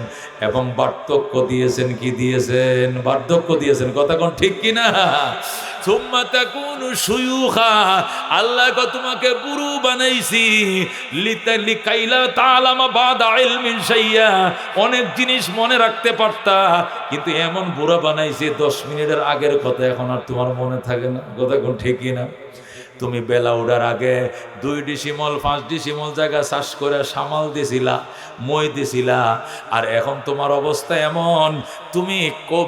এবং বার্ধক্য দিয়েছেন। কি দিয়েছেন? বার্ধক্য দিয়েছেন। কথা কোন ঠিক কিনা? সুম্মা তাকুনু শুয়ুখা, আল্লাহ তোমাকে বুড়ো বানাইছি। লিকাইলা তাআলামা বাদা ইলমিন শাইয়া, অনেক জিনিস মনে রাখতে পারতা, কিন্তু এমন বুড়া বানাইছি 10 মিনিটের আগের কথা এখন আর তোমার মনে থাকে না। কথা কোন ঠিক কিনা? তুমি বেলা ওঠার আগে 2 ডিসিমল 5 ডিসিমল জায়গা চাষ করে সামাল দিছিলা, মই দিছিলা, আর এখন তোমার অবস্থা এমন, তুমি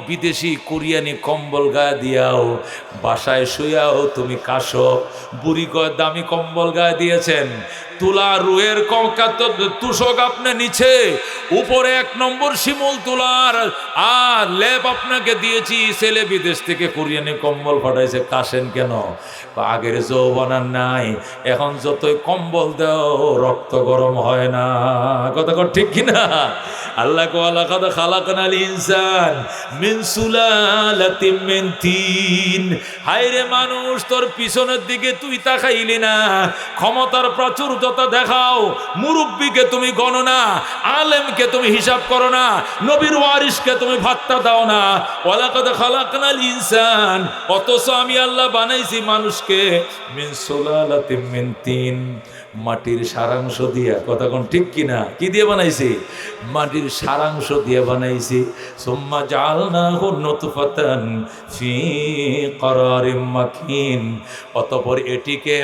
বিদেশি কোরিয়ানি কম্বল গায়ে দিয়াও, বাসায় শুয়াও তুমি কাশো। বুড়ি কয় দামি কম্বল গায়ে দিয়েছেন, তুলা রুয়ের তুষক আপনি নিচে, উপরে 1 নম্বর শিমুল তুলার আর লেপ আপনাকে দিয়েছি, ছেলে বিদেশ থেকে কোরিয়ানি কম্বল পাঠাইছে, কাশেন কেন? আগের যৌবনার নাই, এখন যতই কম্বল দাও রক্ত গরম হয় না। কথা ঠিক কিনা? আল্লাহ কো লাকাদ খালাকনাল ইনসান মিন সুলালাতিন মিন তিন, হায়রে মানুষ তোর পিছনের দিকে তুই তাকাইলি না, ক্ষমতার প্রাচুর্যতা দেখাও, মুরব্বীকে তুমি গণো না, আলেমকে তুমি হিসাব করো না, নবীর ওয়ারিসকে তুমি ভাত্তা দাও না। ওয়ালাকাদ খালাকনাল ইনসান, অথচ আমি আল্লাহ বানাইছি মানুষকে মিন সুলালাতিন মিন তিন, মাটির সারাংশ দিয়া। কথা কোন ঠিক কিনা? কি দিয়ে বানাইছি? মাটির সারাংশ দিয়ে বানাইছি। সুম্মা জাআলনাহু নুতফাতান ফি করারিম মাকিন, অতঃপর এটিকে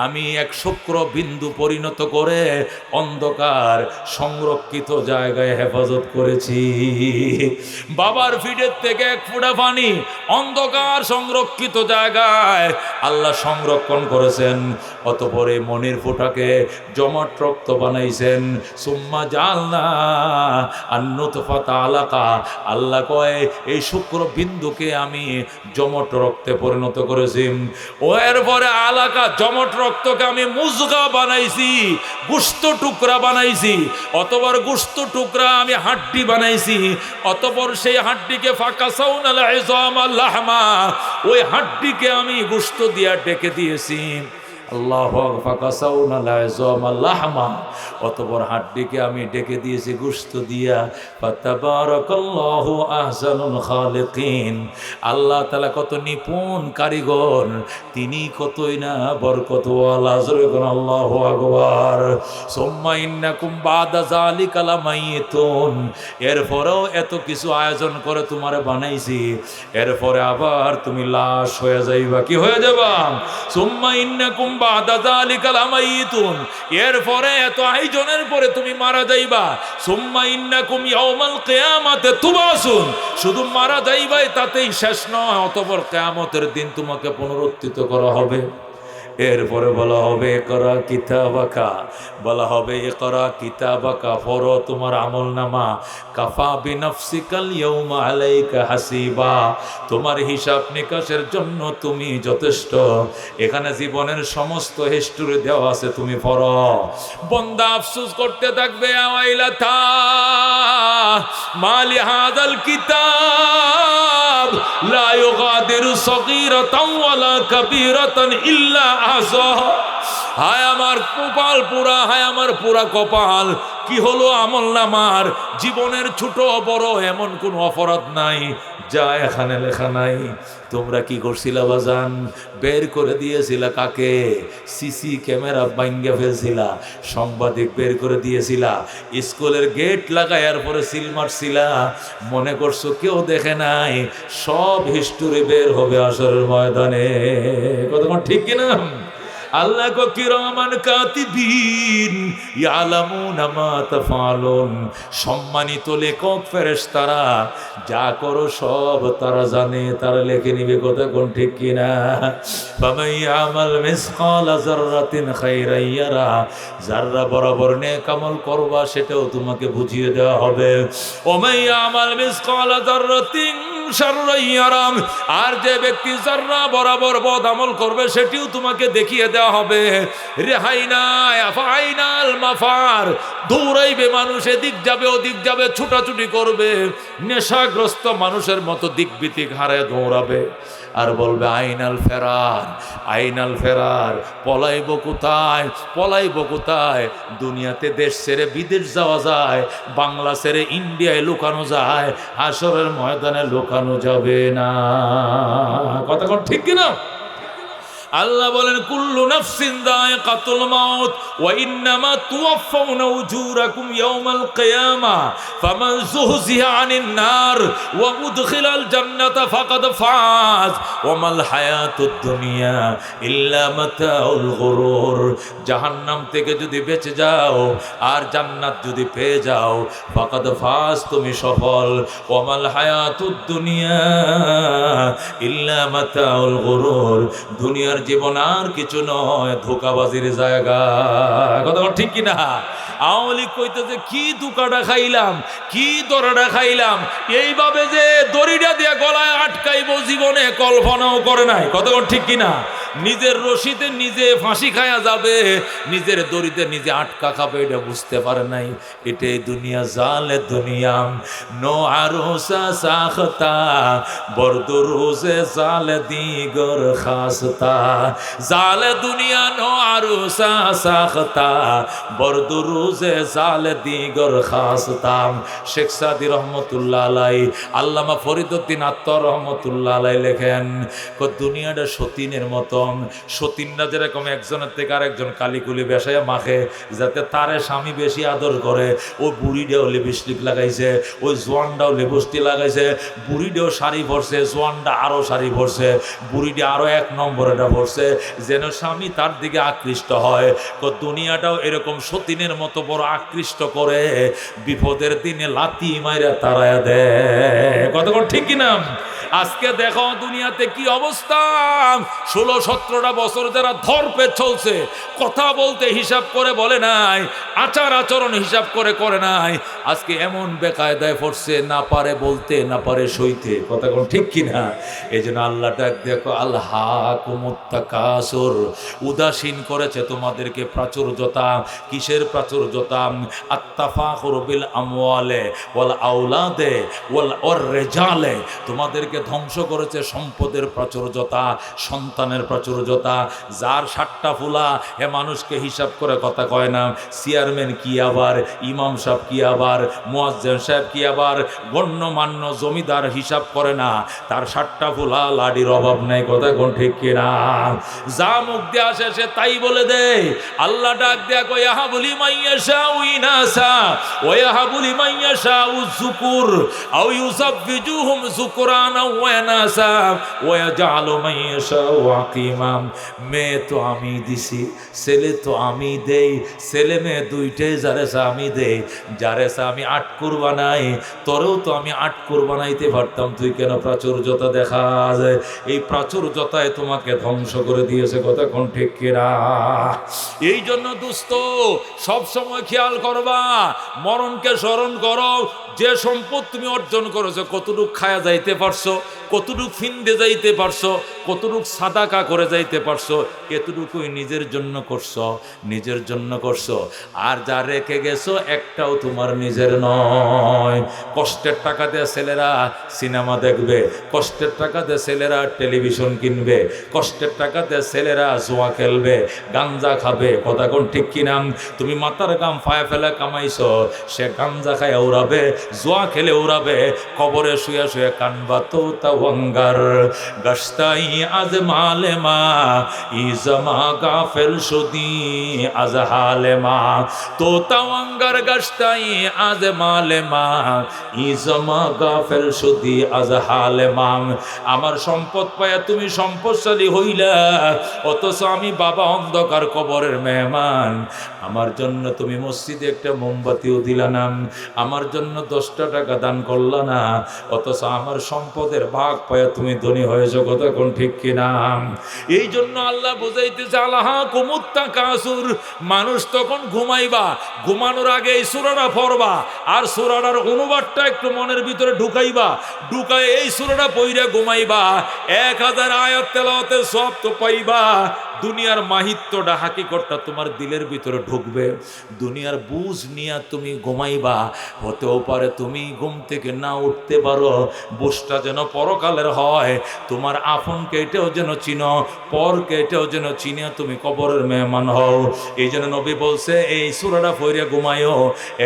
আমি এক শুক্র বিন্দু পরিণত করে অন্ধকার সংরক্ষিত জায়গায় হেফাজত করেছি। বাবার ফিডের থেকে এক ফোঁটা পানি অন্ধকার সংরক্ষিত জায়গায় আল্লাহ সংরক্ষণ করেছেন। অতঃপরে মনের ফোঁটাকে জমাট রক্ত বানাইছেন। সুম্মা জালনা আন-নুতফাতা আলাকা, আল্লাহ কয় এই শুক্র বিন্দুকে আমি জমট রক্তে পরিণত করেছি। ও এরপরে আলাকা জমট রক্তকে আমি মুজগা বানাইছি, গোশত টুকরা বানাইছি। অতঃপর গোশত টুকরা আমি হাড্ডি বানাইছি। অতঃপর সেই হাড্ডিকে ফাকাসাউনাল ইযামা লাহমা, ওই হাড্ডিকে আমি গোশত দিয়া ডেকে দিয়েছি। আল্লাহু আকবার, ফাকাসাউনাল ইযামা লাহমা, অতঃপর হাড্ডিকে আমি ডেকে দিয়েছি গোশত দিয়া। ফাতাবারাকাল্লাহু আহসানুল খালিকিন, আল্লাহ তাআলা কত নিপুণ কারিগর, তিনি কতই না বরকতওয়ালা। জোরে কোন আল্লাহু আকবার। সুম্মা ইন্নাকুম বাদা যালিকা লামাইতুন, এরপরেও এত কিছু আয়োজন করে তোমারে বানাইছি, এরপরে আবার তুমি লাশ হয়ে যাইবা। কি হয়ে যাবা? সুম্মা ইন্নাকুম বাদা যালিকা লামাইতুন, এরপরে এত আয়োজনের পরে তুমি মারা যাইবা। সুম্মা ইন্নাকুম ইয়াউমাল কিয়ামাতে তুবাসুন, শুধু মারা যাইবাই তাতেই শেষ নয়, অতঃপর কিয়ামতের দিন তোমাকে পুনরুত্থিত করা হবে। এরপরে বলা হবে ইকরা কিতাবাকা, বলা হবে ইকরা কিতাবাকা, পড়ো তোমার আমলনামা। কাফা বিনাফসিকাল ইয়াউমা আলাইকা হাসিবা, তোমার হিসাব নিকাশের জন্য তুমি যথেষ্ট। এখানে জীবনের সমস্ত হিস্ট্রি দেওয়া আছে, তুমি পড়ো। বান্দা আফসোস করতে থাকবে, আওয়াইলাতা মালি হাদাল কিতাব লা ইউগাদিরু সগীরাতান ওয়ালা কাবীরাতান ইল্লা আহসাহা। হায় আমার কপাল পুরা, হায় আমার পুরা কপাল। কি হলো আমলনামার? জীবনের ছোট বড় এমন কোন অপরাধ নাই যা এখানে লেখা নাই। তোমরা কি করছিলা বাজান? বের করে দিয়েছিলা কাকে? সিসি ক্যামেরা ভাঙ্গে ফেলছিলা, সাংবাদিক বের করে দিয়েছিলা, স্কুলের গেট লাগায়ার পরে সিল মারছিলা, মনে করছো কেউ দেখে নাই। সব হিস্টোরি বের হবে আসরের ময়দানে। কতক্ষণ ঠিক কিনা? আল্লাহ কো কিরামান কাতিবিন ইয়ালামুনা মা তাফআলুন, সম্মানিত লেখক ফেরেশতারা যা করো সব তারা জানে, তারা লিখে নিবে। কথা কোন ঠিক কিনা? ফামান ইয়ামাল মিসকালা যাররাতিন খায়রান ইয়ারা, যাররা বরাবর নেক আমল করবা সেটাও তোমাকে বুঝিয়ে দেওয়া হবে। ওমান ইয়ামাল মিসকালা যাররাতিন শাররান ইয়ারা, আর যে ব্যক্তি যাররা বরাবর বদ আমল করবে সেটিও তোমাকে দেখিয়ে দেওয়া হবে। রেহাই নাই, আফাইনাল মাফার, দৌড়াইবে মানুষ, এদিক যাবে ওদিক যাবে, ছুটাছুটি করবে, নেশাগ্রস্ত মানুষের মতো দিক বিদিক হারে দৌড়াবে। আর বলবে আইনাল ফেরার, আইনাল ফেরার, পলাইব কোথায়, পলাইব কোথায়? দুনিয়াতে দেশ ছেড়ে বিদেশ যাওয়া যায়, বাংলা ছেড়ে ইন্ডিয়ায় লুকানো যায়, হাসরের ময়দানে লুকানো যাবে না। কথা কোন ঠিক কিনা? আল্লাহ বলেন কুল্লু নাফসিন যায়িকাতুল মাউত ওয়া ইন্নামা তুওয়াফাউনা উজুরাকুম ইয়াওমাল কিয়ামা ফামান যুহজিহা আনিন নার ওয়া উদখিলাল জান্নাতা ফাকাদ ফাজ ওয়া মাল হায়াতুদ দুনিয়া ইল্লা মাতাউল গুরুর। জাহান্নাম থেকে যদি বেঁচে যাও আর জান্নাত যদি পেয়ে যাও, ফাকাদ ফাজ, তুমি সফল। ওয়া মাল হায়াতুদ দুনিয়া ইল্লা মাতাউল গুরুর, দুনিয়ার জীবন আর কিছু নয়, ধোঁকাবাজির জায়গা। কথা ঠিক কিনা? আওয়ামী লীগ কইতেছে কি ধোঁকাটা খাইলাম, কি দরাটা খাইলাম, এইভাবে যে দড়িটা দিয়ে গলায় আটকাইব জীবনে কল্পনাও করে নাই। কথা ঠিক কিনা? নিজের রশিতে নিজে ফাঁসি খায়া যাবে, নিজের দড়িতে নিজে আটকা খাবে, এটা বুঝতে পারে নাই। এটাই দুনিয়া, জালে দুনিয়াম নো আরোসা সাখতা বরদরোজে জালে দিগর খাসতা, জালে দুনিয়া নো আরোসা সাখতা বরদরোজে জালে দিগর খাসতাম। শেখ সাদি রহমতুল্লাহ আলাই, আল্লামা ফরিদউদ্দিন আত্মা রহমতুল্লাহ আলাই লেখেন, দুনিয়াটা সতীনের মতো, সতীনরা যেরকম একজনের থেকে আরেকজন কালিকুলি বেসাইয়া মাখে যাতে তারে স্বামী বেশি আদর করে, ওই বুড়িটাও লিপস্টিক লাগাইছে, ওই জোয়ানটাও লিপস্টিক লাগাইছে, বুড়িটাও শাড়ি পরছে, জোয়ানটা আরও শাড়ি পরছে, বুড়িটা আরও এক নম্বরেটা পরছে, যেন স্বামী তার দিকে আকৃষ্ট হয়। দুনিয়াটাও এরকম সতীনের মতো বড় আকৃষ্ট করে, বিপদের দিনে লাথি মাইরা তারায়া দেয়। কতক্ষণ ঠিক কিনা? আজকে দেখো দুনিয়াতে কি অবস্থা। 16-17টা বছর যারা ধর্পে চলছে, কথা বলতে হিসাব করে বলে নাই, আচার আচরণ হিসাব করে করে নাই, আজকে এমন বেকায়দায় পড়ছে, না পারে বলতে না পারে সইতে। কথা কোন ঠিক কিনা? এই জন্য আল্লাহ ডাক দেখো, আল্লাহাকুমুত্তাকাসুর, উদাসীন করেছে তোমাদেরকে প্রাচুর্যতা। কিসের প্রাচুর্যতা? আত্তাফাখুরু বিল আমওয়ালে ওয়াল আওলাদে ওয়াল রিজালে, তোমাদেরকে ধ্বংস করেছে সম্পদের প্রাচুর্যতা, সন্তানের প্রাচুর্যতা। যার 7টা ফুলা এ মানুষকে হিসাব করে কথা কয় না। চেয়ারম্যান কি আবার, ইমাম সাহেব কি আবার, মুয়াজ্জিন সাহেব কি আবার, গণ্যমান্য জমিদার হিসাব করে না, তার 7টা ফুলা লাডির অভাব নাই। কথা কোন ঠিক কিনা? যা মুখ দিয়ে আসে সে তাই বলে দেয়। আল্লাহ ডাক দেয়া কয়, ইয়াহাবুলি মাইয়াশা ইনাসা ওয়া ইয়াহাবুলি মাইয়াশা যুকুর আও ইউযাব্বিজুহুম যুকরানা ওয়া ইনাসা ওয়া ইয়াজআলু মাইয়াশা আকিমা। মেয়ে তো আমি দিছি, ছেলে তো আমি দেই, ছেলে মেয়ে দুইটাই যারে আমি দেই, যারে আমি 8 বানাই, তোরেও তো আমি 8 বানাইতে পারতাম, তুই কেন প্রাচুর্যতা দেখা যায়? এই প্রাচুর্যতায় তোমাকে ধ্বংস করে দিয়েছে। কথা কোন ঠিক কিনা? এই জন্য দোস্ত সব সময় খেয়াল করবা, মরণকে স্মরণ করো। যে সম্পদ তুমি অর্জন করেছো, কতটুক খায়া যাইতে পারছো, কতটুক ফিন্দে যাইতে পারছো, কতটুক সাদাকা করে যাইতে পারছো, এতটুকুই নিজের জন্য করছো, নিজের জন্য করছো। আর যা রেখে গেছো একটাও তোমার নিজের নয়। কষ্টের টাকা দিয়ে ছেলেরা সিনেমা দেখবে, কষ্টের টাকা দিয়ে ছেলেরা টেলিভিশন কিনবে, কষ্টের টাকা দিয়ে ছেলেরা জুয়া খেলবে, গাঞ্জা খাবে। কথা কোন ঠিক কিনা? তুমি মাথার গাম ফায়া ফেলে কামাইছো, সে গাঞ্জা খায় উড়াবে, জুয়া খেলে উড়াবে, কবরে শুয়ে শুয়ে কানবা। তো তাওয়াঙ্গার গাস্তাই আজ মালেমা ইজমা গাফেল সুদি আজ হালেমা। তো তাওয়াঙ্গার গাস্তাই আজ মালেমা ইজমা গাফেল সুদি আজ হালেমা। আমার সম্পদ পায়া তুমি সম্পদশালী হইলা, অথচ আমি বাবা অন্ধকার কবরের মেহমান। আমার জন্য তুমি মসজিদে একটা মোমবাতিও দিলা না, আমার জন্য 10টা টাকা দান করলা না, অথচ আমার সম্পদের ভাগ পায়া তুমি ধনী হয়েছো। কথা কোন ঠিক কিনা? এই জন্য আল্লাহ বুঝাইতেছে, আল্লাহাকুমুত্তাকাসুর, মানুষ তখন ঘুমাইবা, ঘুমানোর আগে এই সূরাটা পড়বা, আর সূরাটার অনুবাদটা একটু মনের ভিতরে ঢুকাইবা, ঢুকায় এই সূরাটা পইরা ঘুমাইবা। 1000 আয়াত তেলাওয়াতের সওয়াব তো পাইবা। দুনিয়ার মাহিত্যটা, হাকিকতটা তোমার দিলের ভিতরে ঢুকবে। দুনিয়ার বুঝ নিয়ে তুমি ঘুমাইবা, হতেও পারে তুমি ঘুম থেকে না উঠতে পারো, বুঝটা যেন পরকালের হয়। তোমার আপনকে এটাও যেন চিনো, পরকে এটাও যেন চিনে তুমি কবরের মেহমান হও। এই জন্য নবী বলছে, এই সূরাটা পড়ে ঘুমাইও,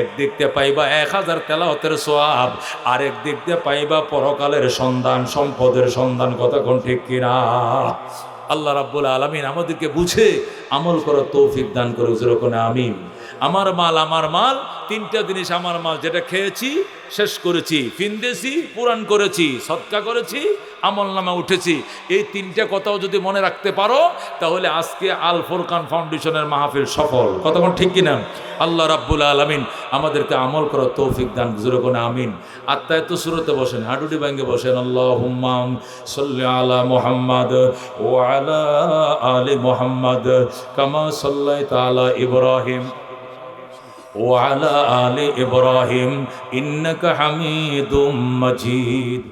একদিক দিয়ে পাইবা 1000 তেলাওয়াতের সওয়াব, আরেক দিক দিয়ে পাইবা পরকালের সন্ধান, সম্পদের সন্ধান। কথা কোন ঠিক কিনা? আল্লাহ রাব্বুল আলামিন আমাদেরকে বুঝে আমল করার তৌফিক দান করুক। যেরকম আমিন। আমার মাল, আমার মাল, 3টা জিনিস আমার মাল, যেটা খেয়েছি শেষ করেছি, ফিন্দেছি পুরাণ করেছি, সদকা করেছি, আমল নামা উঠেছি। এই 3টা কথাও যদি মনে রাখতে পারো, তাহলে আজকে আল ফুরকান ফাউন্ডেশনের মাহফিল সফল। কতক্ষণ ঠিক কিনা? আল্লাহ রাব্বুল আলামিন আমাদেরকে আমল করার তৌফিক দান। যেরকম আমিন। আত্মায় তো সুরতে বসেন, হাঁটুটি ভাঙ্গে বসেন। আল্লাহুম্মা সাল্লি আলা মুহাম্মাদ ওয়া আলা আলি মুহাম্মাদ কামা সাল্লাইতা আলা ইব্রাহিম ওয়া আলা আলি ইব্রাহিম ইন্নাকা হামিদুম মাজিদ।